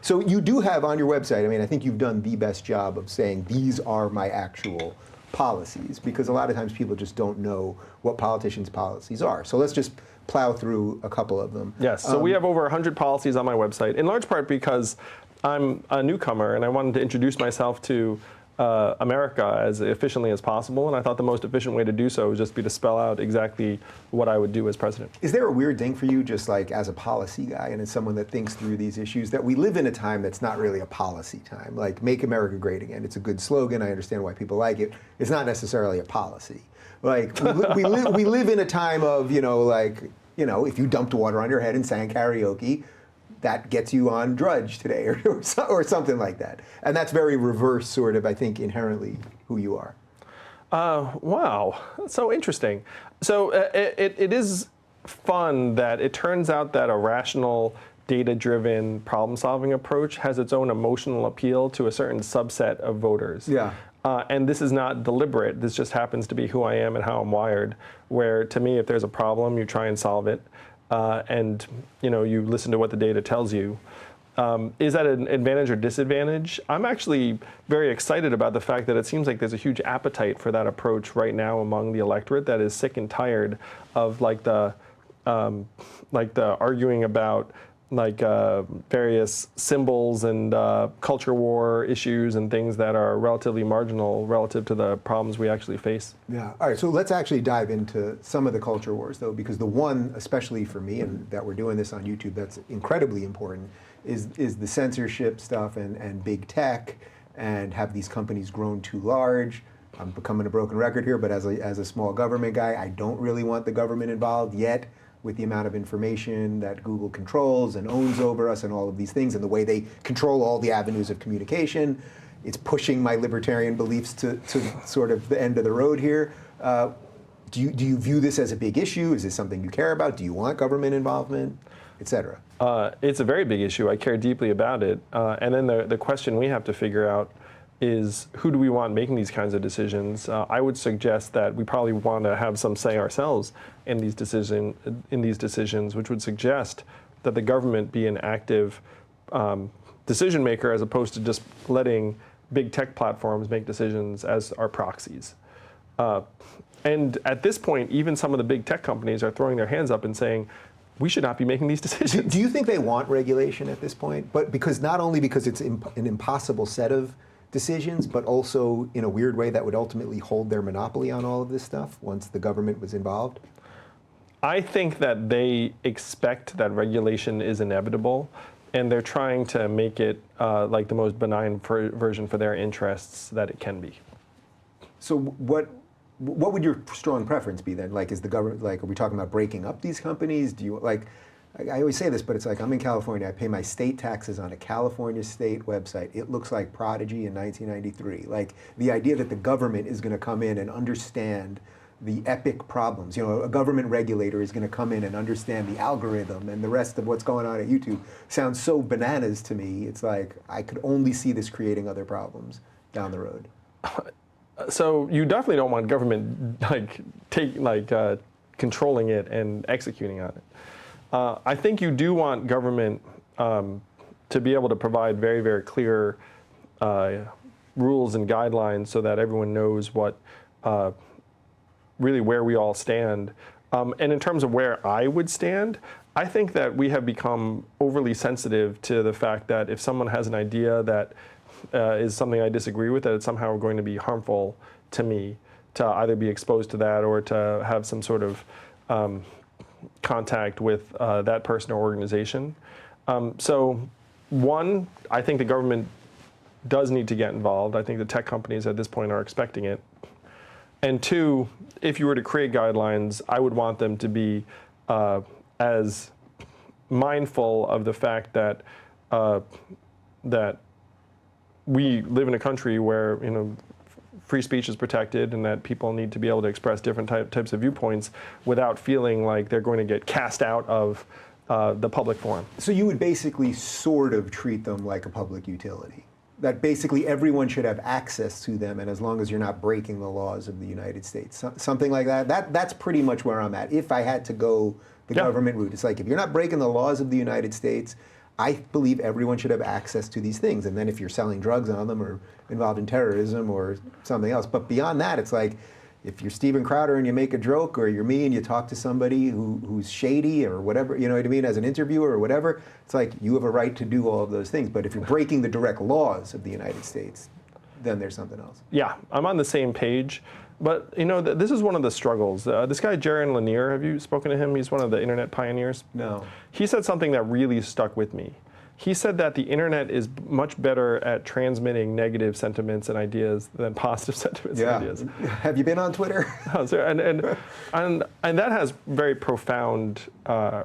So you do have on your website. I mean, I think you've done the best job of saying these are my actual policies, because a lot of times people just don't know what politicians' policies are. So let's just plow through a couple of them. Yes, so we have over 100 policies on my website, in large part because I'm a newcomer and I wanted to introduce myself to America as efficiently as possible, and I thought the most efficient way to do so was just be to spell out exactly what I would do as president. Is there a weird thing for you, just like as a policy guy and as someone that thinks through these issues, that we live in a time that's not really a policy time? Like, make America great again. It's a good slogan. I understand why people like it. It's not necessarily a policy. Like, we live in a time of, like, you know, if you dumped water on your head and sang karaoke, that gets you on Drudge today, or something like that. And that's very reverse, sort of, I think, inherently who you are. Wow, that's so interesting. So it is fun that it turns out that a rational, data-driven problem-solving approach has its own emotional appeal to a certain subset of voters. Yeah. And this is not deliberate. This just happens to be who I am and how I'm wired, where to me, if there's a problem, you try and solve it. And you know, you listen to what the data tells you. Is that an advantage or disadvantage? I'm actually very excited about the fact that it seems like there's a huge appetite for that approach right now among the electorate that is sick and tired of like the arguing about various symbols and culture war issues and things that are relatively marginal relative to the problems we actually face. Yeah. All right. So let's actually dive into some of the culture wars, though, because the one, especially for me, and that we're doing this on YouTube, that's incredibly important, is the censorship stuff and big tech, and have these companies grown too large. I'm becoming a broken record here, but as a small government guy, I don't really want the government involved yet, with the amount of information that Google controls and owns over us and all of these things, and the way they control all the avenues of communication. It's pushing my libertarian beliefs to sort of the end of the road here. Do you view this as a big issue? Is this something you care about? Do you want government involvement, et cetera? It's a very big issue. I care deeply about it. And then the question we have to figure out is, who do we want making these kinds of decisions? I would suggest that we probably want to have some say ourselves in these decisions, which would suggest that the government be an active decision maker, as opposed to just letting big tech platforms make decisions as our proxies. And at this point, even some of the big tech companies are throwing their hands up and saying, we should not be making these decisions. Do you think they want regulation at this point? But because not only because it's an impossible set of decisions, but also in a weird way that would ultimately hold their monopoly on all of this stuff once the government was involved? I think that they expect that regulation is inevitable, and they're trying to make it like the most benign version for their interests that it can be. So what would your strong preference be then? Like, is the government, like, are we talking about breaking up these companies? Do you, like, I always say this, but it's like, I'm in California, I pay my state taxes on a California state website. It looks like Prodigy in 1993. Like, the idea that the government is gonna come in and understand the epic problems. You know, a government regulator is gonna come in and understand the algorithm and the rest of what's going on at YouTube sounds so bananas to me. It's like, I could only see this creating other problems down the road. So you definitely don't want government controlling it and executing on it. I think you do want government to be able to provide very, very clear rules and guidelines so that everyone knows what really where we all stand. And in terms of where I would stand, I think that we have become overly sensitive to the fact that if someone has an idea that is something I disagree with, that it's somehow going to be harmful to me, to either be exposed to that or to have some sort of contact with that person or organization. So one, I think the government does need to get involved. I think the tech companies at this point are expecting it. And two, if you were to create guidelines, I would want them to be as mindful of the fact that that we live in a country where, you know, free speech is protected, and that people need to be able to express different types of viewpoints without feeling like they're going to get cast out of the public forum. So you would basically sort of treat them like a public utility, that basically everyone should have access to them, and as long as you're not breaking the laws of the United States, something like that. That's pretty much where I'm at. If I had to go the government route, it's like, if you're not breaking the laws of the United States, I believe everyone should have access to these things. And then if you're selling drugs on them or involved in terrorism or something else. But beyond that, it's like, if you're Steven Crowder and you make a joke, or you're me and you talk to somebody who's shady or whatever, you know what I mean, as an interviewer or whatever, it's like, you have a right to do all of those things. But if you're breaking the direct laws of the United States, then there's something else. Yeah, I'm on the same page. But, you know, this is one of the struggles. This guy, Jaron Lanier, have you spoken to him? He's one of the internet pioneers. No. He said something that really stuck with me. he said that the internet is much better at transmitting negative sentiments and ideas than positive sentiments and ideas. Have you been on Twitter? And that has very profound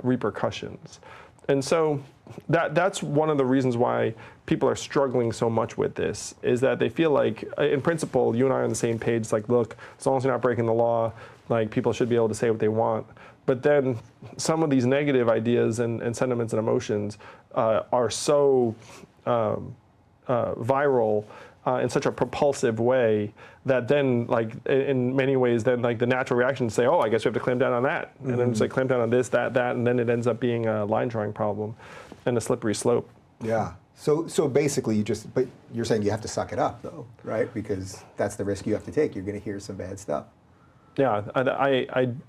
repercussions. And so that's one of the reasons why people are struggling so much with this, is that they feel like, in principle, you and I are on the same page. It's like, look, as long as you're not breaking the law, like, people should be able to say what they want. But then some of these negative ideas and sentiments and emotions are so viral in such a propulsive way that then, like, in many ways, then, like, the natural reaction is say, oh, I guess we have to clamp down on that. And then it's like clamp down on this, that, and then it ends up being a line drawing problem and a slippery slope. Yeah. So basically, but you're saying you have to suck it up, though, right? Because that's the risk you have to take. You're going to hear some bad stuff. Yeah,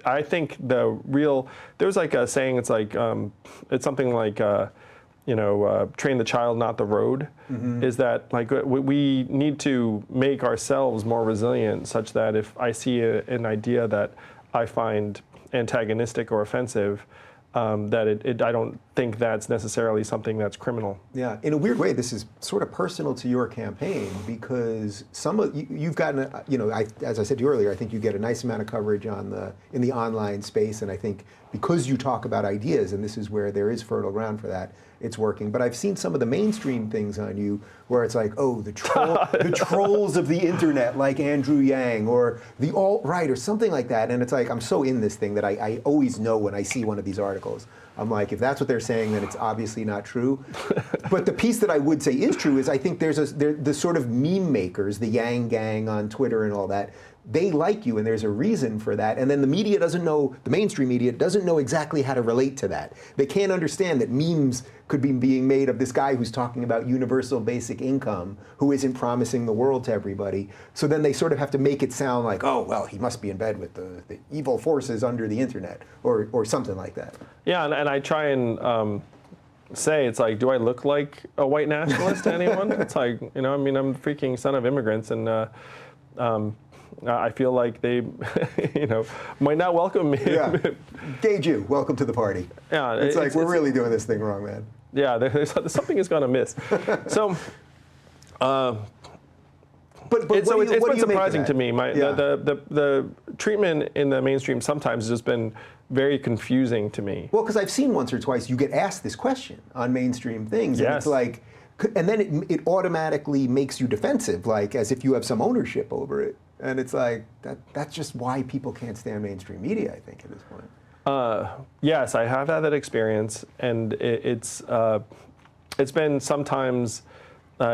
I think there's like a saying, it's like, it's something like, train the child, not the road, is that, like, we need to make ourselves more resilient, such that if I see an idea that I find antagonistic or offensive, that I don't think that's necessarily something that's criminal. Yeah, in a weird way, this is sort of personal to your campaign, because you've gotten, as I said to you earlier, I think you get a nice amount of coverage in the online space, and I think because you talk about ideas, and this is where there is fertile ground for that, it's working. But I've seen some of the mainstream things on you where it's like, oh, the trolls of the internet, like Andrew Yang, or the alt-right, or something like that. And it's like, I'm so in this thing that I always know when I see one of these articles. I'm like, if that's what they're saying, then it's obviously not true. But the piece that I would say is true is, I think there's the sort of meme makers, the Yang gang on Twitter and all that, they like you, and there's a reason for that. And then the media doesn't know, the mainstream media doesn't know exactly how to relate to that. They can't understand that memes could be being made of this guy who's talking about universal basic income, who isn't promising the world to everybody. So then they sort of have to make it sound like, oh, well, he must be in bed with the evil forces under the internet, or something like that. Yeah, and I try and say, it's like, do I look like a white nationalist to anyone? It's like, I'm the freaking son of immigrants, and I feel like they, might not welcome me. Yeah. Gay Jew, welcome to the party. Yeah, it's like, we're really doing this thing wrong, man. Yeah, there's something is gone amiss. So, but it's been surprising to me. The treatment in the mainstream sometimes has just been very confusing to me. Well, because I've seen once or twice you get asked this question on mainstream things, and yes. It's like, and then it automatically makes you defensive, like as if you have some ownership over it. And it's like, that's just why people can't stand mainstream media, I think, at this point. Yes, I have had that experience, and it's been sometimes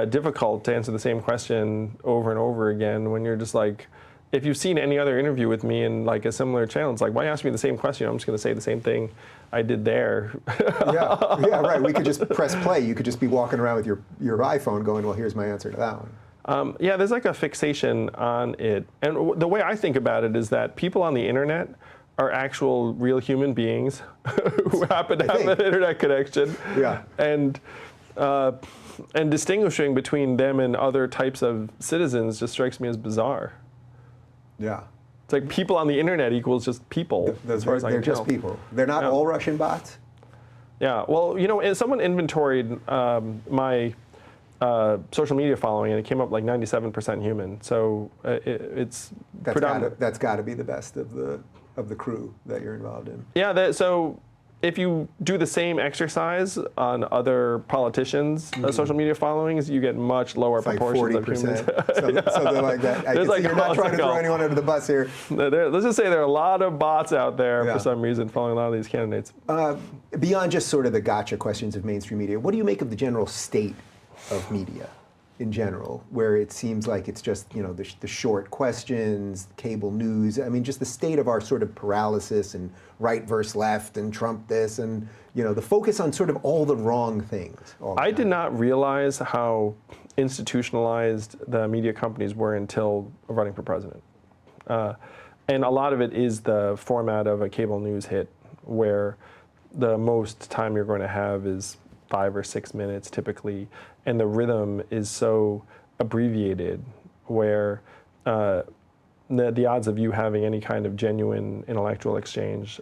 difficult to answer the same question over and over again when you're just like, if you've seen any other interview with me in like a similar channel, it's like, why ask me the same question? I'm just going to say the same thing I did there. yeah, right. We could just press play. You could just be walking around with your iPhone going, well, here's my answer to that one. Yeah, there's like a fixation on it. And the way I think about it is that people on the internet are actual real human beings who happen to have an internet connection. Yeah. And distinguishing between them and other types of citizens just strikes me as bizarre. Yeah. It's like people on the internet equals just people. They're just people. They're not all Russian bots? Yeah. Well, someone inventoried my social media following, and it came up like 97% human. So it's that's got to be the best of the crew that you're involved in. Yeah. So if you do the same exercise on other politicians' social media followings, you get much lower proportions of humans. Something like that. You're not trying to throw anyone under the bus here. Let's just say there are a lot of bots out there for some reason following a lot of these candidates. Beyond just sort of the gotcha questions of mainstream media, what do you make of the general state of media in general, where it seems like it's just, the short questions, cable news, just the state of our sort of paralysis, and right versus left, and Trump this, and, the focus on sort of all the wrong things. I did not realize how institutionalized the media companies were until running for president. And a lot of it is the format of a cable news hit, where the most time you're going to have is 5 or 6 minutes typically, and the rhythm is so abbreviated where the odds of you having any kind of genuine intellectual exchange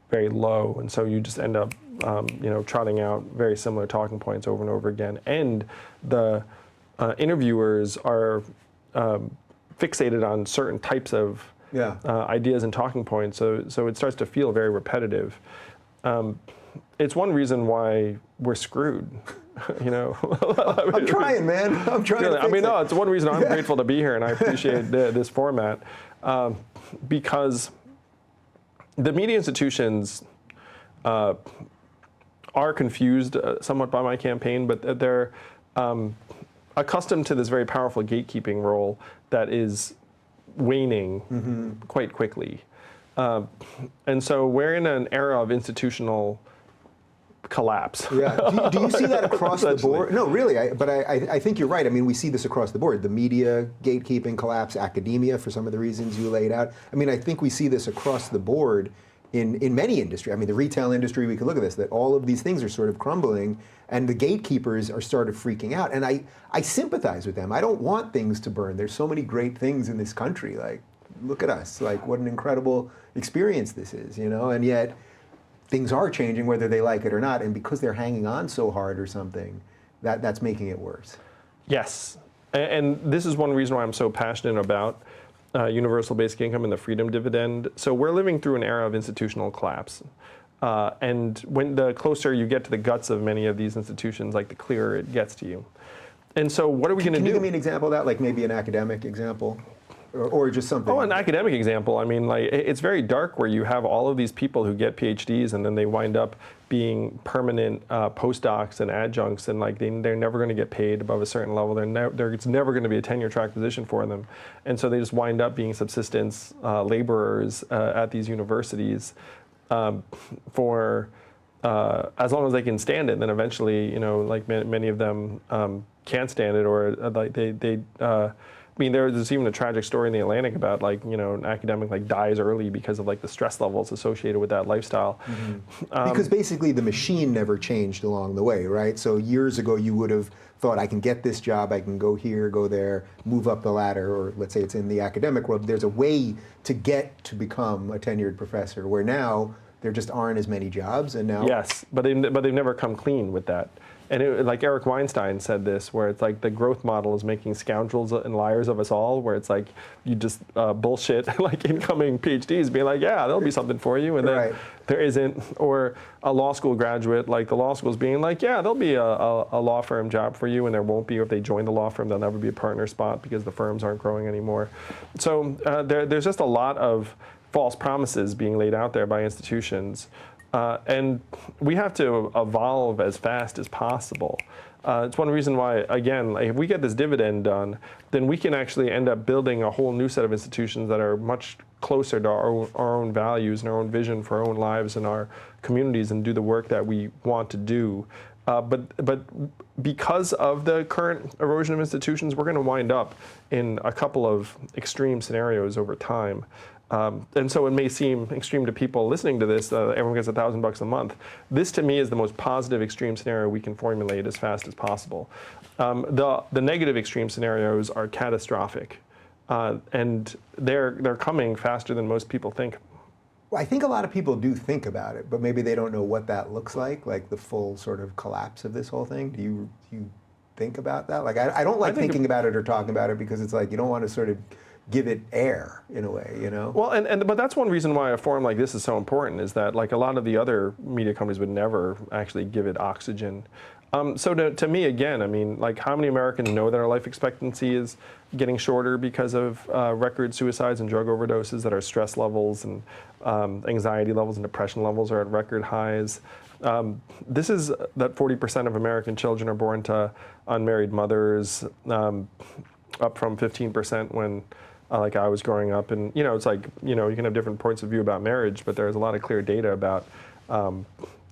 very low, and so you just end up trotting out very similar talking points over and over again. And the interviewers are fixated on certain types of ideas and talking points, so it starts to feel very repetitive. It's one reason why we're screwed. I'm trying, man. I'm trying. No, it's one reason I'm grateful to be here, and I appreciate this format, because the media institutions are confused somewhat by my campaign, but they're accustomed to this very powerful gatekeeping role that is waning quite quickly. And so we're in an era of institutional collapse. Yeah. Do you see that across the board? No, really. But I think you're right. I mean, we see this across the board. The media gatekeeping collapse, academia for some of the reasons you laid out. I mean, I think we see this across the board in many industries. I mean, the retail industry, we could look at this, that all of these things are sort of crumbling, and the gatekeepers are sort of freaking out. And I sympathize with them. I don't want things to burn. There's so many great things in this country. Like, look at us. Like, what an incredible experience this is, And yet, things are changing whether they like it or not, and because they're hanging on so hard or something, that's making it worse. Yes, and this is one reason why I'm so passionate about universal basic income and the freedom dividend. So we're living through an era of institutional collapse. And when the closer you get to the guts of many of these institutions, like the clearer it gets to you. And so what are we going to do? Can you give me an example of that, like maybe an academic example? Or just something? Oh, an academic example. I mean, like, it's very dark where you have all of these people who get PhDs and then they wind up being permanent postdocs and adjuncts, and like they're never going to get paid above a certain level. It's never going to be a tenure track position for them, and so they just wind up being subsistence laborers at these universities for as long as they can stand it. And then eventually, like many of them can't stand it, or like they I mean, there's even a tragic story in the Atlantic about an academic dies early because of the stress levels associated with that lifestyle. Because basically the machine never changed along the way, right? So years ago you would have thought, I can get this job, I can go here, go there, move up the ladder, or let's say it's in the academic world. There's a way to get to become a tenured professor, where now there just aren't as many jobs, and now... Yes, but they've never come clean with that. And like Eric Weinstein said this, where it's like the growth model is making scoundrels and liars of us all, where it's like you just bullshit like incoming PhDs being like, yeah, there'll be something for you, and then there isn't. Or a law school graduate, like the law school's being like, yeah, there'll be a law firm job for you, and there won't be. If they join the law firm, there'll never be a partner spot because the firms aren't growing anymore. So there's just a lot of false promises being laid out there by institutions. And we have to evolve as fast as possible. It's one reason why, again, if we get this dividend done, then we can actually end up building a whole new set of institutions that are much closer to our own values and our own vision for our own lives and our communities, and do the work that we want to do. But because of the current erosion of institutions, we're going to wind up in a couple of extreme scenarios over time. And so it may seem extreme to people listening to this, everyone gets $1,000 a month. This to me is the most positive extreme scenario we can formulate as fast as possible. The negative extreme scenarios are catastrophic, and they're coming faster than most people think. Well, I think a lot of people do think about it, but maybe they don't know what that looks like the full sort of collapse of this whole thing. Do you think about that? Like, I don't like thinking about it or talking about it, because it's like you don't want to sort of give it air in a way, Well, but that's one reason why a forum like this is so important, is that like a lot of the other media companies would never actually give it oxygen. So to me, again, I mean, like, how many Americans know that our life expectancy is getting shorter because of record suicides and drug overdoses, that our stress levels and anxiety levels and depression levels are at record highs? This is that 40% of American children are born to unmarried mothers, up from 15% when like I was growing up. And it's like, you can have different points of view about marriage, but there's a lot of clear data about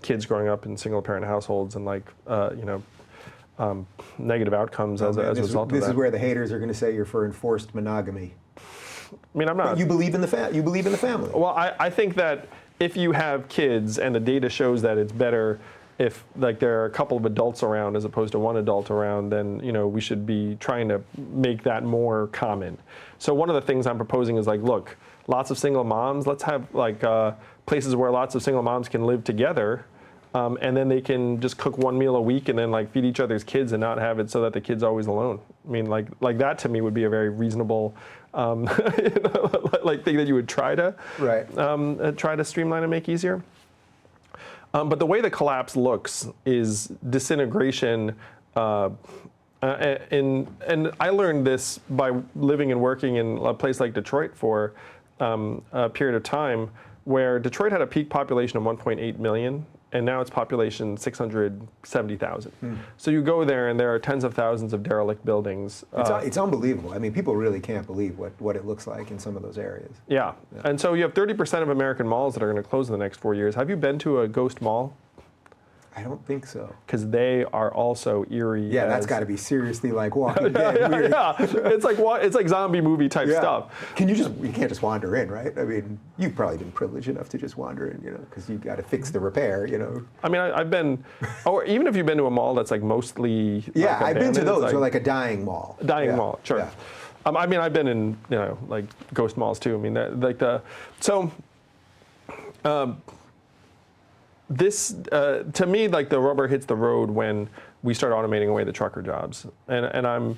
kids growing up in single parent households and negative outcomes as a result of that. This is where the haters are going to say you're for enforced monogamy. I mean, I'm not. But you believe in the family. Well, I think that if you have kids and the data shows that it's better if there are a couple of adults around as opposed to one adult around, then we should be trying to make that more common. So one of the things I'm proposing is look, lots of single moms. Let's have places where lots of single moms can live together, and then they can just cook one meal a week and then like feed each other's kids and not have it so that the kid's always alone. I mean, like that to me would be a very reasonable like thing that you would try to streamline and make easier. But the way the collapse looks is disintegration. And I learned this by living and working in a place like Detroit for a period of time, where Detroit had a peak population of 1.8 million, and now its population 670,000. So you go there, and there are tens of thousands of derelict buildings. It's unbelievable. I mean, people really can't believe what it looks like in some of those areas. Yeah. And so you have 30% of American malls that are going to close in the next 4 years. Have you been to a ghost mall? I don't think so. Because they are also eerie. Yeah, that's got to be seriously like Walking Dead. Weird. It's like zombie movie type stuff. You can't just wander in, right? I mean, you've probably been privileged enough to just wander in, because you've got to fix the repair, I mean, I've been, or even if you've been to a mall that's like mostly. Yeah, like I've been to those, or like a dying mall. Dying mall, sure. Yeah. I mean, I've been in, like ghost malls too. I mean, this, to me, like the rubber hits the road when we start automating away the trucker jobs. And I'm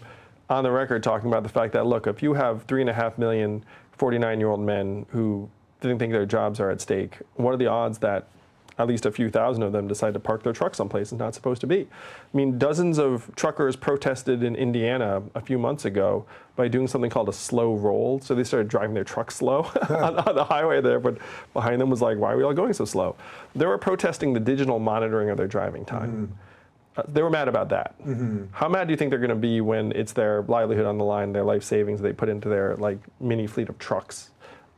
on the record talking about the fact that, look, if you have 3.5 million 49-year-old men who didn't think their jobs are at stake, what are the odds that at least a few thousand of them decide to park their truck someplace it's not supposed to be? I mean, dozens of truckers protested in Indiana a few months ago by doing something called a slow roll. So they started driving their truck slow on the highway there, but behind them was like, why are we all going so slow? They were protesting the digital monitoring of their driving time. They were mad about that. How mad do you think they're going to be when it's their livelihood on the line, their life savings they put into their like mini fleet of trucks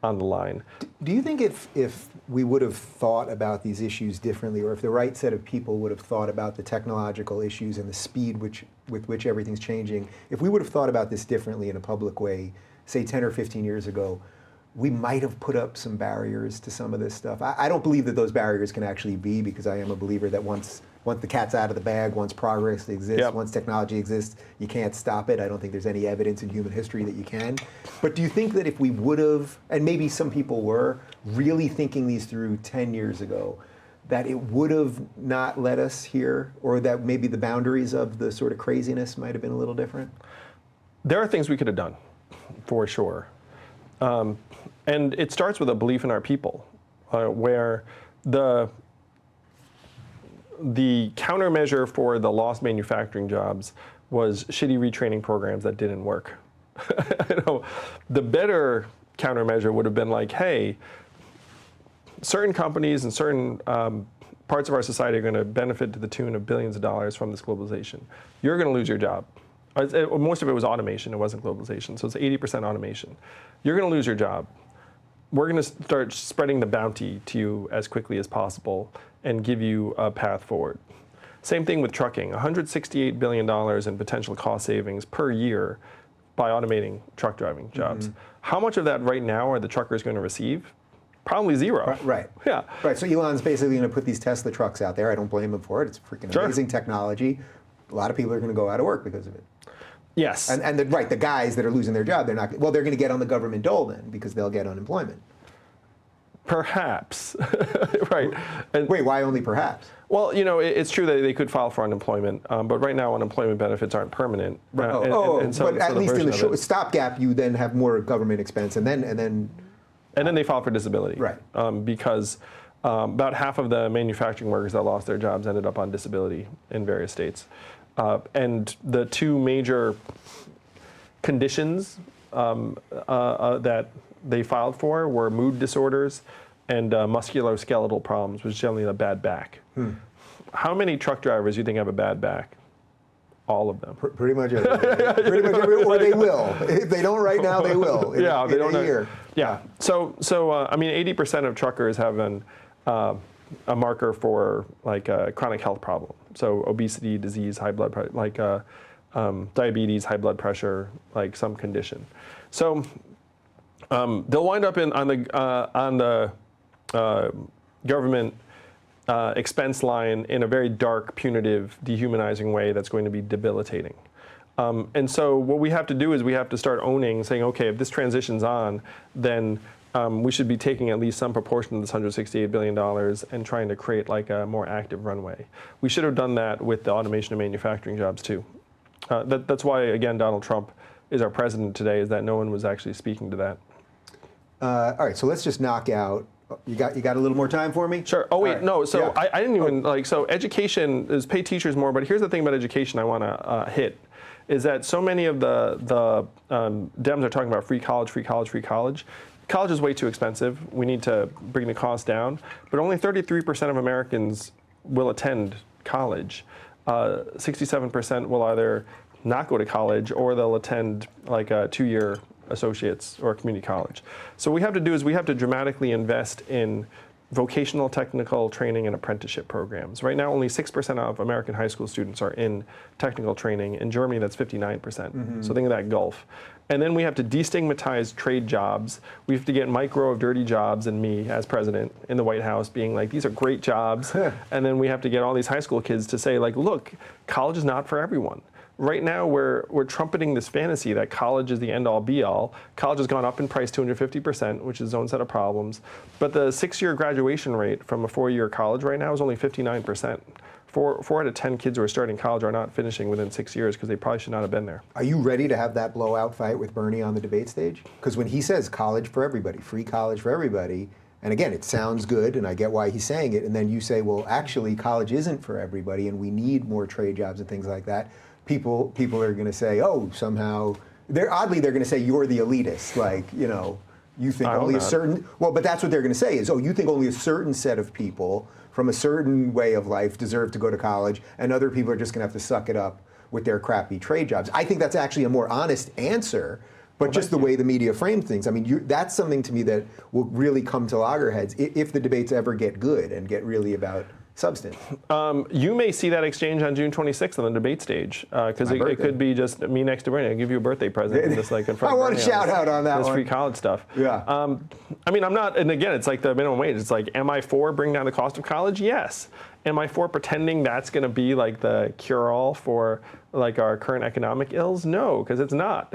on the line? Do you think if we would have thought about these issues differently, or if the right set of people would have thought about the technological issues and the speed with which everything's changing, if we would have thought about this differently in a public way, say 10 or 15 years ago, we might have put up some barriers to some of this stuff? I don't believe that those barriers can actually be, because I am a believer that once the cat's out of the bag, once progress exists, once technology exists, you can't stop it. I don't think there's any evidence in human history that you can. But do you think that if we would have, and maybe some people were, really thinking these through 10 years ago, that it would have not led us here, or that maybe the boundaries of the sort of craziness might have been a little different? There are things we could have done, for sure. And it starts with a belief in our people, where the countermeasure for the lost manufacturing jobs was shitty retraining programs that didn't work. The better countermeasure would have been like, hey, certain companies and certain parts of our society are going to benefit to the tune of billions of dollars from this globalization. You're going to lose your job. Most of it was automation. It wasn't globalization. So it's 80% automation. You're going to lose your job. We're going to start spreading the bounty to you as quickly as possible and give you a path forward. Same thing with trucking. $168 billion in potential cost savings per year by automating truck driving jobs. How much of that right now are the truckers going to receive? Probably zero. Right. Yeah. Right. So Elon's basically going to put these Tesla trucks out there. I don't blame him for it. It's freaking amazing technology. A lot of people are going to go out of work because of it. Yes. And the guys that are losing their job, they're going to get on the government dole then, because they'll get unemployment. Perhaps. Right. And wait, why only perhaps? Well, it's true that they could file for unemployment, but right now unemployment benefits aren't permanent. But at least in the short stopgap, you then have more government expense, and then they file for disability. Right. Because about half of the manufacturing workers that lost their jobs ended up on disability in various states. And the two major conditions that they filed for were mood disorders and musculoskeletal problems, which is generally a bad back. How many truck drivers do you think have a bad back? All of them. Pretty much everybody. Pretty much everybody, or they will. If they don't right now, they will. They don't in a year. Yeah. So I mean, 80% of truckers have a marker for like a chronic health problem. So obesity, disease, high blood pressure, like diabetes, high blood pressure, like some condition. So they'll wind up on the government expense line in a very dark, punitive, dehumanizing way that's going to be debilitating. And so what we have to do is we have to start saying, okay, if this transitions on, then we should be taking at least some proportion of this $168 billion and trying to create like a more active runway. We should have done that with the automation of manufacturing jobs too. That's why, again, Donald Trump is our president today, is that no one was actually speaking to that. All right, so let's just knock out. You got a little more time for me? Sure. Oh wait, right. no. So Yeah. I didn't even like. So education is pay teachers more, but here's the thing about education I want to hit, is that so many of the Dems are talking about free college, free college, free college. College is way too expensive. We need to bring the cost down. But only 33% of Americans will attend college. 67% will either not go to college or they'll attend like a 2-year associates or community college. So what we have to do is we have to dramatically invest in vocational technical training and apprenticeship programs. Right now, only 6% of American high school students are in technical training. In Germany, that's 59%. So think of that gulf. And then we have to destigmatize trade jobs. We have to get micro of dirty jobs, and me as president in the White House being like, these are great jobs. And then we have to get all these high school kids to say like, look, college is not for everyone. Right now, we're trumpeting this fantasy that college is the end-all, be-all. College has gone up in price 250%, which is its own set of problems. But the 6-year graduation rate from a 4-year college right now is only 59%. 4 out of 10 kids who are starting college are not finishing within 6 years because they probably should not have been there. Are you ready to have that blowout fight with Bernie on the debate stage? Because when he says college for everybody, free college for everybody, and again, it sounds good, and I get why he's saying it, and then you say, well, actually, college isn't for everybody, and we need more trade jobs and things like that. People are going to say, oh, somehow, they're going to say you're the elitist, like, you know, you think only a certain, well, but that's what they're going to say is, oh, you think only a certain set of people from a certain way of life deserve to go to college, and other people are just going to have to suck it up with their crappy trade jobs. I think that's actually a more honest answer, but just the way the media frames things. I mean, that's something to me that will really come to loggerheads if the debates ever get good and get really about substance. You may see that exchange on June 26th on the debate stage, because it could be just me next to Bernie. I'll give you a birthday present and just like in front I of want Bernie a shout out on that this one. free college stuff. Yeah. I mean, I'm not, and again, it's like the minimum wage. It's like, am I for bringing down the cost of college? Yes. Am I for pretending that's going to be like the cure-all for like our current economic ills? No, because it's not.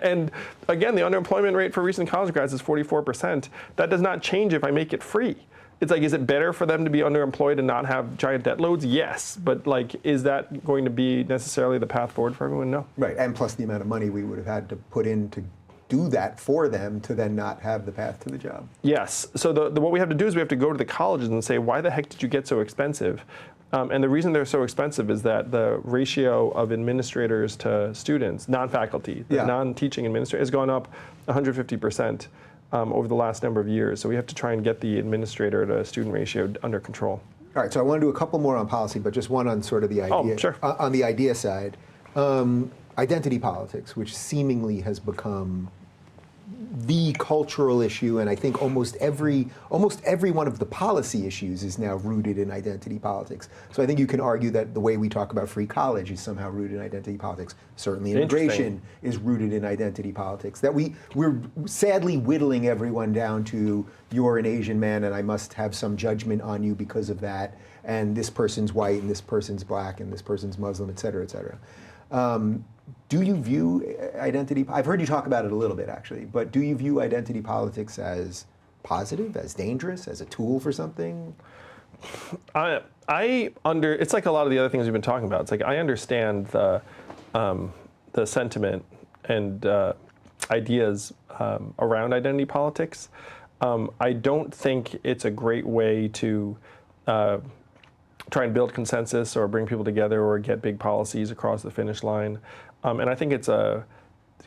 And again, the underemployment rate for recent college grads is 44%. That does not change if I make it free. It's like, is it better for them to be underemployed and not have giant debt loads? Yes, but like, is that going to be necessarily the path forward for everyone? No. Right, and plus the amount of money we would have had to put in to do that for them to then not have the path to the job. Yes, so what we have to do is we have to go to the colleges and say, why the heck did you get so expensive? And the reason they're so expensive is that the ratio of administrators to students, non-faculty, non-teaching administrators, has gone up 150%. Over the last number of years. So we have to try and get the administrator to student ratio under control. All right, so I want to do a couple more on policy, but just one on sort of the idea. Oh, sure. On the idea side. Identity politics, which seemingly has become the cultural issue, and I think almost every one of the policy issues is now rooted in identity politics. So I think you can argue that the way we talk about free college is somehow rooted in identity politics. Certainly immigration is rooted in identity politics. That we're sadly whittling everyone down to, you're an Asian man and I must have some judgment on you because of that, and this person's white and this person's black and this person's Muslim, et cetera, et cetera. Do you view identity, I've heard you talk about it a little bit actually, but do you view identity politics as positive, as dangerous, as a tool for something? It's like a lot of the other things we've been talking about. It's like I understand the sentiment and ideas around identity politics. I don't think it's a great way to try and build consensus or bring people together or get big policies across the finish line. And I think it's a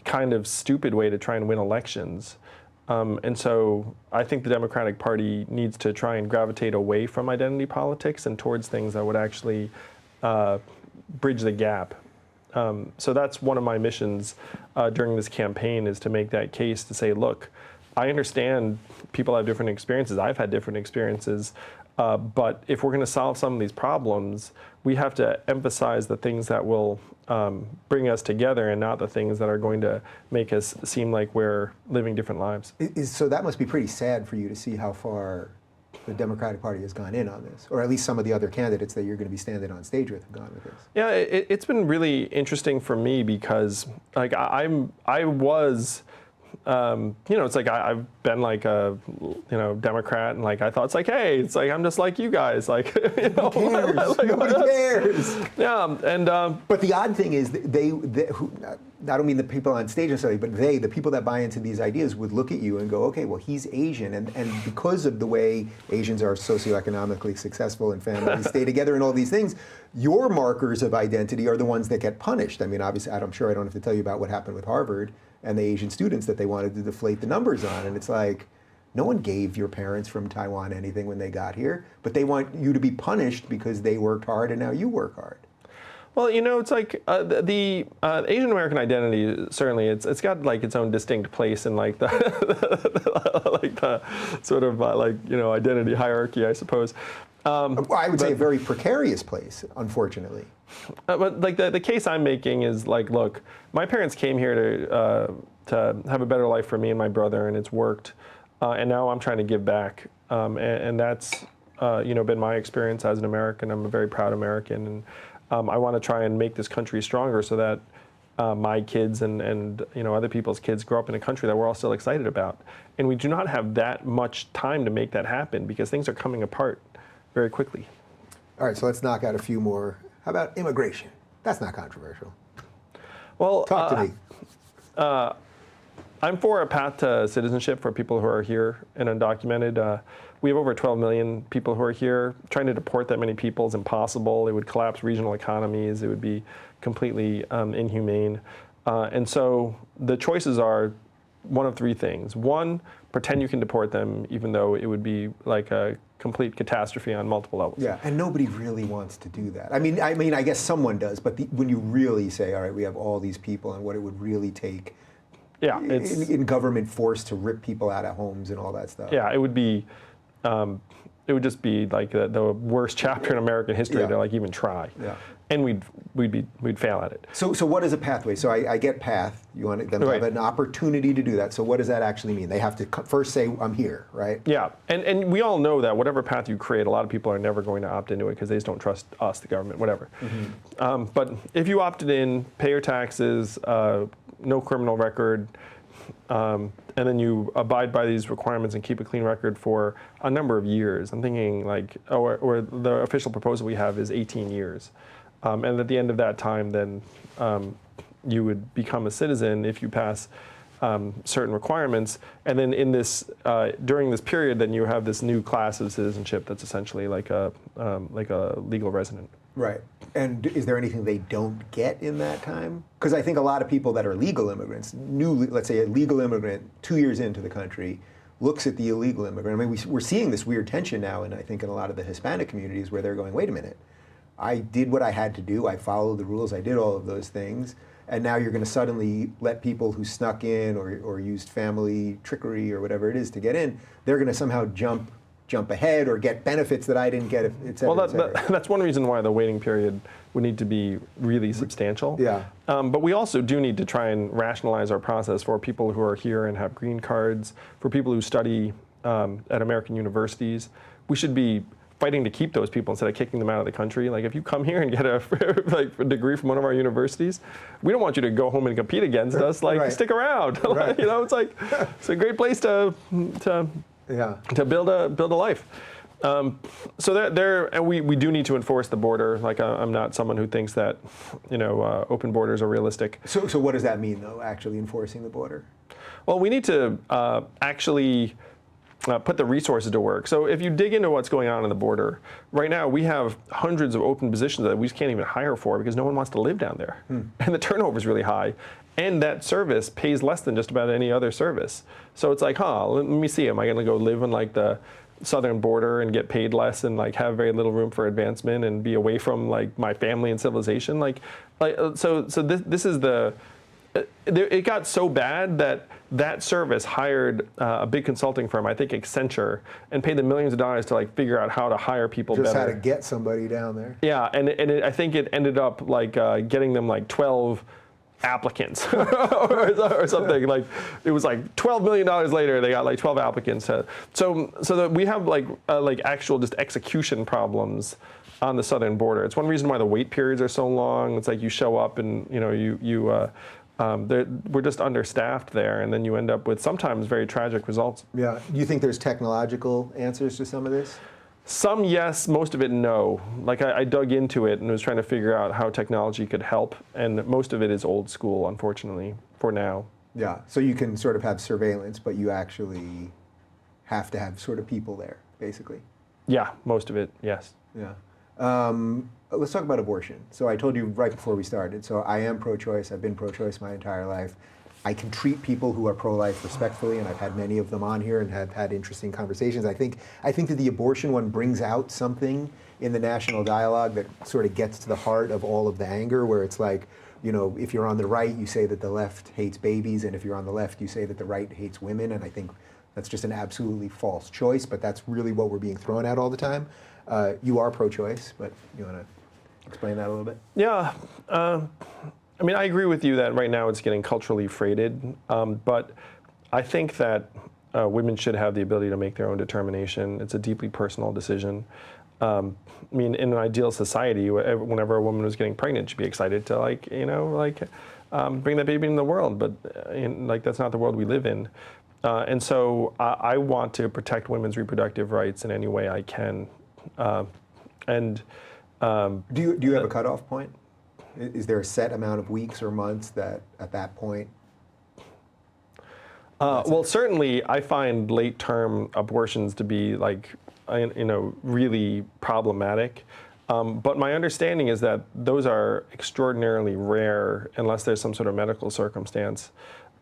kind of stupid way to try and win elections. And so I think the Democratic Party needs to try and gravitate away from identity politics and towards things that would actually bridge the gap. So that's one of my missions during this campaign, is to make that case to say, look, I understand people have different experiences. I've had different experiences. But if we're going to solve some of these problems, we have to emphasize the things that will bring us together and not the things that are going to make us seem like we're living different lives. So that must be pretty sad for you to see how far the Democratic Party has gone in on this, or at least some of the other candidates that you're going to be standing on stage with have gone with this. Yeah, it's been really interesting for me because like I was it's like I've been like a, Democrat, and like I thought it's like, hey, it's like I'm just like you guys, like, Who cares? Nobody cares. Yeah, and but the odd thing is, I don't mean the people on stage necessarily, but the people that buy into these ideas would look at you and go, okay, well, he's Asian, and because of the way Asians are socioeconomically successful and families stay together and all these things, your markers of identity are the ones that get punished. I mean, obviously, I'm sure I don't have to tell you about what happened with Harvard and the Asian students that they wanted to deflate the numbers on, and it's like, no one gave your parents from Taiwan anything when they got here, but they want you to be punished because they worked hard and now you work hard. Well, it's like the Asian American identity, certainly it's got like its own distinct place in like the like the sort of identity hierarchy, I suppose. Well, I would say a very precarious place, unfortunately. But like the case I'm making is like, look, my parents came here to have a better life for me and my brother, and it's worked. And now I'm trying to give back, and that's been my experience as an American. I'm a very proud American, and I want to try and make this country stronger so that my kids and other people's kids grow up in a country that we're all still excited about. And we do not have that much time to make that happen because things are coming apart very quickly. All right, so let's knock out a few more. How about immigration? That's not controversial. Well, talk to me. I'm for a path to citizenship for people who are here and undocumented. We have over 12 million people who are here. Trying to deport that many people is impossible. It would collapse regional economies. It would be completely inhumane. And so the choices are one of three things. One, pretend you can deport them, even though it would be like a complete catastrophe on multiple levels. Yeah, and nobody really wants to do that. I mean, I guess someone does, but when you really say, all right, we have all these people and what it would really take in government force to rip people out of homes and all that stuff. Yeah, it would be, it would just be like the worst chapter in American history to like even try. Yeah. And we'd fail at it. So what is a pathway? So I get path. You want them to have an opportunity to do that. So what does that actually mean? They have to first say, I'm here, right? Yeah, and we all know that whatever path you create, a lot of people are never going to opt into it because they just don't trust us, the government, whatever. Mm-hmm. But if you opted in, pay your taxes, no criminal record, and then you abide by these requirements and keep a clean record for a number of years. I'm thinking like, or the official proposal we have is 18 years. And at the end of that time, then you would become a citizen if you pass certain requirements. And then in this, during this period, then you have this new class of citizenship that's essentially like a legal resident. Right. And is there anything they don't get in that time? Because I think a lot of people that are legal immigrants, let's say a legal immigrant 2 years into the country, looks at the illegal immigrant. I mean, we're seeing this weird tension now, and I think in a lot of the Hispanic communities where they're going, wait a minute, I did what I had to do, I followed the rules, I did all of those things, and now you're going to suddenly let people who snuck in or used family trickery or whatever it is to get in, they're going to somehow jump ahead or get benefits that I didn't get, et cetera, et cetera. That's one reason why the waiting period would need to be really substantial. Yeah. But we also do need to try and rationalize our process for people who are here and have green cards, for people who study at American universities. We should be fighting to keep those people instead of kicking them out of the country. Like if you come here and get a degree from one of our universities, we don't want you to go home and compete against us. Like stick around. Right. It's like it's a great place to build a life. So and we do need to enforce the border. Like I'm not someone who thinks that open borders are realistic. So what does that mean though? Actually enforcing the border? Well, we need to actually put the resources to work. So if you dig into what's going on the border, right now we have hundreds of open positions that we just can't even hire for because no one wants to live down there. And the turnover is really high. And that service pays less than just about any other service. So it's like, let me see, am I gonna go live on like the southern border and get paid less and like have very little room for advancement and be away from like my family and civilization? So this is it got so bad that service hired a big consulting firm, I think Accenture, and paid them millions of dollars to like figure out how to hire people better. Just how to get somebody down there. Yeah, and I think it ended up like getting them like 12 applicants or something. Like it was like $12 million later, they got like 12 applicants. So that we have like actual just execution problems on the southern border. It's one reason why the wait periods are so long. It's like you show up and we're just understaffed there, and then you end up with sometimes very tragic results. Yeah. Do you think there's technological answers to some of this? Some yes, most of it no. Like I dug into it and was trying to figure out how technology could help, and most of it is old school, unfortunately, for now. Yeah. So you can sort of have surveillance, but you actually have to have sort of people there, basically. Yeah, most of it, yes. Yeah. Let's talk about abortion. So I told you right before we started, so I am pro-choice. I've been pro-choice my entire life. I can treat people who are pro-life respectfully, and I've had many of them on here and have had interesting conversations. I think that the abortion one brings out something in the national dialogue that sort of gets to the heart of all of the anger, where it's like, you know, if you're on the right, you say that the left hates babies, and if you're on the left, you say that the right hates women, and I think that's just an absolutely false choice, but that's really what we're being thrown at all the time. You are pro-choice, but you want to explain that a little bit? Yeah. I mean, I agree with you that right now it's getting culturally freighted, but I think that women should have the ability to make their own determination. It's a deeply personal decision. I mean, in an ideal society, whenever a woman was getting pregnant, she'd be excited to, like, you know, like bring that baby into the world, but like that's not the world we live in. And so I want to protect women's reproductive rights in any way I can. Do you have a cutoff point? Is there a set amount of weeks or months that at that point? Well, certainly I find late-term abortions to be, like, you know, really problematic. But my understanding is that those are extraordinarily rare unless there's some sort of medical circumstance.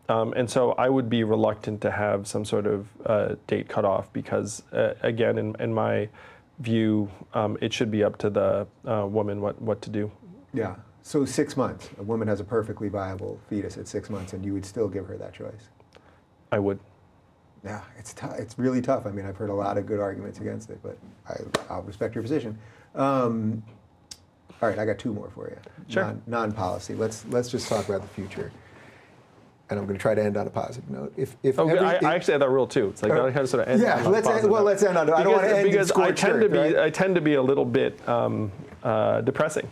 And so I would be reluctant to have some sort of date cutoff because, again, in my view, it should be up to the woman what to do. Yeah. So 6 months, a woman has a perfectly viable fetus at 6 months, and you would still give her that choice? I would. Yeah, it's really tough. I mean, I've heard a lot of good arguments against it, but I'll respect your position. All right, I got two more for you. Sure. Non-policy. Let's just talk about the future. And I'm going to try to end on a positive note. I actually had that rule too. It's like I kind of sort of end on a positive note. Let's end on. I don't want to end in scorched earth, right? I tend to be a little bit depressing.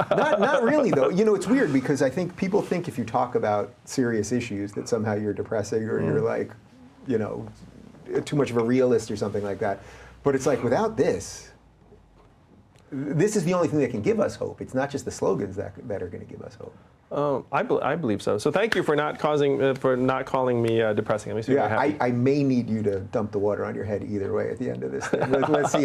Not really, though. You know, it's weird because I think people think if you talk about serious issues that somehow you're depressing or you're like, you know, too much of a realist or something like that. But it's like without this is the only thing that can give us hope. It's not just the slogans that are going to give us hope. I believe so. So thank you for not calling me depressing. Let me see if I'm happy. I may need you to dump the water on your head either way at the end of this thing. Let's see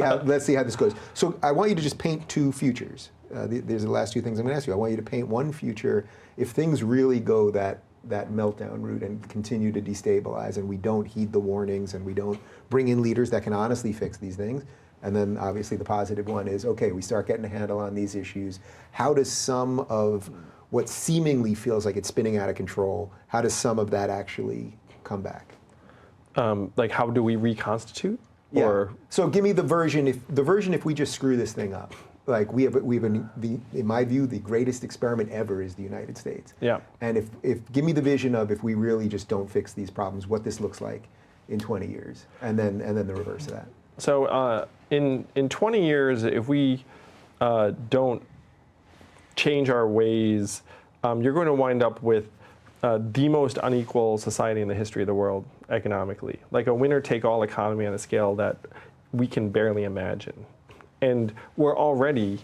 how this goes. So I want you to just paint two futures. These are the last two things I'm going to ask you. I want you to paint one future if things really go that meltdown route and continue to destabilize, and we don't heed the warnings, and we don't bring in leaders that can honestly fix these things. And then obviously the positive one is, okay, we start getting a handle on these issues. How does some of what seemingly feels like it's spinning out of control, how does some of that actually come back? Like, how do we reconstitute? Yeah. Or so give me the version if we just screw this thing up. Like we have in my view, the greatest experiment ever is the United States. Yeah. And if give me the vision of if we really just don't fix these problems, what this looks like in 20 years, and then the reverse of that. So in 20 years, if we don't change our ways, you're going to wind up with the most unequal society in the history of the world economically, like a winner-take-all economy on a scale that we can barely imagine. And we're already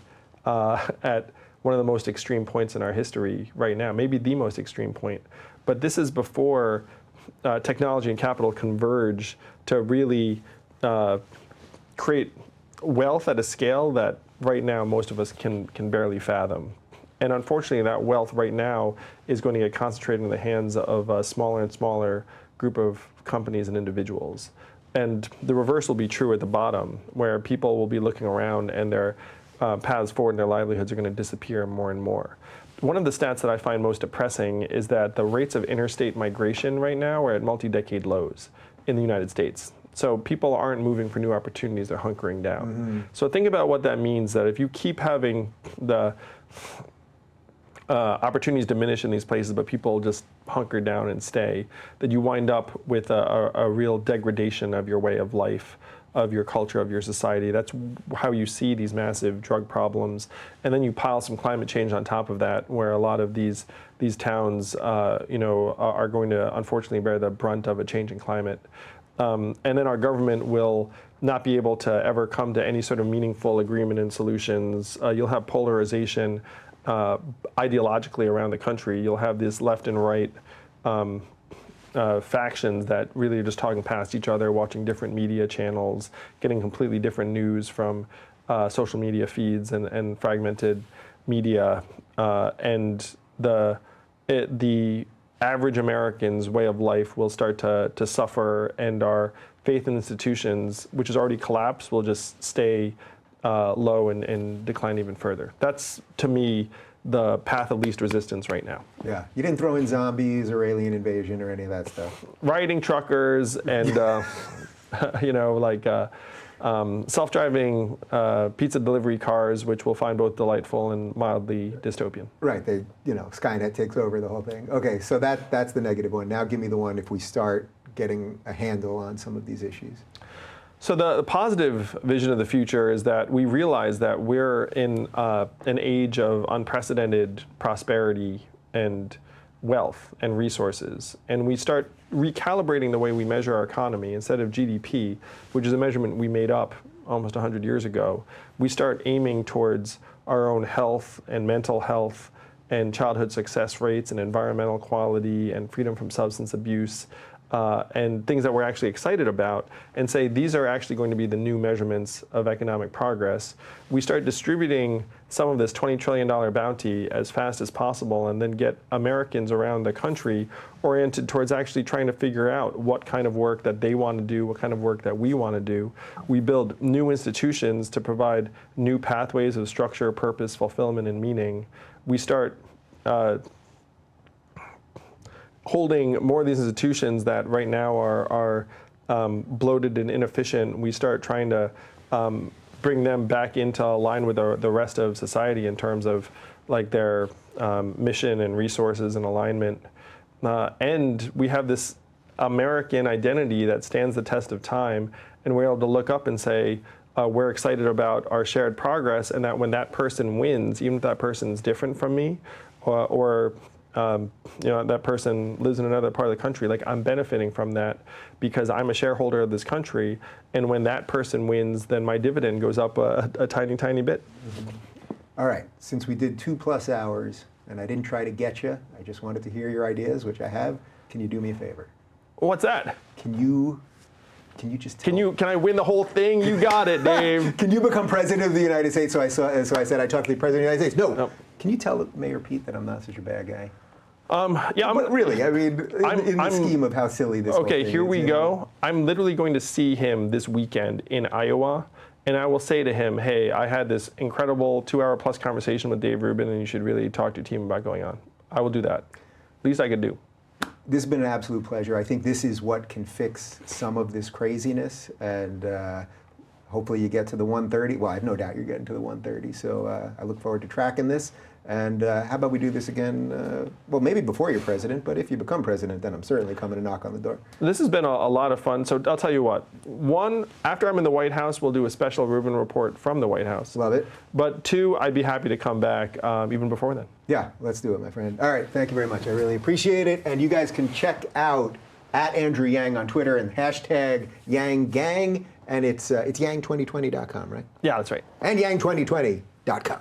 at one of the most extreme points in our history right now, maybe the most extreme point. But this is before technology and capital converge to really create wealth at a scale that right now most of us can barely fathom. And unfortunately, that wealth right now is going to get concentrated in the hands of a smaller and smaller group of companies and individuals. And the reverse will be true at the bottom, where people will be looking around and their paths forward and their livelihoods are going to disappear more and more. One of the stats that I find most depressing is that the rates of interstate migration right now are at multi-decade lows in the United States. So people aren't moving for new opportunities, they're hunkering down. Mm-hmm. So think about what that means, that if you keep having the opportunities diminish in these places, but people just hunker down and stay, that you wind up with a real degradation of your way of life of your culture, of your society. That's how you see these massive drug problems. And then you pile some climate change on top of that, where a lot of these towns, are going to unfortunately bear the brunt of a changing climate. And then our government will not be able to ever come to any sort of meaningful agreement and solutions. You'll have polarization ideologically around the country. You'll have this left and right factions that really are just talking past each other, watching different media channels, getting completely different news from social media feeds and fragmented media. And the average American's way of life will start to suffer, and our faith in institutions, which has already collapsed, will just stay low and decline even further. That's, to me, the path of least resistance right now. Yeah, you didn't throw in zombies or alien invasion or any of that stuff. Rioting truckers and, self-driving pizza delivery cars, which we'll find both delightful and mildly dystopian. Right, Skynet takes over the whole thing. Okay, so that's the negative one. Now give me the one if we start getting a handle on some of these issues. So the positive vision of the future is that we realize that we're in an age of unprecedented prosperity and wealth and resources, and we start recalibrating the way we measure our economy. Instead of GDP, which is a measurement we made up almost 100 years ago, we start aiming towards our own health and mental health and childhood success rates and environmental quality and freedom from substance abuse, and things that we're actually excited about, and say these are actually going to be the new measurements of economic progress. We start distributing some of this $20 trillion bounty as fast as possible, and then get Americans around the country oriented towards actually trying to figure out what kind of work that they want to do, what kind of work that we want to do. We build new institutions to provide new pathways of structure, purpose, fulfillment, and meaning. We start holding more of these institutions that right now are bloated and inefficient. We start trying to bring them back into line with the rest of society in terms of like their mission and resources and alignment. And we have this American identity that stands the test of time, and we're able to look up and say, we're excited about our shared progress, and that when that person wins, even if that person's different from me, or that person lives in another part of the country, like I'm benefiting from that because I'm a shareholder of this country, and when that person wins, then my dividend goes up a tiny, tiny bit. Mm-hmm. All right, since we did 2+ hours, and I didn't try to get you, I just wanted to hear your ideas, which I have. Can you do me a favor? What's that? Can you just tell Can I win the whole thing? You got it, Dave. Can you become president of the United States? So I said I talked to the president of the United States. No. Nope. Can you tell Mayor Pete that I'm not such a bad guy? But really, I mean, in the scheme of how silly this Okay, whole thing here is, we go. I'm literally going to see him this weekend in Iowa, and I will say to him, hey, I had this incredible 2-hour+ conversation with Dave Rubin, and you should really talk to your team about going on. I will do that. Least I could do. This has been an absolute pleasure. I think this is what can fix some of this craziness, and hopefully you get to the 130. Well, I have no doubt you're getting to the 130, so I look forward to tracking this. And how about we do this again, well, maybe before you're president, but if you become president, then I'm certainly coming to knock on the door. This has been a lot of fun, so I'll tell you what. One, after I'm in the White House, we'll do a special Rubin Report from the White House. Love it. But two, I'd be happy to come back even before then. Yeah, let's do it, my friend. All right, thank you very much. I really appreciate it. And you guys can check out @Andrew Yang on Twitter and #YangGang, and it's yang2020.com, right? Yeah, that's right. And yang2020.com.